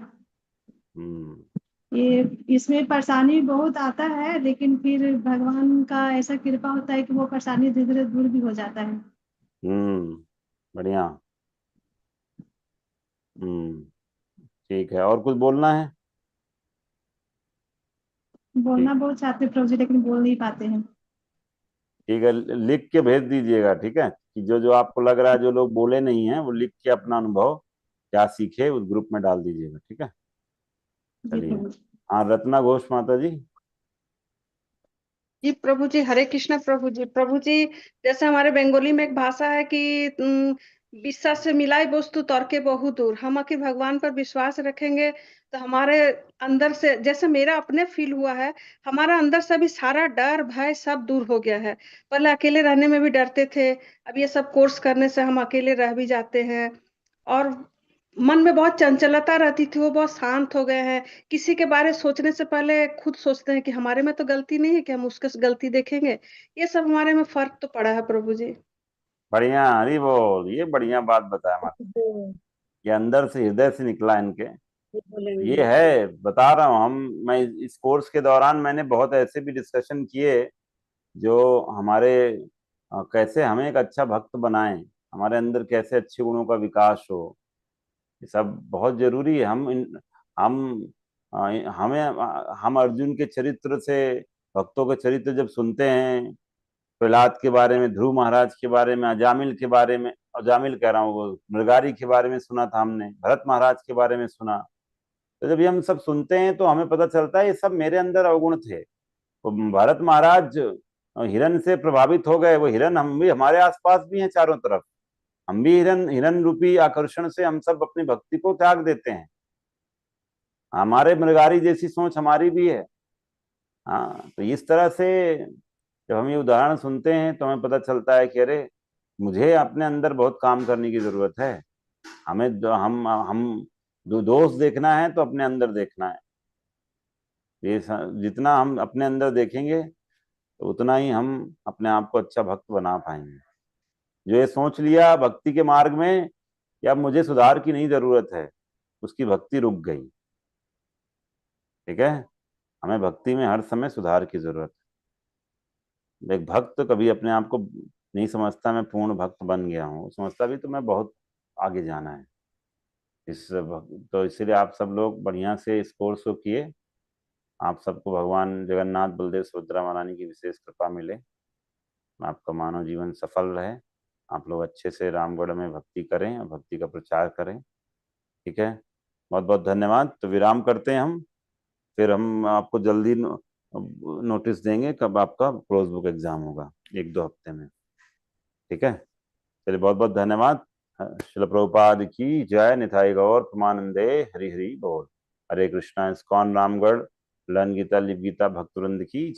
ये इसमें परेशानी बहुत आता है, लेकिन फिर भगवान का ऐसा कृपा होता है कि वो परेशानी धीरे धीरे दूर भी हो जाता है। बढ़िया। ठीक है। और कुछ बोलना है? बोलना बहुत चाहते प्रभु जी, लेकिन बोल नहीं पाते हैं। ठीक है, लिख के भेज दीजिएगा। ठीक है, कि जो जो आपको लग रहा है, जो लोग बोले नहीं है, वो लिख के अपना अनुभव क्या सीखे उस ग्रुप में डाल दीजिएगा। ठीक है, चलिए। हाँ, रत्ना घोष माता जी। जी प्रभु जी, हरे कृष्णा प्रभु जी। प्रभु जी, जैसे हमारे बंगाली में एक भाषा है कि विश्वास से मिलाई वस्तु तर्के बहु दूर। हम अगर भगवान पर विश्वास रखेंगे तो हमारे अंदर से, जैसे मेरा अपने फील हुआ है, हमारा अंदर से भी सारा डर भय सब दूर हो गया है। पहले अकेले रहने में भी डरते थे, अब ये सब कोर्स करने से हम अकेले रह भी जाते हैं। और मन में बहुत चंचलता रहती थी, वो बहुत शांत हो गए हैं। किसी के बारे सोचने से पहले खुद सोचते हैं कि हमारे में तो गलती नहीं है कि हम उसके गलती देखेंगे। ये सब हमारे में फर्क तो पड़ा है प्रभु जी। बढ़िया, हरी बोल। ये बढ़िया बात बताया माता जी, ये अंदर से, हृदय से निकला इनके। ये है, बता रहा हूँ हम। मैं इस कोर्स के दौरान मैंने बहुत ऐसे भी डिस्कशन किए जो हमारे कैसे हमें एक अच्छा भक्त बनाएं, हमारे अंदर कैसे अच्छे गुणों का विकास हो। ये सब बहुत जरूरी है। हम हमें हम अर्जुन के चरित्र से, भक्तों के चरित्र जब सुनते हैं, प्रहलाद के बारे में, ध्रुव महाराज के बारे में, अजामिल के बारे में, अजामिल कह रहा हूँ, वो मृगारी के बारे में सुना था हमने, भरत महाराज के बारे में सुना। तो जब ये हम सब सुनते हैं तो हमें पता चलता है ये सब मेरे अंदर अवगुण थे। तो भरत महाराज हिरण से प्रभावित हो गए। वो हिरण हम भी, हमारे आसपास भी हैं चारों तरफ। हम भी हिरण हिरण रूपी आकर्षण से हम सब अपनी भक्ति को त्याग देते हैं। हमारे मृगारी जैसी सोच हमारी भी है। हाँ, तो इस तरह से जब हम ये उदाहरण सुनते हैं तो हमें पता चलता है कि अरे, मुझे अपने अंदर बहुत काम करने की जरूरत है। हमें हम दोष देखना है तो अपने अंदर देखना है। ये जितना हम अपने अंदर देखेंगे तो उतना ही हम अपने आप को अच्छा भक्त बना पाएंगे। जो ये सोच लिया भक्ति के मार्ग में कि अब मुझे सुधार की नहीं जरूरत है, उसकी भक्ति रुक गई। ठीक है, हमें भक्ति में हर समय सुधार की जरूरत है। एक भक्त कभी अपने आप को नहीं समझता मैं पूर्ण भक्त बन गया हूँ, समझता भी तो मैं बहुत आगे जाना है। तो इसलिए आप सब लोग बढ़िया से इस कोर्स को किए। आप सबको भगवान जगन्नाथ बलदेव सुभद्रा महारानी की विशेष कृपा मिले, आपका मानव जीवन सफल रहे, आप लोग अच्छे से रामगढ़ में भक्ति करें और भक्ति का प्रचार करें। ठीक है, बहुत बहुत धन्यवाद। तो विराम करते हैं हम, फिर हम आपको जल्दी नोटिस देंगे कब आपका क्लोज बुक एग्जाम होगा, 1-2 हफ्ते में। ठीक है। चलिए, बहुत बहुत धन्यवाद। श्रील प्रभुपाद की जय। निताई गौर प्रमानंदे। हरि हरि बोल। Hare Krishna. ISKCON Ramgarh learn Gita live Gita भक्तवृंद की